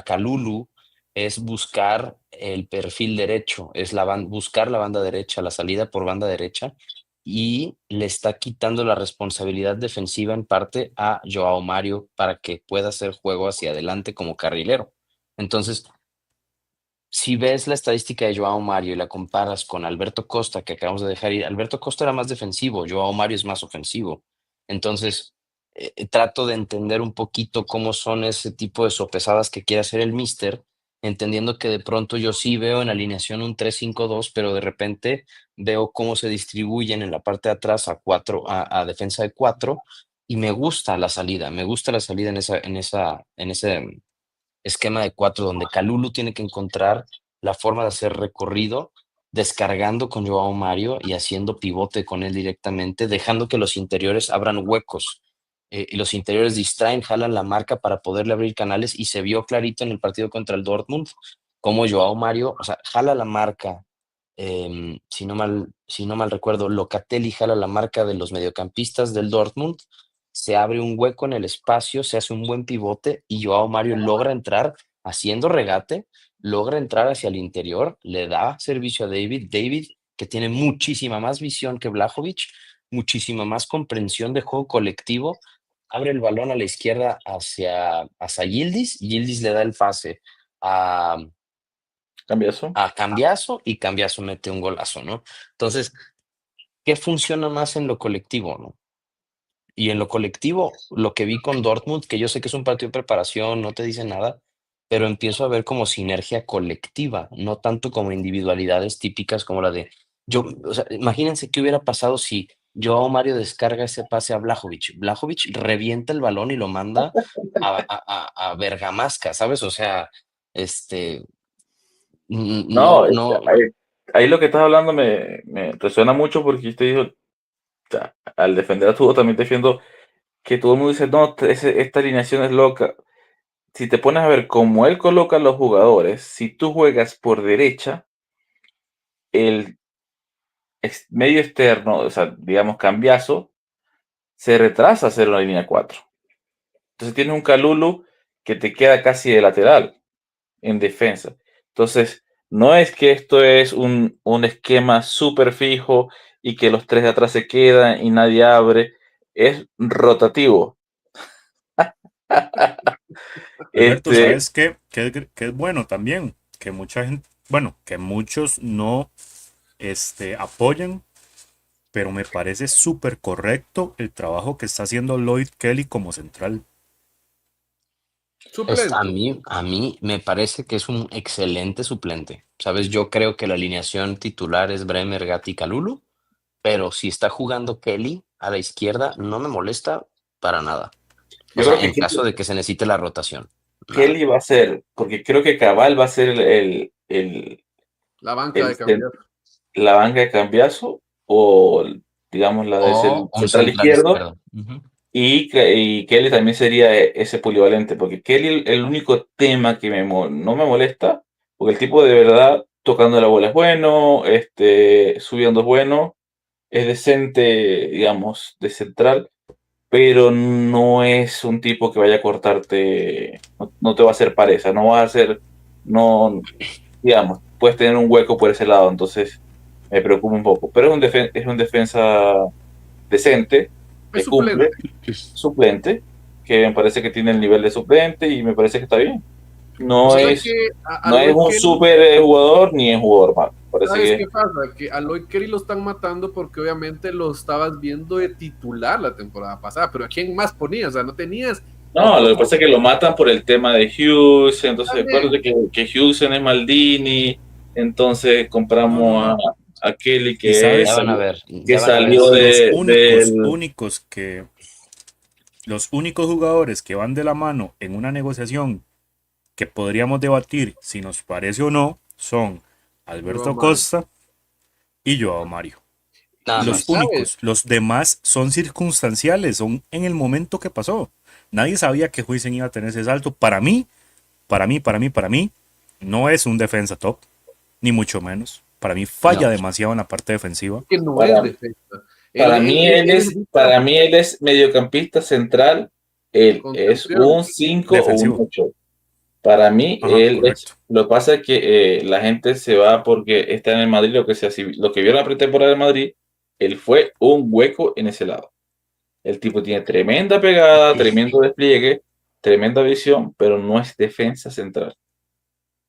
Kalulu es buscar el perfil derecho, es buscar la banda derecha, la salida por banda derecha, y le está quitando la responsabilidad defensiva en parte a Joao Mario para que pueda hacer juego hacia adelante como carrilero. Entonces, si ves la estadística de Joao Mario y la comparas con Alberto Costa, que acabamos de dejar ir, Alberto Costa era más defensivo, Joao Mario es más ofensivo. Entonces, trato de entender un poquito cómo son ese tipo de sopesadas que quiere hacer el míster, entendiendo que de pronto yo sí veo en la alineación un 3-5-2, pero de repente veo cómo se distribuyen en la parte de atrás a defensa de 4, y me gusta la salida en ese esquema de 4, donde Kalulu tiene que encontrar la forma de hacer recorrido, descargando con Joao Mario y haciendo pivote con él directamente, dejando que los interiores abran huecos. Y los interiores distraen, jalan la marca para poderle abrir canales, y se vio clarito en el partido contra el Dortmund cómo Joao Mario, o sea, jala la marca, si no mal recuerdo, Locatelli jala la marca de los mediocampistas del Dortmund se abre un hueco en el espacio, se hace un buen pivote y Joao Mario logra entrar haciendo regate, logra entrar hacia el interior, le da servicio a David. David, que tiene muchísima más visión que Vlahovic, muchísima más comprensión de juego colectivo, abre el balón a la izquierda hacia Yildiz. Yildiz le da el pase a, Cambiazo. a Cambiaso y Cambiaso mete un golazo, ¿no? Entonces, ¿qué funciona más en lo colectivo, no? Y en lo colectivo, lo que vi con Dortmund, que yo sé que es un partido de preparación, no te dice nada, pero empiezo a ver como sinergia colectiva, no tanto como individualidades típicas como la de yo, o sea, imagínense qué hubiera pasado si Joao Mario descarga ese pase a Vlahovic. Vlahovic revienta el balón y lo manda a Bergamasca, ¿sabes? O sea, este, no, No, no, ahí lo que estás hablando me resuena mucho porque usted dijo, o sea, al defender a Tudo también defiendo que todo el mundo dice, no, esta alineación es loca. Si te pones a ver cómo él coloca a los jugadores, si tú juegas por derecha, el medio externo, o sea, digamos Cambiaso, se retrasa a hacer una línea 4. Entonces tienes un Calulu que te queda casi de lateral en defensa. Entonces, no es que esto es un esquema súper fijo y que los tres de atrás se quedan y nadie abre. Es rotativo. Alberto, Este, ¿sabes qué? Que es bueno también, que mucha gente, bueno, que muchos no apoyan, pero me parece súper correcto el trabajo que está haciendo Lloyd Kelly como central. a Suplente. mí me parece que es un excelente suplente. ¿Sabes? Yo creo que la alineación titular es Bremer, Gatti, Kalulu, pero si está jugando Kelly a la izquierda, no me molesta para nada. O yo sea, creo que en caso de que se necesite la rotación, nada. Kelly va a ser, porque creo que Cabal va a ser La banca el de cambiar. la banca de Cambiaso o, digamos, la de O un central central izquierdo. izquierdo. Ujú. Y Kelly también sería ese polivalente, porque Kelly el único tema que no me molesta, porque el tipo de verdad tocando la bola es bueno, subiendo es bueno, es decente, digamos, de central, pero no es un tipo que vaya a cortarte, no te va a hacer pareja, no va a hacer, no, digamos, puedes tener un hueco por ese lado, entonces me preocupa un poco, pero es un defensa decente, Es que cumple, suplente. suplente, que me parece que tiene el nivel de suplente y me parece que está bien. No Solo es, que a no es Lloyd un Kelly, super jugador ni es jugador malo. Parece ¿sabes que qué pasa? Que a Lloyd Kelly lo están matando porque obviamente lo estabas viendo de titular la temporada pasada, pero ¿a quién más ponías? O sea, no tenías no, lo otro que pasa es que lo matan por el tema de Hughes, entonces también. acuérdate que Hughes es Maldini, entonces No, no, compramos no. a Kelly Y sabes, que Ya van a ver. salió los del... únicos jugadores que van de la mano en una negociación que podríamos debatir si nos parece o no son Joao Alberto Mario. Costa y Joao Mario. Nada Los más. ¿Sabes? únicos, los demás son circunstanciales, son en el momento que pasó. Nadie sabía que Huijsen iba a tener ese salto. Para mí, no es un defensa top, ni mucho menos. Para mí falla No. demasiado en la parte defensiva. Que no es Para, defensa. Él necesita para mí él es mediocampista central, él es contención. un 5 o un Defensivo. 8. Para mí, Ajá, correcto. lo que pasa es que la gente se va porque está en el Madrid, lo que sea, lo que vio en la pretemporada de Madrid, él fue un hueco en ese lado. El tipo tiene tremenda pegada, tremendo despliegue, tremenda visión, pero no es defensa central.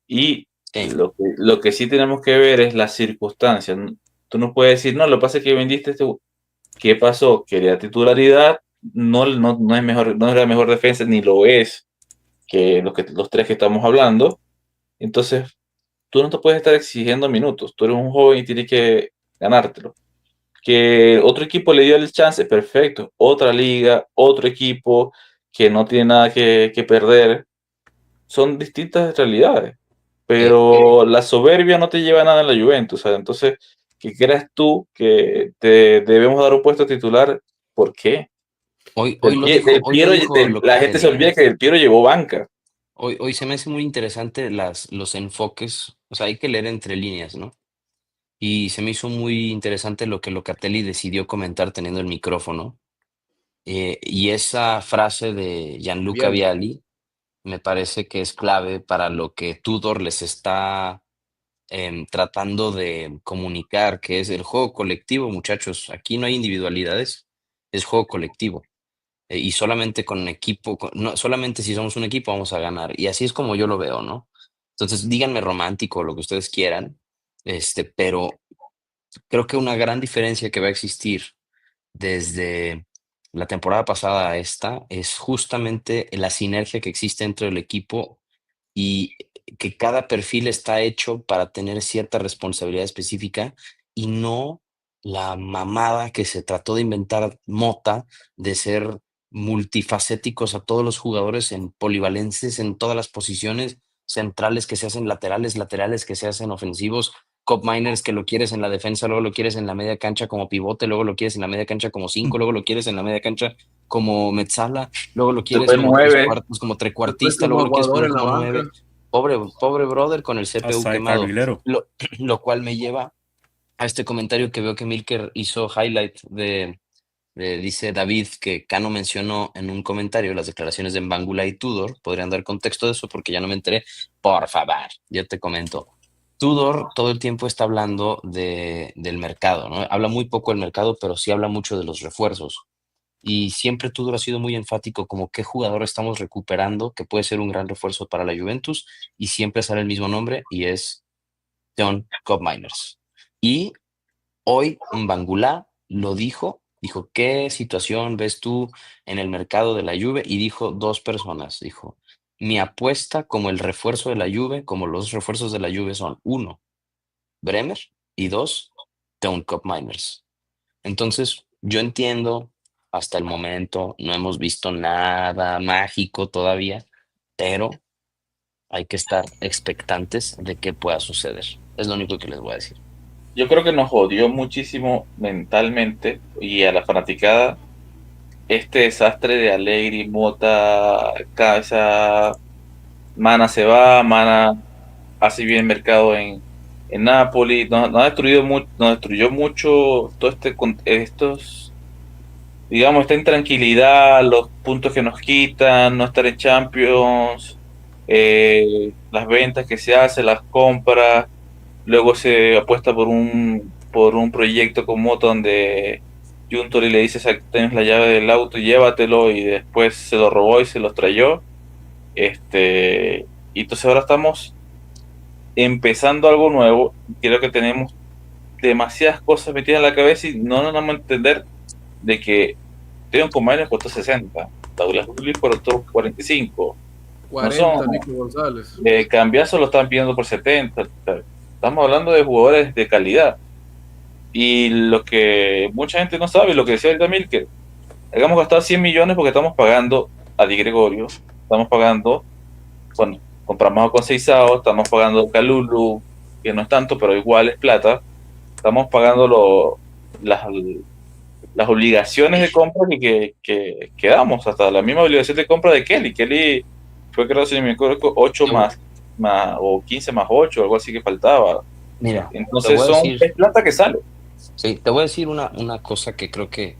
Y Sí. lo que sí tenemos que ver es las circunstancias. Tú no puedes decir, no, lo que pasa es que vendiste ¿Qué pasó? Que la titularidad no es mejor, no es la mejor defensa, ni lo es que los tres que estamos hablando. Entonces, tú no te puedes estar exigiendo minutos. Tú eres un joven y tienes que ganártelo. Que otro equipo le dio el chance, perfecto. Otra liga, otro equipo que no tiene nada que perder. Son distintas realidades. Pero la soberbia no te lleva a nada en la Juventus. ¿Sabes? Entonces, que creas tú que te debemos dar un puesto titular, ¿por qué? Hoy lo dijo La gente se Locatelli, olvida ¿eh? que Del Piero llevó banca. Hoy se me hace muy interesante los enfoques, o sea, hay que leer entre líneas, ¿no? Y se me hizo muy interesante lo que Locatelli decidió comentar teniendo el micrófono. Y esa frase de Gianluca Viali. Vialli me parece que es clave para lo que Tudor les está tratando de comunicar, que es el juego colectivo, muchachos. Aquí no hay individualidades, es juego colectivo. Y solamente con equipo, no, solamente si somos un equipo vamos a ganar. Y así es como yo lo veo, ¿no? Entonces, díganme romántico, lo que ustedes quieran, pero creo que una gran diferencia que va a existir desde la temporada pasada a esta es justamente la sinergia que existe entre el equipo y que cada perfil está hecho para tener cierta responsabilidad específica y no la mamada que se trató de inventar Mota de ser multifacéticos a todos los jugadores en polivalentes en todas las posiciones, centrales que se hacen laterales, laterales que se hacen ofensivos, Cop Miners que lo quieres en la defensa, luego lo quieres en la media cancha como pivote, luego lo quieres en la media cancha como 5, luego lo quieres en la media cancha como Metzala, luego lo quieres Después como tres 9. cuartos, como Después trecuartista, como luego lo quieres Aguador poner en la como banca. 9. Pobre brother con el CPU Hasta de quemado. carrilero. Lo cual me lleva a este comentario que veo que Milker hizo highlight dice David que Cano mencionó en un comentario las declaraciones de Mbangula y Tudor. ¿Podrían dar contexto de eso? Porque ya no me enteré. Por favor, yo te comento. Tudor todo el tiempo está hablando del mercado, ¿no? Habla muy poco del mercado, pero sí habla mucho de los refuerzos. Y siempre Tudor ha sido muy enfático como qué jugador estamos recuperando, que puede ser un gran refuerzo para la Juventus, y siempre sale el mismo nombre y es John Miners. Y hoy Mbangula lo dijo, ¿qué situación ves tú en el mercado de la Juve? Y dijo dos personas, dijo, mi apuesta como el refuerzo de la Juve, como los refuerzos de la Juve son, uno, Bremer, y dos, John Miners. Entonces, yo entiendo, hasta el momento no hemos visto nada mágico todavía, pero hay que estar expectantes de qué pueda suceder. Es lo único que les voy a decir. Yo creo que nos jodió muchísimo mentalmente y a la fanaticada este desastre de Allegri, Mota, Cabeza, Mana se va, Mana hace bien mercado en Napoli, nos destruyó mucho todo estos, digamos, esta intranquilidad, los puntos que nos quitan, no estar en Champions, las ventas que se hacen, las compras, luego se apuesta por un proyecto con Moto donde Juntori le dice, tienes la llave del auto, llévatelo, y después se lo robó y se los trayó. Y entonces ahora estamos empezando algo nuevo. Creo que tenemos demasiadas cosas metidas en la cabeza y no nos vamos a entender de que Teon Comaines costó 60, Douglas Luiz costó 45. No 40, son, Nico González. Cambiazo lo están pidiendo por 70. Estamos hablando de jugadores de calidad. Y lo que mucha gente no sabe, lo que decía ahorita Milker, hemos gastado 100 millones porque estamos pagando a Di Gregorio, estamos pagando, bueno, compramos a Conceição, estamos pagando a Kalulu, que no es tanto, pero igual es plata, estamos pagando las obligaciones de compra que damos, hasta la misma obligación de compra de Kelly. Kelly fue, creo, si me acuerdo, 8 más, o 15 más 8, algo así que faltaba. Mira, Entonces es plata que sale. Sí, te voy a decir una cosa que creo que,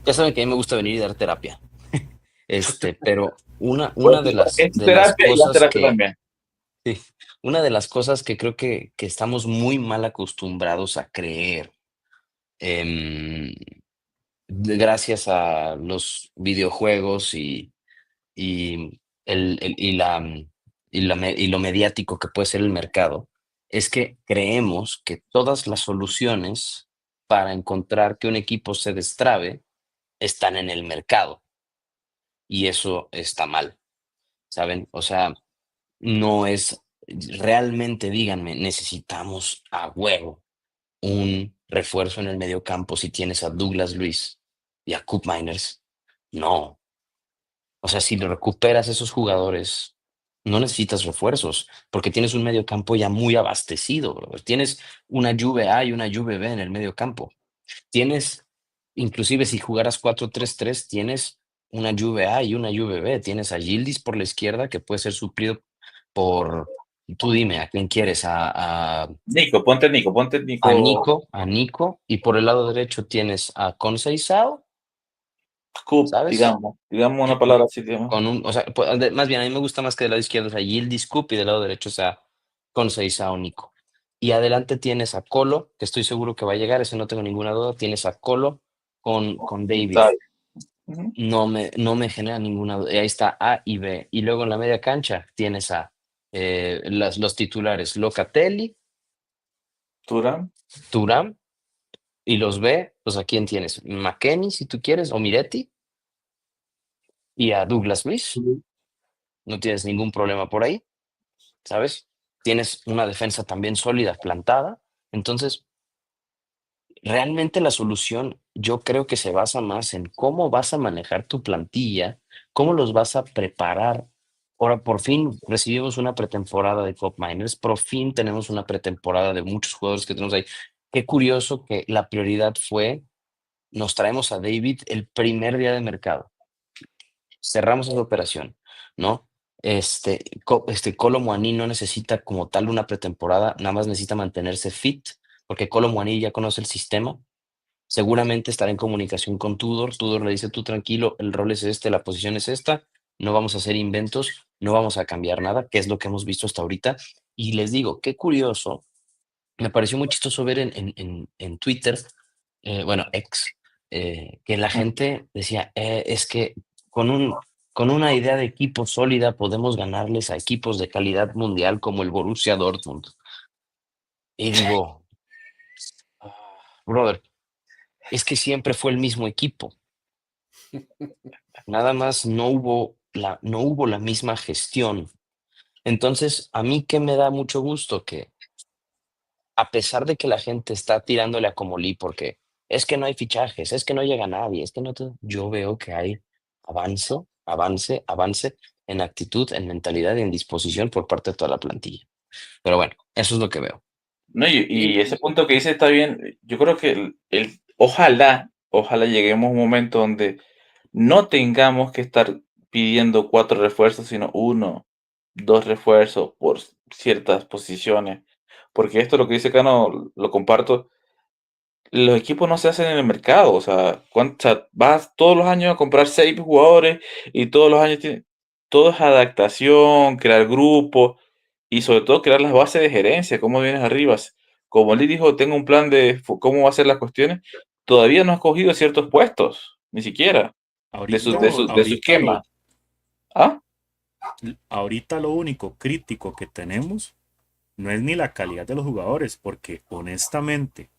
ya saben que a mí me gusta venir y dar terapia, pero una de las cosas que, también. sí, una de las cosas que creo que estamos muy mal acostumbrados a creer, gracias a los videojuegos y, y lo mediático que puede ser el mercado, es que creemos que todas las soluciones para encontrar que un equipo se destrabe están en el mercado. Y eso está mal, ¿saben? O sea, no es realmente, díganme, necesitamos a huevo un refuerzo en el medio campo si tienes a Douglas Luiz y a Cup Miners. No. O sea, si recuperas esos jugadores, no necesitas refuerzos, porque tienes un medio campo ya muy abastecido, brother. Tienes una Juve A y una Juve B en el medio campo. Tienes, inclusive si jugaras 4-3-3, tienes una Juve A y una Juve B. Tienes a Yildiz por la izquierda, que puede ser suplido por, tú dime, ¿a quién quieres? A Ponte Nico. Nico, y por el lado derecho tienes a Conceição Scoop, ¿sabes? digamos una palabra así, digamos. O sea, más bien a mí me gusta más que del lado izquierdo sea Yildiz Scoop y del lado derecho sea Conceição Nico. Y adelante tienes a Colo, que estoy seguro que va a llegar, eso no tengo ninguna duda. Tienes a Colo con David. Está- Ujú. No me genera ninguna duda. Y ahí está A y B. Y luego en la media cancha tienes a los titulares Locatelli, Thuram, Thuram, y los B, pues a quién tienes, McKennie, si tú quieres, o Miretti, y a Douglas Luiz. No tienes ningún problema por ahí, ¿sabes? Tienes una defensa también sólida, plantada. Entonces, realmente la solución yo creo que se basa más en cómo vas a manejar tu plantilla, cómo los vas a preparar. Ahora, por fin recibimos una pretemporada de Cup Miners, por fin tenemos una pretemporada de muchos jugadores que tenemos ahí. Qué curioso que la prioridad fue, nos traemos a David el primer día de mercado. Cerramos esa operación, ¿no? Kolo Muani no necesita como tal una pretemporada, nada más necesita mantenerse fit, porque Kolo Muani ya conoce el sistema. Seguramente estará en comunicación con Tudor. Tudor le dice, tú tranquilo, el rol es este, la posición es esta, no vamos a hacer inventos, no vamos a cambiar nada, que es lo que hemos visto hasta ahorita. Y les digo, qué curioso, me pareció muy chistoso ver en Twitter, bueno, ex, que la gente decía, es que con con una idea de equipo sólida podemos ganarles a equipos de calidad mundial como el Borussia Dortmund. Y digo, "Ah, brother, es que siempre fue el mismo equipo. Nada más no hubo la misma gestión. Entonces, a mí que me da mucho gusto que, a pesar de que la gente está tirándole a Comolí porque es que no hay fichajes, es que no llega nadie, es que no todo, yo veo que hay avance, avance, avance en actitud, en mentalidad y en disposición por parte de toda la plantilla. Pero bueno, eso es lo que veo. No, y ese punto que dice está bien. Yo creo que ojalá lleguemos a un momento donde no tengamos que estar pidiendo 4 refuerzos, sino 1, 2 refuerzos por ciertas posiciones. Porque esto lo que dice Cano, lo comparto. Los equipos no se hacen en el mercado, o sea, vas todos los años a comprar 6 jugadores y todos los años todo es adaptación, crear grupos y sobre todo crear las bases de gerencia, cómo vienes arriba. Como Lee dijo, tengo un plan de cómo va a ser las cuestiones. Todavía no has cogido ciertos puestos, ni siquiera, de su Ahorita esquema. ¿Ah? ahorita lo único crítico que tenemos no es ni la calidad de los jugadores, porque honestamente,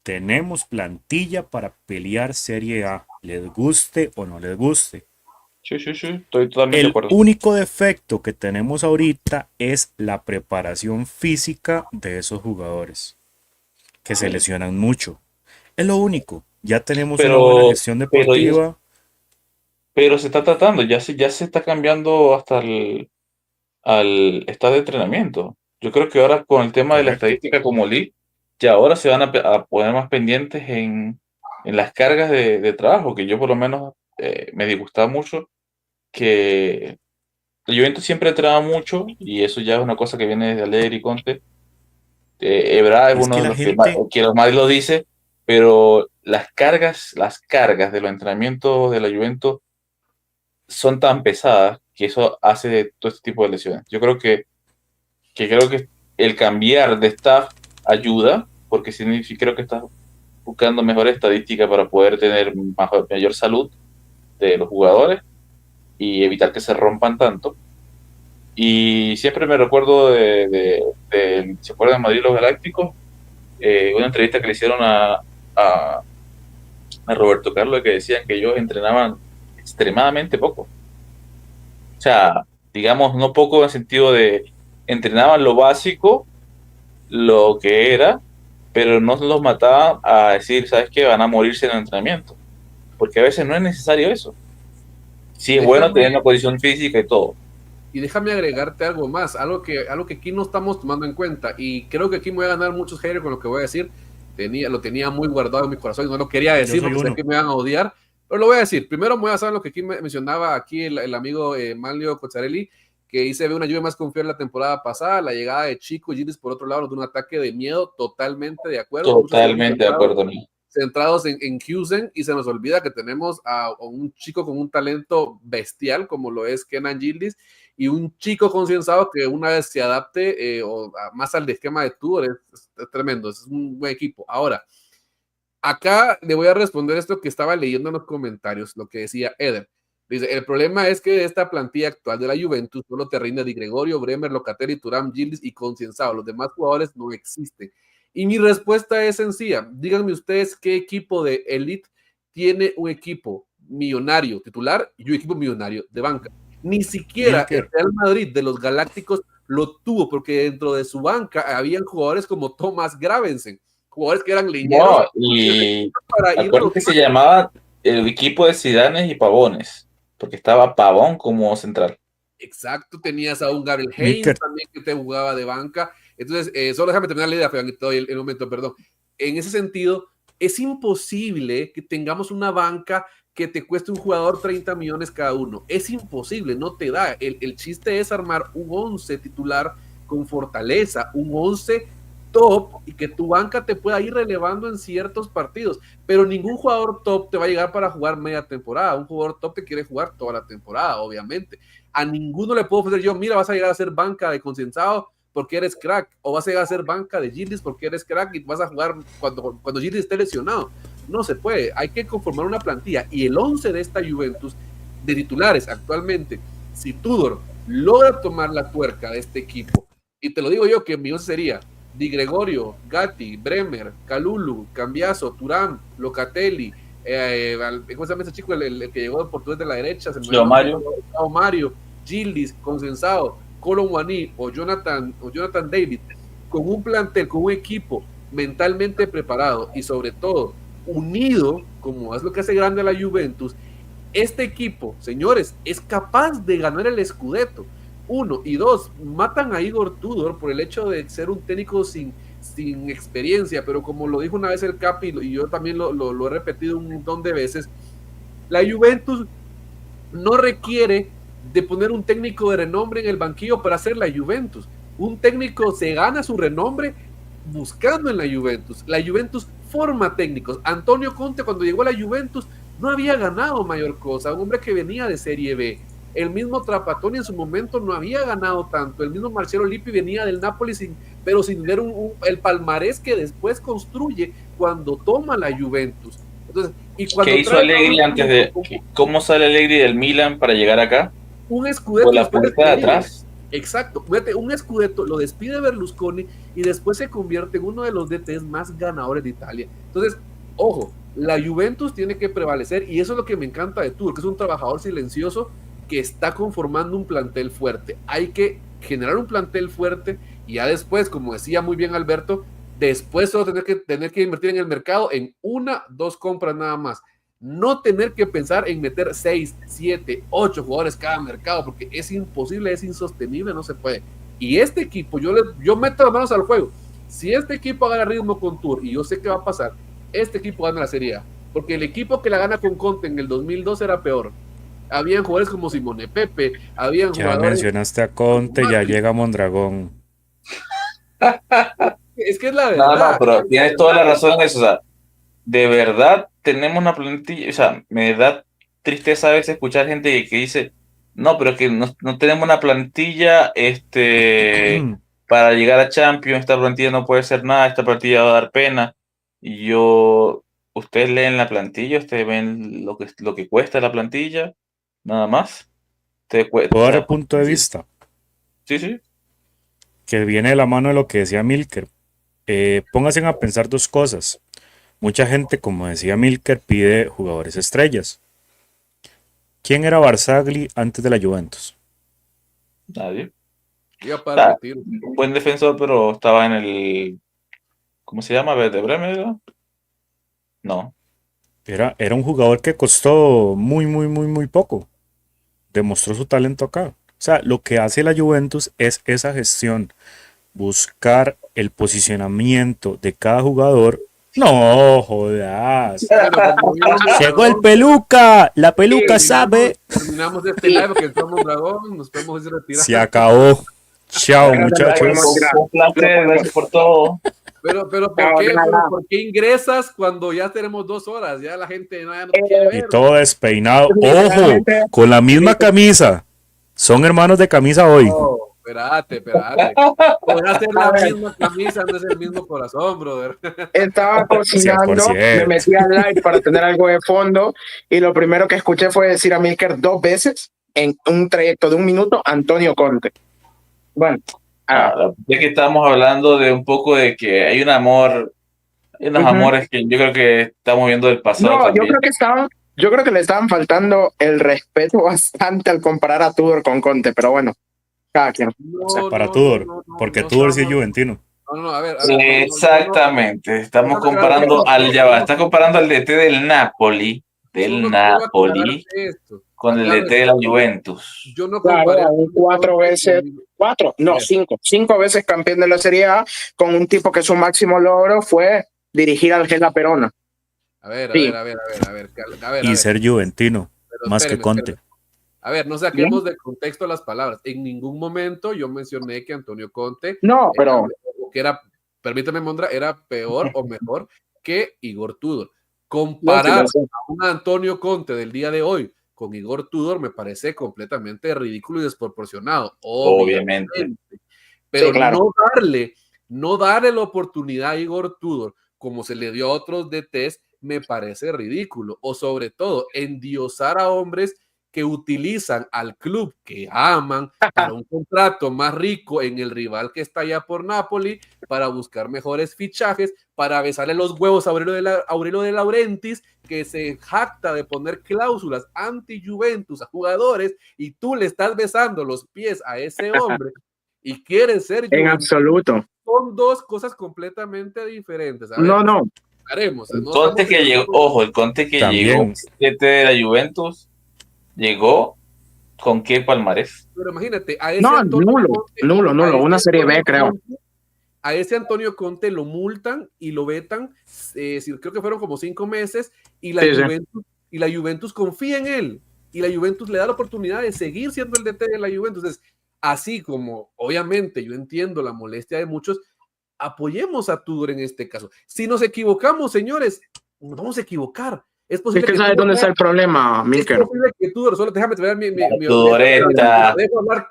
tenemos plantilla para pelear Serie A, les guste o no les guste. Sí, estoy totalmente de El acuerdo. único defecto que tenemos ahorita es la preparación física de esos jugadores, que se Sí. lesionan mucho. Es lo único. Ya tenemos una buena Pero, gestión pero, deportiva. pero se está tratando, ya se está cambiando hasta al estado de entrenamiento. Yo creo que ahora con el tema de la Correcto. estadística como Lee, ya ahora se van a poner más pendientes en las cargas de trabajo, que yo por lo menos me disgustaba mucho, que el Juventus siempre entrenaba mucho, y eso ya es una cosa que viene desde Allegri y Conte. Evra es Es uno que de la los gente, que más lo dice, pero las cargas de los entrenamientos de la Juventus son tan pesadas que eso hace todo este tipo de lesiones. Yo creo que el cambiar de staff ayuda, porque creo que estás buscando mejor estadística para poder tener mayor salud de los jugadores y evitar que se rompan tanto. Y siempre me recuerdo ¿se acuerdan de Madrid los Galácticos? Una entrevista que le hicieron a Roberto Carlos, que decían que ellos entrenaban extremadamente poco. O sea, digamos, no poco en el sentido de entrenaban lo básico, lo que era, pero no los mataban a decir, ¿sabes qué? Van a morirse en el entrenamiento. Porque a veces no es necesario eso. Sí es bueno tener una posición física y todo. Y déjame agregarte algo más, algo que aquí no estamos tomando en cuenta, y creo que aquí me voy a ganar muchos haters con lo que voy a decir. Lo tenía muy guardado en mi corazón y no lo quería decir porque sé que me van a odiar, pero lo voy a decir. Primero me voy a basar en lo que aquí mencionaba aquí el amigo Manlio Cozzarelli, que dice ve una lluvia más confiable la temporada pasada, la llegada de Chico y Gilis por otro lado, de un ataque de miedo, totalmente de acuerdo. Totalmente de acuerdo. centrados en Houston y se nos olvida que tenemos a un chico con un talento bestial como lo es Kenan Yildiz y un chico concienciado que una vez se adapte más al esquema de Tudor es tremendo, es un buen equipo. Ahora, acá le voy a responder esto que estaba leyendo en los comentarios, lo que decía Eder. Dice, el problema es que esta plantilla actual de la Juventus solo te rinde Di Gregorio, Bremer, Locatelli, Thuram, Yildiz y Concienzado. Los demás jugadores no existen. Y mi respuesta es sencilla. Díganme ustedes qué equipo de elite tiene un equipo millonario titular y un equipo millonario de banca. Ni siquiera el Real Madrid de los Galácticos lo tuvo, porque dentro de su banca habían jugadores como Thomas Gravensen, jugadores que eran leñeros. No, y acuerdo que se llamaba el equipo de Zidanes y Pavones, porque estaba Pavón como central. Exacto, tenías a un Gabriel Heinz también que te jugaba de banca. Entonces, solo déjame terminar la idea, Fran, el momento, perdón. En ese sentido, es imposible que tengamos una banca que te cueste un jugador 30 millones cada uno. Es imposible, no te da. El chiste es armar un 11 titular con fortaleza, un 11 top y que tu banca te pueda ir relevando en ciertos partidos, pero ningún jugador top te va a llegar para jugar media temporada. Un jugador top te quiere jugar toda la temporada, obviamente. A ninguno le puedo ofrecer yo, mira, vas a llegar a ser banca de Concienzado porque eres crack, o vas a llegar a ser banca de Yildiz porque eres crack y vas a jugar cuando Yildiz esté lesionado. No se puede, hay que conformar una plantilla, y el 11 de esta Juventus de titulares actualmente, si Tudor logra tomar la tuerca de este equipo, y te lo digo yo que mi 11 sería Di Gregorio, Gatti, Bremer, Kalulu, Cambiaso, Thuram, Locatelli, ¿cómo se llama ese chico? El que llegó de portugués de la derecha, Mario, Yildiz, Concienzado, Colon Wani o Jonathan David, con un plantel, con un equipo mentalmente preparado y sobre todo unido, como es lo que hace grande a la Juventus, este equipo, señores, es capaz de ganar el Scudetto. 1 y 2, matan a Igor Tudor por el hecho de ser un técnico sin experiencia, pero como lo dijo una vez el Capi, y yo también lo he repetido un montón de veces, la Juventus no requiere de poner un técnico de renombre en el banquillo para hacer la Juventus. Un técnico se gana su renombre buscando en la Juventus. La Juventus forma técnicos. Antonio Conte, cuando llegó a la Juventus, no había ganado mayor cosa, un hombre que venía de Serie B. El mismo Trapattoni en su momento no había ganado tanto. El mismo Marcelo Lippi venía del Napoli pero sin ver el palmarés que después construye cuando toma la Juventus. Entonces, ¿qué hizo Allegri antes de? ¿Cómo sale Allegri del Milan para llegar acá? Un Scudetto. Por la puerta de atrás. Exacto. Un Scudetto lo despide Berlusconi y después se convierte en uno de los DTs más ganadores de Italia. Entonces, ojo, la Juventus tiene que prevalecer, y eso es lo que me encanta de Tudor, que es un trabajador silencioso que está conformando un plantel fuerte. Hay que generar un plantel fuerte y ya después, como decía muy bien Alberto, después solo tener que invertir en el mercado en 1, 2 compras nada más. No tener que pensar en meter 6, 7, 8 jugadores cada mercado, porque es imposible, es insostenible, no se puede. Y este equipo, yo meto las manos al fuego. Si este equipo gana ritmo con Tour, y yo sé que va a pasar, este equipo gana la Serie A, porque el equipo que la gana con Conte en el 2002 era peor. Habían jugadores como Simone Pepe, habían ya jugadores... mencionaste a Conte, ya llega Mondragón. Es que es la verdad. No, pero tienes toda la razón en eso, o sea, de verdad tenemos una plantilla, o sea, me da tristeza a veces escuchar gente que dice, no, pero que no tenemos una plantilla para llegar a Champions, esta plantilla no puede ser nada, esta plantilla va a dar pena. Y ustedes leen la plantilla, ustedes ven lo que cuesta la plantilla, nada más. Puedo dar el punto de vista. Sí. Que viene de la mano de lo que decía Milker. Pónganse a pensar dos cosas. Mucha gente, como decía Milker, pide jugadores estrellas. ¿Quién era Barzagli antes de la Juventus? Nadie. Un buen defensor, pero estaba en el... ¿Cómo se llama? ¿De Bremer? No. Era un jugador que costó muy poco. Demostró su talento acá. O sea, lo que hace la Juventus es esa gestión. Buscar el posicionamiento de cada jugador. No, jodas. Llegó el peluca. La peluca sabe. Terminamos este live porque somos dragón. Nos podemos retirar. Se acabó. Chao, muchachos. Un placer, gracias por todo. Pero ¿por No, qué? nada. Pero ¿por qué ingresas cuando ya tenemos 2 horas? Ya la gente ya no quiere Y ver. todo despeinado. ¡Ojo! Literalmente- Con la misma camisa. Son hermanos de camisa hoy. No, espérate. Podrá ser la A ver. misma camisa, no es el mismo corazón, brother. Estaba cocinando, 100%. me metí al live para tener algo de fondo y lo primero que escuché fue decir a Milker 2 veces en un trayecto de 1 minuto, Antonio Conte. Bueno, Ya que estamos hablando de un poco de que hay un amor, hay unos Ujú. amores que yo creo que estamos viendo del pasado no, también. yo creo que le estaban faltando el respeto bastante al comparar a Tudor con Conte, pero bueno, cada quien. Para Tudor. Porque Tudor sí es juventino. No, a ver. Exactamente, estamos Vamos a aclarar comparando esto. al ya va, está comparando al DT del Napoli, Solo quiero aclarar esto. con el Aclaro DT de la Juventus. Yo no Claro, comparé. un 4 veces, 4, no, Bien. 5 veces campeón de la Serie A con un tipo que su máximo logro fue dirigir al Gela Perona. A ver. Y ser juventino. Pero Más que espérenme. Conte. A ver, no saquemos de contexto las palabras. En ningún momento yo mencioné que Antonio Conte No, pero permítame, Mondra, era peor o mejor que Igor Tudor. Comparar no, sí, a un Antonio Conte del día de hoy con Igor Tudor me parece completamente ridículo y desproporcionado. Obviamente. Pero Sí, claro. no darle la oportunidad a Igor Tudor como se le dio a otros DTs me parece ridículo. O sobre todo, endiosar a hombres que utilizan al club que aman para un contrato más rico en el rival que está allá por Napoli, para buscar mejores fichajes, para besarle los huevos a Aurelio de Laurentiis, que se jacta de poner cláusulas anti-Juventus a jugadores, y tú le estás besando los pies a ese hombre y quieres ser en Juventus. absoluto. Son dos cosas completamente diferentes. A ver, No. haremos, El Conte que llegó, ojo, el Conte que También. llegó DT de la Juventus, llegó con qué palmarés. Pero imagínate, a ese No, Antonio nulo, a ese una Serie B, Antonio creo. Conte, a ese Antonio Conte lo multan y lo vetan, creo que fueron como 5 meses, y la, Sí, sí. Juventus, y la Juventus confía en él, y la Juventus le da la oportunidad de seguir siendo el DT de la Juventus. Entonces, así como obviamente yo entiendo la molestia de muchos, apoyemos a Tudor en este caso. Si nos equivocamos, señores, nos vamos a equivocar. Es posible Es que sabes Tudor dónde está el problema, es Milker. posible que Tudor, solo déjame terminar mi Tudoreta.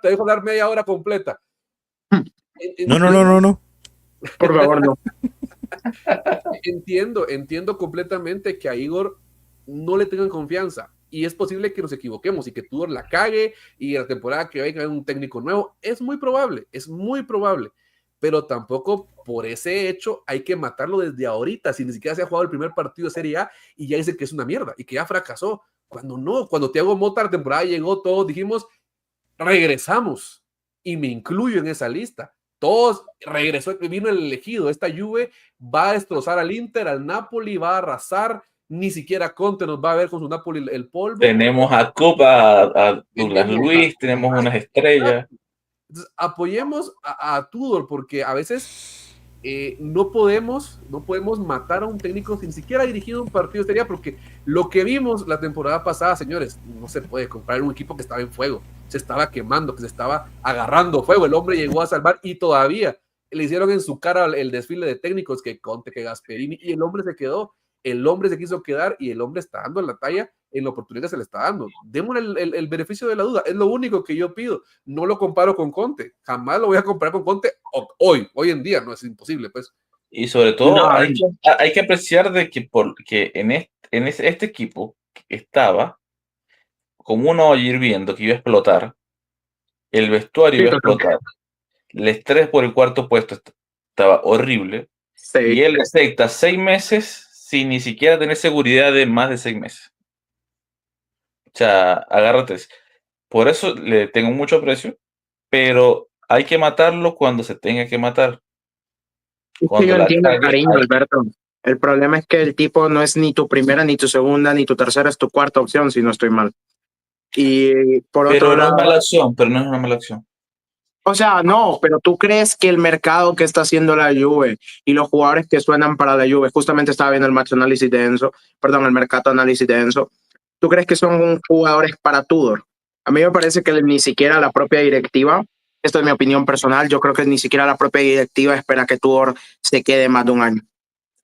te dejo hablar media hora completa. No. Por favor, no. Entiendo completamente que a Igor no le tengan confianza, y es posible que nos equivoquemos y que Tudor la cague y la temporada que venga un técnico nuevo es muy probable, pero tampoco por ese hecho hay que matarlo desde ahorita, si ni siquiera se ha jugado el primer partido de Serie A y ya dice que es una mierda y que ya fracasó. Cuando Thiago Motta la temporada llegó, todos dijimos regresamos, y me incluyo en esa lista. Todos regresó, vino el elegido. Esta Juve va a destrozar al Inter, al Napoli, va a arrasar. Ni siquiera Conte nos va a ver con su Napoli el polvo. Tenemos a Copa, a Douglas Luiz, tenemos unas estrellas. Entonces, apoyemos a Tudor, porque a veces no podemos matar a un técnico sin siquiera ha dirigido un partido de Serie A, porque lo que vimos la temporada pasada, señores, no se puede comparar un equipo que estaba en fuego, se estaba quemando, que se estaba agarrando fuego. El hombre llegó a salvar y todavía le hicieron en su cara el desfile de técnicos, que Conte, que Gasperini, y el hombre se quedó. El hombre se quiso quedar y el hombre está dando en la talla en la oportunidad que se le está dando. Démosle el beneficio de la duda. Es lo único que yo pido. No lo comparo con Conte. Jamás lo voy a comparar con Conte hoy en día. No es imposible, pues. Y sobre todo hay que apreciar de que porque en este equipo estaba, como uno va a ir viendo que iba a explotar, el vestuario iba a explotar, el estrés por el cuarto puesto estaba horrible, Sí. y él acepta 6 meses sin ni siquiera tener seguridad de más de 6 meses. O sea, agárrate. Por eso le tengo mucho aprecio, pero hay que matarlo cuando se tenga que matar. Es que yo entiendo el cariño, Alberto. El problema es que el tipo no es ni tu primera, ni tu segunda, ni tu tercera, es tu cuarta opción, si no estoy mal. Y por Pero otro no lado, es mala opción, pero no es una mala opción. o sea, no, pero tú crees que el mercado que está haciendo la Juve y los jugadores que suenan para la Juve, justamente estaba viendo el match análisis de Enzo, perdón, el mercado análisis de Enzo, ¿tú crees que son jugadores para Tudor? A mí me parece que ni siquiera la propia directiva Esto es mi opinión personal. Yo creo que ni siquiera la propia directiva espera que Tudor se quede más de un año.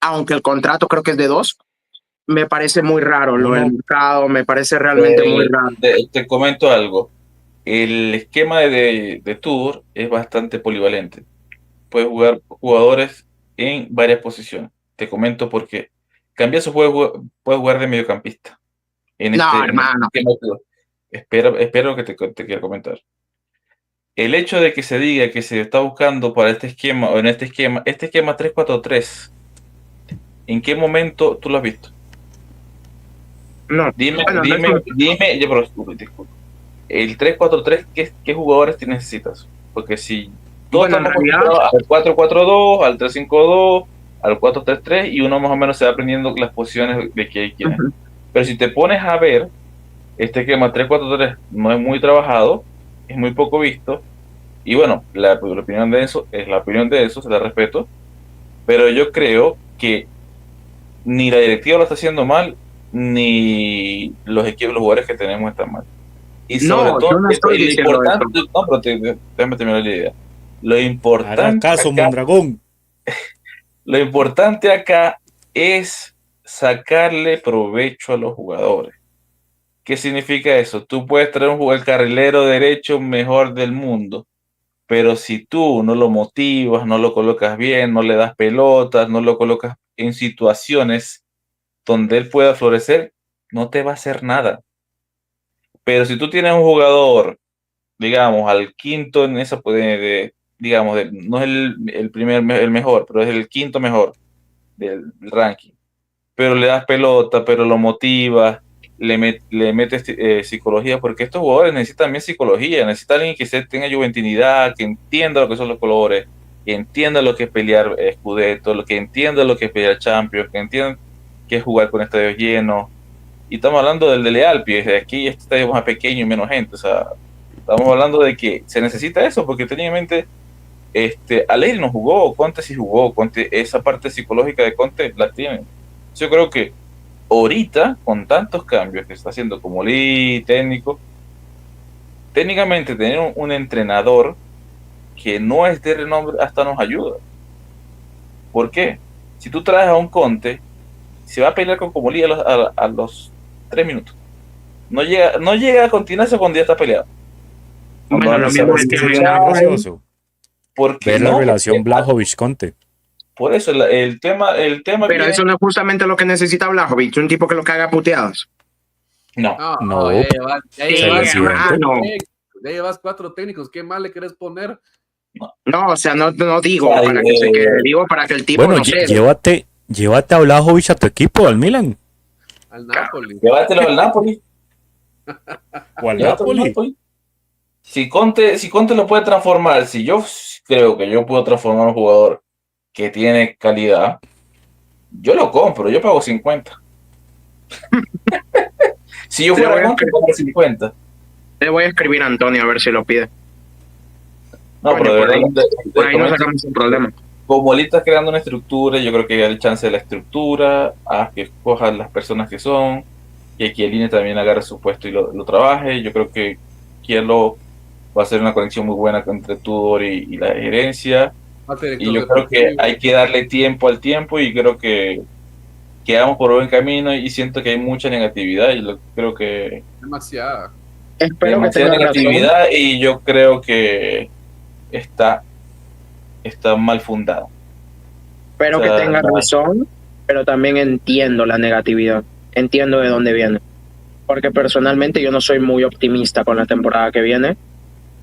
Aunque el contrato creo que es de 2, me parece muy raro lo del mercado, me parece realmente muy raro. Te comento algo. El esquema de Tudor es bastante polivalente. Puedes jugar jugadores en varias posiciones. Te comento por qué. Cambiazo puede jugar de mediocampista. Hermano. Espero que te quiera comentar. El hecho de que se diga que se está buscando para este esquema, o en este esquema 3-4-3, ¿en qué momento tú lo has visto? No. Dime, Disculpa. el 3-4-3, ¿qué jugadores te necesitas? Porque si todos Bueno, en estamos realidad- acostumbrados al 4-4-2, al 3-5-2, al 4-3-3, y uno más o menos se va aprendiendo las posiciones de quién. Ujú. Pero si te pones a ver, este esquema 3-4-3 no es muy trabajado, es muy poco visto, y bueno, la opinión de eso es la opinión de eso, se la respeto, pero yo creo que ni la directiva lo está haciendo mal, ni los jugadores que tenemos están mal. Y sobre No, todo, yo no estoy lo diciendo importante, no, pero déjame terminar la idea. Lo Haga importante caso, acá, Mondragón. lo importante acá es sacarle provecho a los jugadores. ¿Qué significa eso? Tú puedes traer el carrilero derecho mejor del mundo, pero si tú no lo motivas, no lo colocas bien, no le das pelotas, no lo colocas en situaciones donde él pueda florecer, no te va a hacer nada. Pero si tú tienes un jugador, digamos, al quinto en esa, digamos, no es el mejor, pero es el quinto mejor del ranking, pero le das pelota, pero lo motivas, le metes psicología, porque estos jugadores necesitan también psicología, necesitan alguien que tenga juventinidad, que entienda lo que son los colores, que entienda lo que es pelear Scudetto, que entienda lo que es pelear Champions, que entienda que es jugar con estadios llenos. Y estamos hablando del de Lealpi, desde aquí este estadio es más pequeño y menos gente, o sea, estamos hablando de que se necesita eso, porque técnicamente Allegri no jugó, Conte sí jugó, Conte, esa parte psicológica de Conte la tiene. Yo creo que ahorita, con tantos cambios que está haciendo como técnico, técnicamente tener un entrenador que no es de renombre hasta nos ayuda. ¿Por qué? Si tú traes a un Conte, se va a pelear con Comolí a los 3 minutos. No llega a continuarse cuando ya está peleado. Bueno, lo mismo es que Sería gracioso. Porque Ver la relación Blajovic-Conte. Por eso el tema Pero viene- eso no es justamente lo que necesita Blajovic, un tipo que lo caga puteadas. no. No, ya llevas, ya Sí, llevas hermano. ya llevas 4 técnicos. ¿Qué más le querés poner? No, o sea, no digo Ay, para que se quede, digo para que el tipo Bueno, no se... llévate a Blajovic a tu equipo, al Milan. Al Napoli. Llévatelo al Napoli. O al Llévatelo al Napoli. Napoli. Si Conte lo puede transformar, si yo creo que yo puedo transformar a un jugador que tiene calidad, yo lo compro, yo pago 50. Si yo fuera Conte, pago 50. Le voy a escribir a Antonio a ver si lo pide. No, Coño, pero de por ahí- verdad, Por ahí no comento, sacamos un problema. como él está creando una estructura, yo creo que hay el chance de la estructura, a que escojan las personas que son, que Chiellini también agarre su puesto y lo trabaje. Yo creo que Chielo va a ser una conexión muy buena entre Tudor y la gerencia. Y yo creo que hay que darle tiempo al tiempo, y creo que vamos por buen camino, y siento que hay mucha negatividad, y creo que Demasiada. Espero que demasiada tenga razón. negatividad, y yo creo que está mal fundada. Espero O sea, que tenga razón, pero también entiendo la negatividad. Entiendo de dónde viene. Porque personalmente yo no soy muy optimista con la temporada que viene.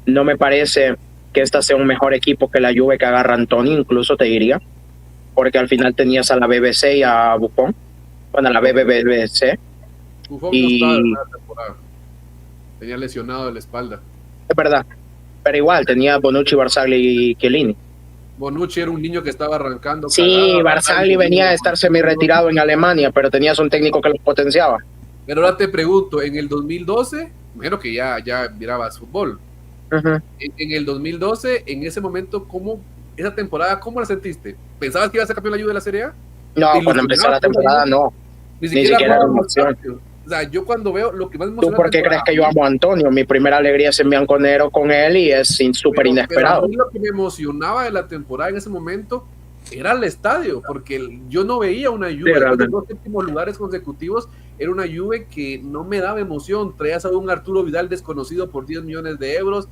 No me parece que esta sea un mejor equipo que la Juve que agarra Antonio, incluso te diría. Porque al final tenías a la BBC y a Buffon. Bueno, a la BBC. Buffon Y- no estaba en la temporada. Tenía lesionado de la espalda. Es verdad. Pero igual, tenía Bonucci, Barzagli y Chiellini. Bonucci era un niño que estaba arrancando. Sí, cagada, Barzagli venía de estar semi-retirado en Alemania, pero tenías un técnico que lo potenciaba. Pero ahora te pregunto, en el 2012, imagino que ya mirabas fútbol. Ujú. En el 2012, en ese momento, esa temporada, ¿cómo la sentiste? ¿Pensabas que iba a ser campeón la Juve de la Serie A? No, ¿Te cuando empezó ilusionaba la temporada no. Ni siquiera era jugabas una opción. Champions. O sea, yo cuando veo lo que más me ¿Tú emociona por qué crees que yo amo a Antonio? Mi primera alegría es en Bianconero con él y es súper pero a inesperado. mí lo que me emocionaba de la temporada en ese momento era el estadio, porque yo no veía una Juve, después de 2 últimos lugares consecutivos, era una Juve que no me daba emoción. Traías a un Arturo Vidal desconocido por 10 millones de euros,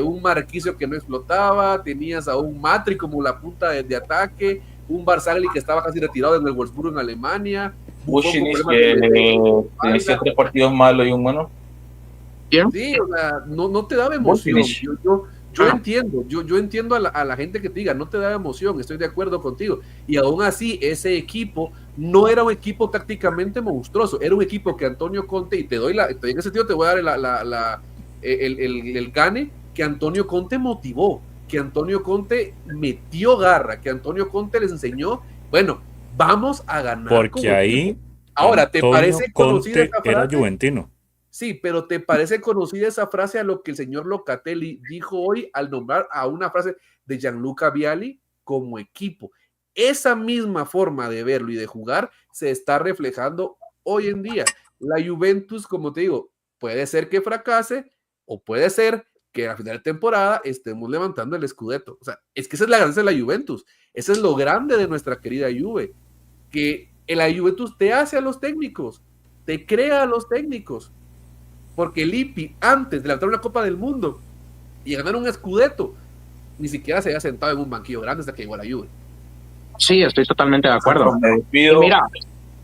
un Marquisio que no explotaba, tenías a un Matri como la punta de ataque, un Barzagli que estaba casi retirado en el Wolfsburgo en Alemania, Bushinic que tenía 7 partidos malos y un bueno. sí, o sea, no te daba emoción. Yo entiendo, yo entiendo a la gente que te diga, no te da emoción, estoy de acuerdo contigo. Y aún así, ese equipo no era un equipo tácticamente monstruoso, era un equipo que Antonio Conte, y en ese sentido te voy a dar el gane, que Antonio Conte motivó, que Antonio Conte metió garra, que Antonio Conte les enseñó, bueno, vamos a ganar. Porque ahí, ahora, ¿te Antonio parece conocida esa Conte era frase? juventino. Sí, pero ¿te parece conocida esa frase a lo que el señor Locatelli dijo hoy al nombrar a una frase de Gianluca Vialli como equipo? Esa misma forma de verlo y de jugar se está reflejando hoy en día. La Juventus, como te digo, puede ser que fracase o puede ser que a final de temporada estemos levantando el Scudetto. O sea, es que esa es la grandeza de la Juventus. Eso es lo grande de nuestra querida Juve, que la Juventus te hace a los técnicos, te crea a los técnicos. Porque Lippi, antes de levantar una Copa del Mundo y ganar un Scudetto, ni siquiera se había sentado en un banquillo grande hasta que llegó a la Juve. Sí, estoy totalmente de acuerdo. Me despido, Y mira,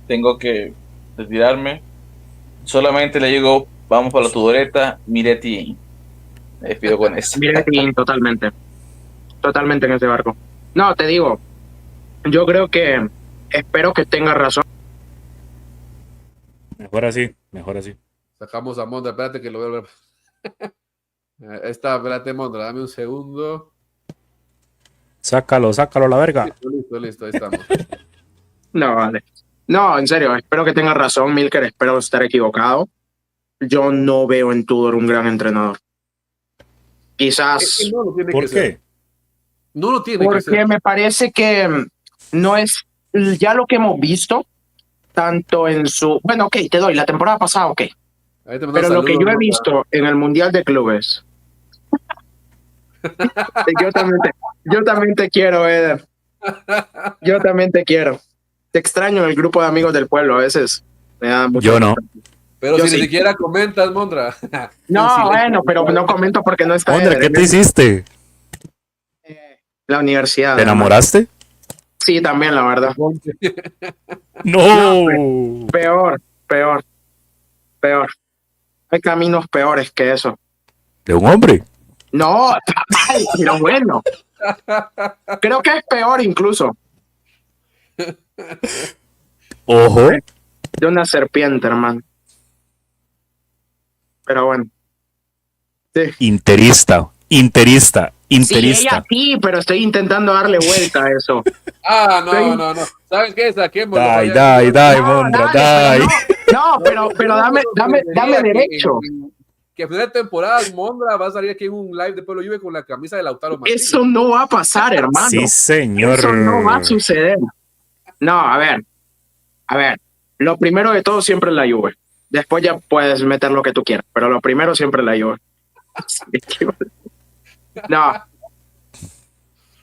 tengo que retirarme. Solamente le digo, vamos para la Tudoreta, Miretti. Me despido con eso. Miretti, totalmente en ese barco. No, te digo, yo creo que espero que tengas razón. Mejor así. Sacamos a Mondra, espérate que lo voy a ver. Ahí está, espérate, Mondra, dame un segundo. Sácalo a la verga. Listo, ahí estamos. No, vale. No, en serio, espero que tengas razón, Milker, espero estar equivocado. Yo no veo en Tudor un gran entrenador. Quizás... No lo tiene ¿Por que qué? ser. No lo tiene que ser. Porque me parece que no es ya lo que hemos visto, tanto en su... Bueno, ok, te doy, la temporada pasada, ok. Pero lo que yo he visto en el Mundial de Clubes... yo también te quiero, Eder. Yo también te quiero. Te extraño en el grupo de amigos del pueblo, a veces. Me da mucho Yo no. Pero Yo si sí. ni siquiera comentas, Mondra. No, bueno, pero no comento porque no está Mondra, Eder. ¿qué te hiciste? La universidad. ¿Te enamoraste? Sí, también, la verdad. No. Peor. Hay caminos peores que eso. ¿De un hombre? No, ay, pero bueno. Creo que es peor incluso. Ojo. De una serpiente, hermano. Pero bueno. Sí. Interista. Sí, ella sí, pero estoy intentando darle vuelta a eso. No. ¿Sabes qué? Saquemos. Dai, Mondra, dai. No, pero dame derecho. Que a final de temporada Mondra va a salir aquí en un live de Pueblo Juve con la camisa de Lautaro Martínez. Eso no va a pasar, hermano. Sí, señor. Eso no va a suceder. No, a ver. Lo primero de todo siempre es la Juve. Después ya puedes meter lo que tú quieras, pero lo primero siempre es la Juve. No.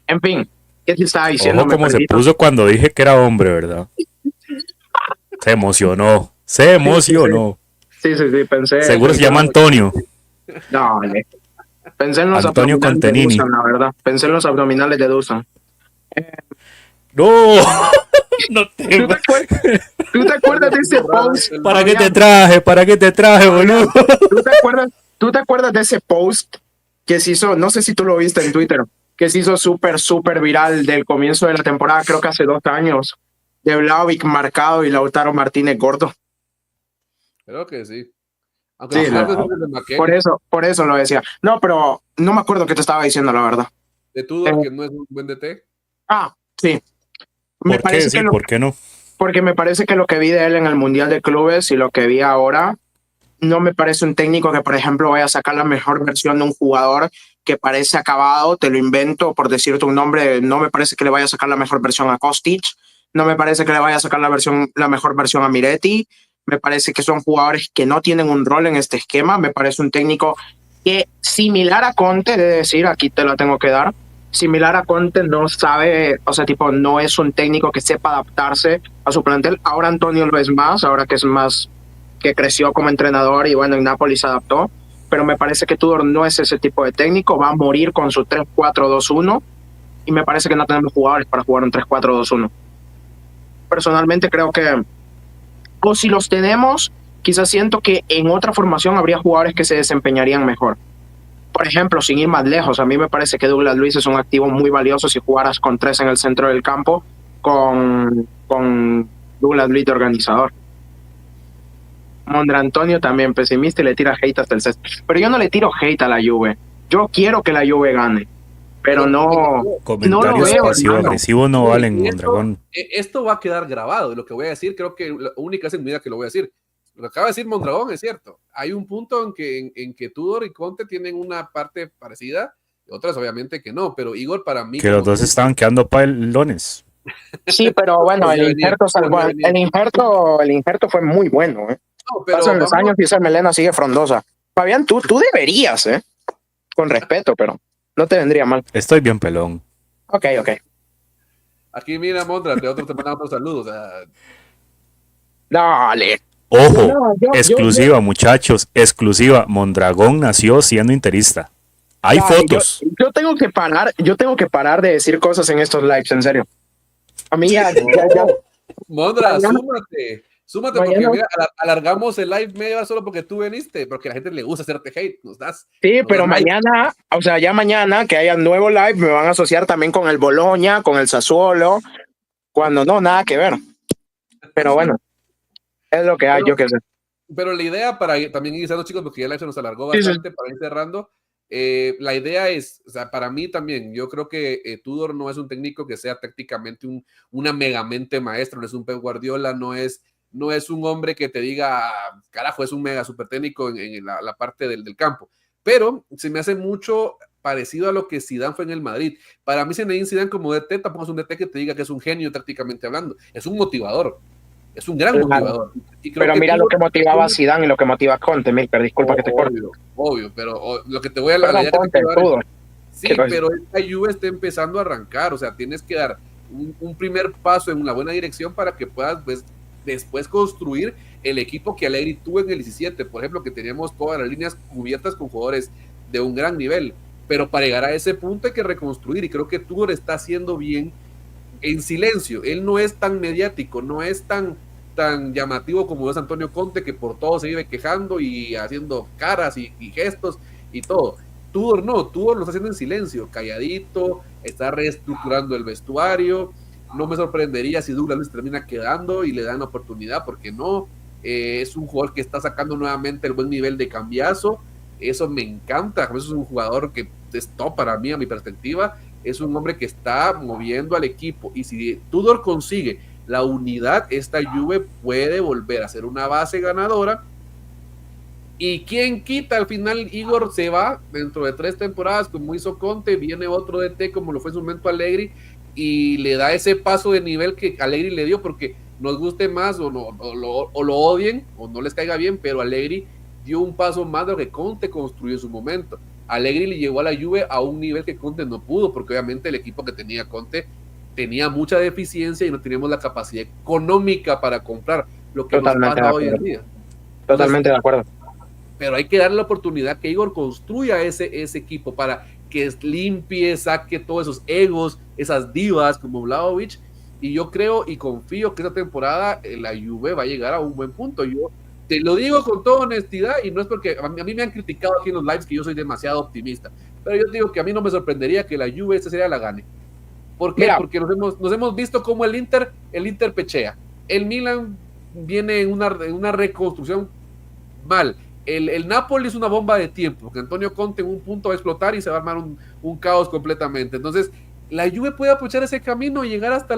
En fin, ¿qué te estaba diciendo? Ojo como se puso cuando dije que era hombre, ¿verdad? Se emocionó. Sí, pensé. Seguro se llama Antonio. No, vale. Pensé en los Antonio abdominales Contenini. de Dusan, la verdad. Pensé en los abdominales de Dusan. No. No te... ¿Tú te acuerdas de ese post? ¿Para qué te traje, boludo? ¿Tú te acuerdas de ese post que se hizo? No sé si tú lo viste en Twitter, que se hizo súper viral del comienzo de la temporada, creo que hace 2 años, de Vlahovic marcado y Lautaro Martínez gordo. Creo que sí. Aunque Sí, por eso lo decía. No, pero no me acuerdo qué te estaba diciendo, la verdad. De Tudor, que no es un buen DT. Sí. ¿Por qué sí? ¿Por qué no? Porque me parece que lo que vi de él en el Mundial de Clubes y lo que vi ahora, no me parece un técnico que, por ejemplo, vaya a sacar la mejor versión de un jugador que parece acabado, te lo invento por decirte un nombre, no me parece que le vaya a sacar la mejor versión a Kostic, no me parece que le vaya a sacar la mejor versión a Miretti, Me parece que son jugadores que no tienen un rol en este esquema. Me parece un técnico que, similar a Conte, de decir, aquí te lo tengo que dar, similar a Conte, no sabe, o sea, tipo, no es un técnico que sepa adaptarse a su plantel. Ahora Antonio lo es más, ahora que es más, que creció como entrenador y bueno, en Napoli se adaptó. Pero me parece que Tudor no es ese tipo de técnico, va a morir con su 3-4-2-1 y me parece que no tenemos jugadores para jugar un 3-4-2-1. Personalmente creo que, o si los tenemos, quizás siento que en otra formación habría jugadores que se desempeñarían mejor. Por ejemplo, sin ir más lejos, a mí me parece que Douglas Luiz es un activo muy valioso si jugaras con 3 en el centro del campo con Douglas Luiz de organizador. Mondra Antonio también pesimista y le tira hate hasta el sexto. Pero yo no le tiro hate a la Juve. Yo quiero que la Juve gane. Pero no Comentarios veo, pasivo-agresivos no valen, Y Mondragón. esto va a quedar grabado. Lo que voy a decir, creo que la única vez en mi vida que lo voy a decir. Lo que acaba de decir Mondragón es cierto. Hay un punto en que Tudor y Conte tienen una parte parecida, y otras obviamente que no. Pero Igor, para mí. Que los dos estaban quedando pelones. Sí, pero bueno, el injerto fue muy bueno, ¿eh? No, pero pasan los años y esa melena sigue frondosa. Fabián, tú deberías, con respeto, pero no te vendría mal. Estoy bien pelón. Ok. Aquí mira, Mondra, te mandan otros saludos. O sea, Dale. Ojo, No, exclusiva, muchachos, exclusiva. Mondragón nació siendo interista. Hay dale, fotos. Yo tengo que parar de decir cosas en estos lives, en serio. A mí ya. Mondra, Mañana- súmate mañana- porque mira, alargamos el live media hora solo porque tú viniste, porque a la gente le gusta hacerte hate. Sí, nos pero das like. mañana, o sea, ya mañana que haya nuevo live, me van a asociar también con el Bologna, con el Sassuolo, cuando no, nada que ver. Pero bueno, es lo que hay, yo qué sé. Pero la idea para también ir cerrando, chicos, porque ya el live se nos alargó Sí, sí. bastante, para ir cerrando. La idea es, o sea, para mí también, yo creo que Tudor no es un técnico que sea tácticamente una megamente maestra, no es un Pep Guardiola, no es un hombre que te diga, carajo, es un mega super técnico en la parte del campo, pero se me hace mucho parecido a lo que Zidane fue en el Madrid. Para mí, Zinedine Zidane como DT tampoco es un DT que te diga que es un genio tácticamente hablando, es un motivador, es un gran Claro. motivador. Y creo Pero que mira Tudor, lo que motivaba a Zidane y lo que motiva a Conte, Milker, disculpa que te corte. obvio, pero lo que te voy a Perdón, la idea que te Conte, quiero dar es, Tudor. sí, Quiero pero esta Juve está empezando a arrancar, o sea, tienes que dar un primer paso en una buena dirección para que puedas pues, después construir el equipo que Allegri tuvo en el 17, por ejemplo, que teníamos todas las líneas cubiertas con jugadores de un gran nivel, pero para llegar a ese punto hay que reconstruir y creo que Tudor está haciendo bien en silencio, él no es tan mediático, no es tan llamativo como es Antonio Conte, que por todo se vive quejando y haciendo caras y gestos y todo. Tudor no, Tudor lo está haciendo en silencio, calladito, está reestructurando el vestuario. No me sorprendería si Douglas Luiz termina quedando y le dan la oportunidad, porque no. Es un jugador que está sacando nuevamente el buen nivel de cambiazo. Eso me encanta. Eso es un jugador que es top para mí, a mi perspectiva. Es un hombre que está moviendo al equipo. Y si Tudor consigue la unidad, esta Juve puede volver a ser una base ganadora. Y quien quita, al final Igor se va dentro de 3 temporadas, como hizo Conte, viene otro DT como lo fue en su momento Allegri, y le da ese paso de nivel que Allegri le dio, porque nos guste más o lo odien o no les caiga bien, pero Allegri dio un paso más de lo que Conte construyó en su momento. Allegri le llevó a la Juve a un nivel que Conte no pudo, porque obviamente el equipo que tenía Conte tenía mucha deficiencia y no teníamos la capacidad económica para comprar lo que nos pasa hoy en día. Totalmente de acuerdo. Pero hay que darle la oportunidad que Igor construya ese equipo para que limpie, saque todos esos egos, esas divas como Vlahovic, y yo creo y confío que esta temporada la Juve va a llegar a un buen punto. Yo te lo digo con toda honestidad, y no es porque a mí me han criticado aquí en los lives que yo soy demasiado optimista, pero yo digo que a mí no me sorprendería que la Juve esta serie la gane. ¿Por qué? Mira. Porque nos hemos visto como el Inter pechea, el Milan viene en una reconstrucción mal, el Napoli es una bomba de tiempo, porque Antonio Conte en un punto va a explotar y se va a armar un caos completamente. Entonces la Juve puede aprovechar ese camino y llegar hasta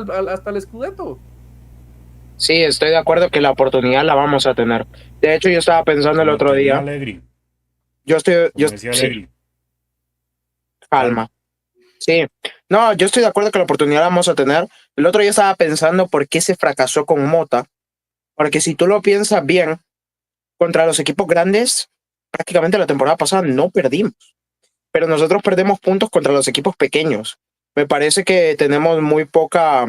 el Scudetto. Sí, estoy de acuerdo que la oportunidad la vamos a tener. De hecho, yo estaba pensando el otro día. Allegri. Yo Decía Allegri. Calma. Sí. No, yo estoy de acuerdo que la oportunidad la vamos a tener. El otro día estaba pensando por qué se fracasó con Mota. Porque si tú lo piensas bien, contra los equipos grandes, prácticamente la temporada pasada no perdimos. Pero nosotros perdemos puntos contra los equipos pequeños. Me parece que tenemos muy poca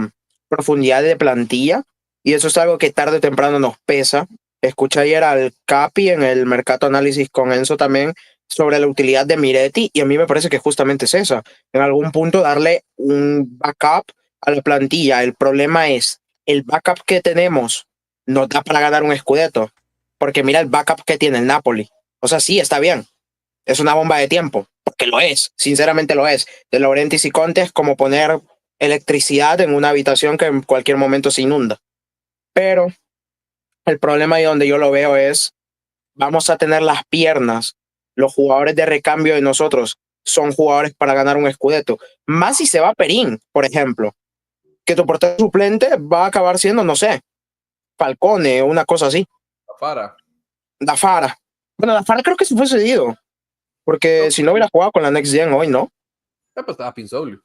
profundidad de plantilla y eso es algo que tarde o temprano nos pesa. Escuché ayer al Capi en el Mercato Análisis con Enzo también sobre la utilidad de Miretti y a mí me parece que justamente es esa. En algún punto darle un backup a la plantilla. El problema es, el backup que tenemos no da para ganar un Scudetto, porque mira el backup que tiene el Napoli. O sea, sí, está bien. Es una bomba de tiempo, porque lo es, sinceramente lo es. De Laurentiis y Conte es como poner electricidad en una habitación que en cualquier momento se inunda. Pero el problema ahí donde yo lo veo es, vamos a tener las piernas, los jugadores de recambio de nosotros son jugadores para ganar un Scudetto. Más si se va Perín, por ejemplo, que tu portero suplente va a acabar siendo, no sé, Falcone o una cosa así. Fara. Dafara. Bueno, Dafara creo que se fue cedido, porque si no hubiera jugado con la Next Gen hoy, ¿no? Pues estaba Pinsoglio.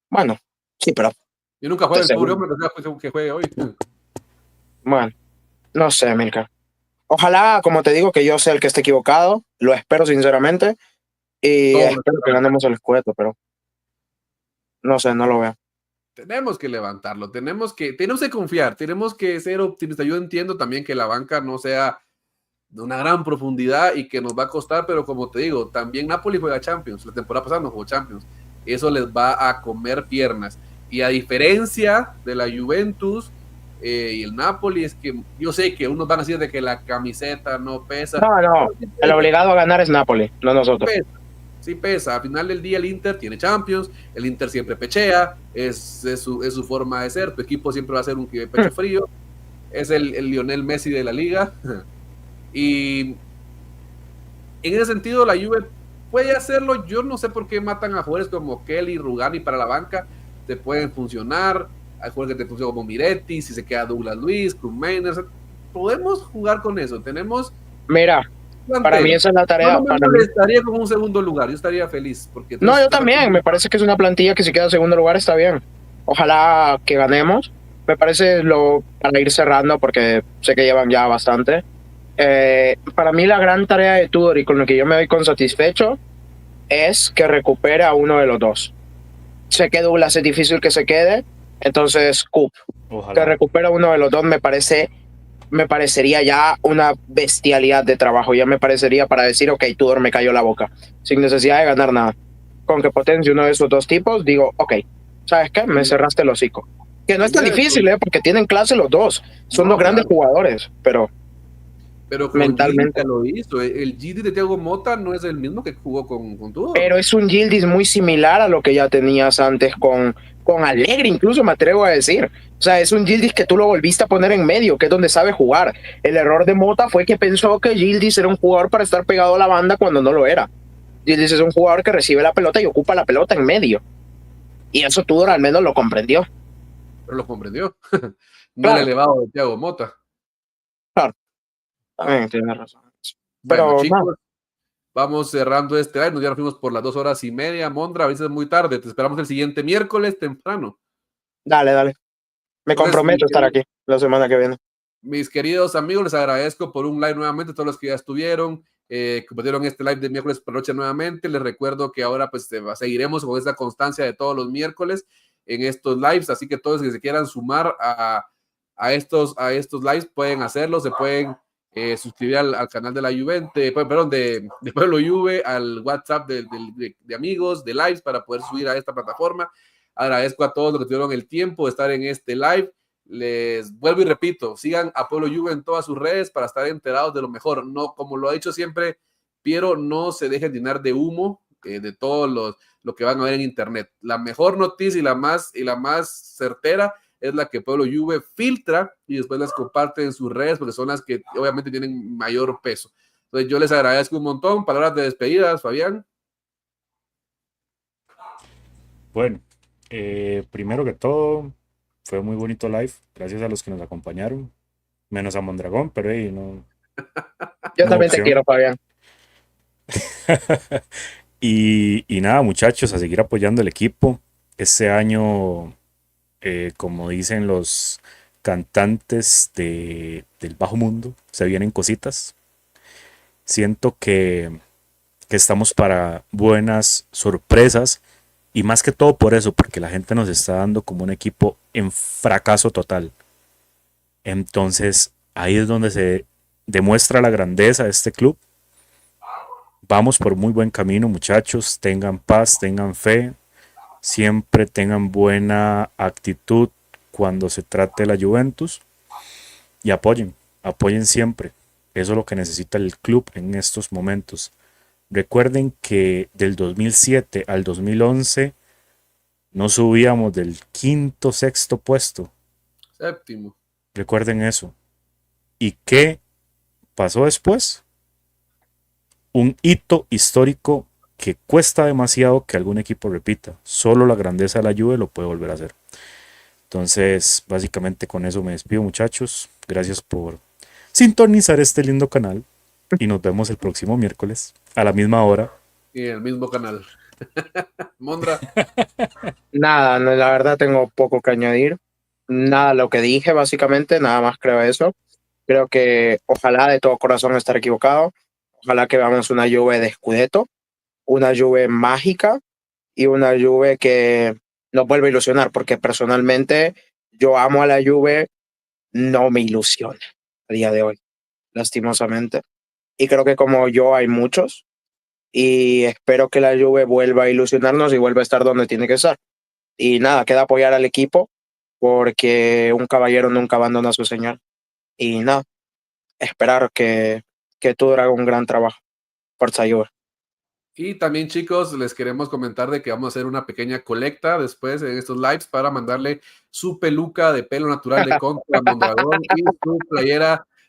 Bueno, sí, pero Yo nunca juego el Estoy pobre seguro. hombre que juegue hoy. bueno, no sé, Milka. Ojalá, como te digo, que yo sea el que esté equivocado. Lo espero sinceramente. Y Todos espero que ganemos el Scudetto, pero no sé, no lo veo. tenemos que levantarlo, tenemos que confiar, tenemos que ser optimistas. Yo entiendo también que la banca no sea de una gran profundidad y que nos va a costar, pero como te digo, también Napoli juega Champions, la temporada pasada no jugó Champions, eso les va a comer piernas, y a diferencia de la Juventus y el Napoli, es que yo sé que unos van a decir de que la camiseta no pesa. No, el obligado a ganar es Napoli, no nosotros. Sí pesa, al final del día el Inter tiene Champions, el Inter siempre pechea, es su forma de ser, tu equipo siempre va a ser un pecho frío, es el Lionel Messi de la liga, y en ese sentido la Juve puede hacerlo. Yo no sé por qué matan a jugadores como Kelly, Rugani para la banca, te pueden funcionar, hay jugadores que te funcionan como Miretti, si se queda Douglas Luiz, Krummeiner, podemos jugar con eso, tenemos Mira, para mí esa es la tarea. no me molestaría con un segundo lugar, yo estaría feliz. Porque no, yo también, me parece que es una plantilla que si queda en segundo lugar está bien. Ojalá que ganemos. Me parece para ir cerrando, porque sé que llevan ya bastante. Para mí la gran tarea de Tudor y con lo que yo me doy con satisfecho es que recupere a uno de los dos. Sé que Douglas es difícil que se quede, entonces Coop, que recupere a uno de los dos me parecería ya una bestialidad de trabajo. Ya me parecería para decir, ok, Tudor me cayó la boca, sin necesidad de ganar nada. Con que potencie uno de esos dos tipos, digo, ok, ¿sabes qué? Me cerraste el hocico. Que no es tan difícil, porque tienen clase los dos. Son dos grandes jugadores, pero mentalmente. Lo hizo. El Gildis de Thiago Motta no es el mismo que jugó con Tudor. Pero es un Gildis muy similar a lo que ya tenías antes con Allegri, incluso me atrevo a decir. O sea, es un Gildis que tú lo volviste a poner en medio, que es donde sabe jugar. El error de Motta fue que pensó que Gildis era un jugador para estar pegado a la banda cuando no lo era. Gildis es un jugador que recibe la pelota y ocupa la pelota en medio. Y eso Tudor al menos lo comprendió. Pero lo comprendió. No claro. El elevado de Thiago Motta. Claro. También tienes razón. Bueno, pero, chicos, vamos cerrando este live. Ya nos fuimos por las 2 horas y media. Mondra, a veces es muy tarde. Te esperamos el siguiente miércoles temprano. Dale. Me comprometo a estar aquí la semana que viene. Mis queridos amigos, les agradezco por un live nuevamente, todos los que ya estuvieron, compartieron este live de miércoles por la noche nuevamente. Les recuerdo que ahora pues seguiremos con esta constancia de todos los miércoles en estos lives, así que todos los que se quieran sumar a estos lives pueden hacerlo, se pueden suscribir al canal de la Juventus, de Pueblo Juve, al WhatsApp de amigos, de lives para poder subir a esta plataforma. Agradezco a todos los que tuvieron el tiempo de estar en este live. Les vuelvo y repito, sigan a Pueblo Juve en todas sus redes para estar enterados de lo mejor. No, como lo ha dicho siempre Piero, no se dejen llenar de humo de todo lo que van a ver en internet. La mejor noticia y la más certera es la que Pueblo Juve filtra y después las comparte en sus redes porque son las que obviamente tienen mayor peso. Entonces yo les agradezco un montón. Palabras de despedidas, Fabián. Bueno, primero que todo, fue muy bonito live, gracias a los que nos acompañaron, menos a Mondragón, pero ahí no. Yo también te quiero, Fabián. y nada, muchachos, a seguir apoyando el equipo. Este año, como dicen los cantantes del bajo mundo, se vienen cositas. Siento que estamos para buenas sorpresas y más que todo por eso, porque la gente nos está dando como un equipo en fracaso total. Entonces ahí es donde se demuestra la grandeza de este club. Vamos por muy buen camino, muchachos. Tengan paz, tengan fe, siempre tengan buena actitud cuando se trate de la Juventus y apoyen siempre. Eso es lo que necesita el club en estos momentos. Recuerden que del 2007 al 2011 no subíamos del quinto, sexto puesto. Séptimo. Recuerden eso. ¿Y qué pasó después? Un hito histórico que cuesta demasiado que algún equipo repita. Solo la grandeza de la Juve lo puede volver a hacer. Entonces, básicamente con eso me despido, muchachos. Gracias por sintonizar este lindo canal y nos vemos el próximo miércoles a la misma hora. Y en el mismo canal. Mondra. Nada, la verdad tengo poco que añadir. Nada, lo que dije básicamente, nada más creo eso. Creo que ojalá de todo corazón estar equivocado. Ojalá que veamos una Juve de Scudetto, una Juve mágica y una Juve que nos vuelva a ilusionar, porque personalmente yo amo a la Juve, no me ilusiona a día de hoy, lastimosamente. Y creo que como yo hay muchos, y espero que la Juve vuelva a ilusionarnos y vuelva a estar donde tiene que estar. Y nada, queda apoyar al equipo, porque un caballero nunca abandona su señal. Y nada, esperar que tú hagas un gran trabajo. Forza Juve. Y también, chicos, les queremos comentar de que vamos a hacer una pequeña colecta después en estos lives para mandarle su peluca de pelo natural de Conte a Mondragón y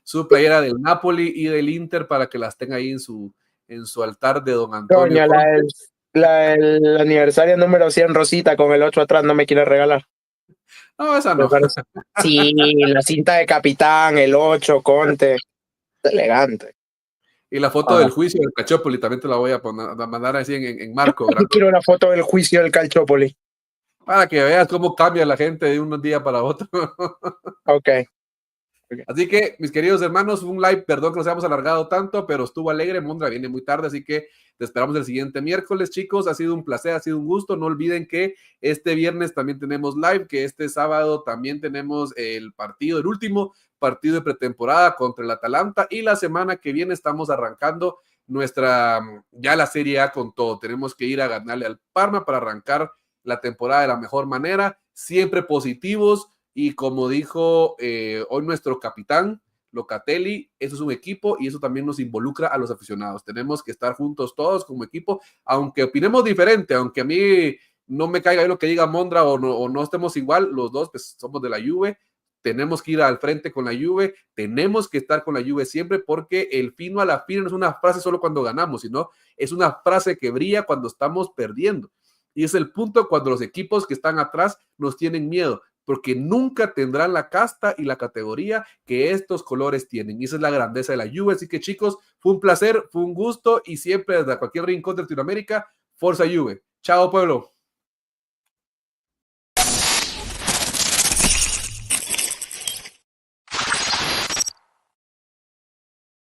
su playera del Napoli y del Inter para que las tenga ahí en su altar de don Antonio. Coño, el aniversario número 100 Rosita con el 8 atrás no me quiere regalar. No, esa no. Sí, la cinta de capitán, el 8, Conte. Elegante. Y la foto del juicio del Calciopoli también te la voy a mandar así en marco. Yo quiero una foto del juicio del Calciopoli. Para que veas cómo cambia la gente de un día para otro. Ok. Así que, mis queridos hermanos, un live, perdón que nos hayamos alargado tanto, pero estuvo alegre. Mondra viene muy tarde, así que te esperamos el siguiente miércoles, chicos. Ha sido un placer, ha sido un gusto. No olviden que este viernes también tenemos live, que este sábado también tenemos el último partido de pretemporada contra el Atalanta, y la semana que viene estamos arrancando ya la Serie A con todo. Tenemos que ir a ganarle al Parma para arrancar la temporada de la mejor manera, siempre positivos. Y como dijo hoy nuestro capitán, Locatelli, eso es un equipo y eso también nos involucra a los aficionados. Tenemos que estar juntos todos como equipo, aunque opinemos diferente, aunque a mí no me caiga lo que diga Mondra o no estemos igual, los dos pues somos de la Juve. Tenemos que ir al frente con la Juve, tenemos que estar con la Juve siempre, porque el fino a la fina no es una frase solo cuando ganamos, sino es una frase que brilla cuando estamos perdiendo. Y es el punto cuando los equipos que están atrás nos tienen miedo, porque nunca tendrán la casta y la categoría que estos colores tienen. Y esa es la grandeza de la Juve. Así que, chicos, fue un placer, fue un gusto, y siempre desde cualquier rincón de Latinoamérica, Forza Juve. Chao, pueblo.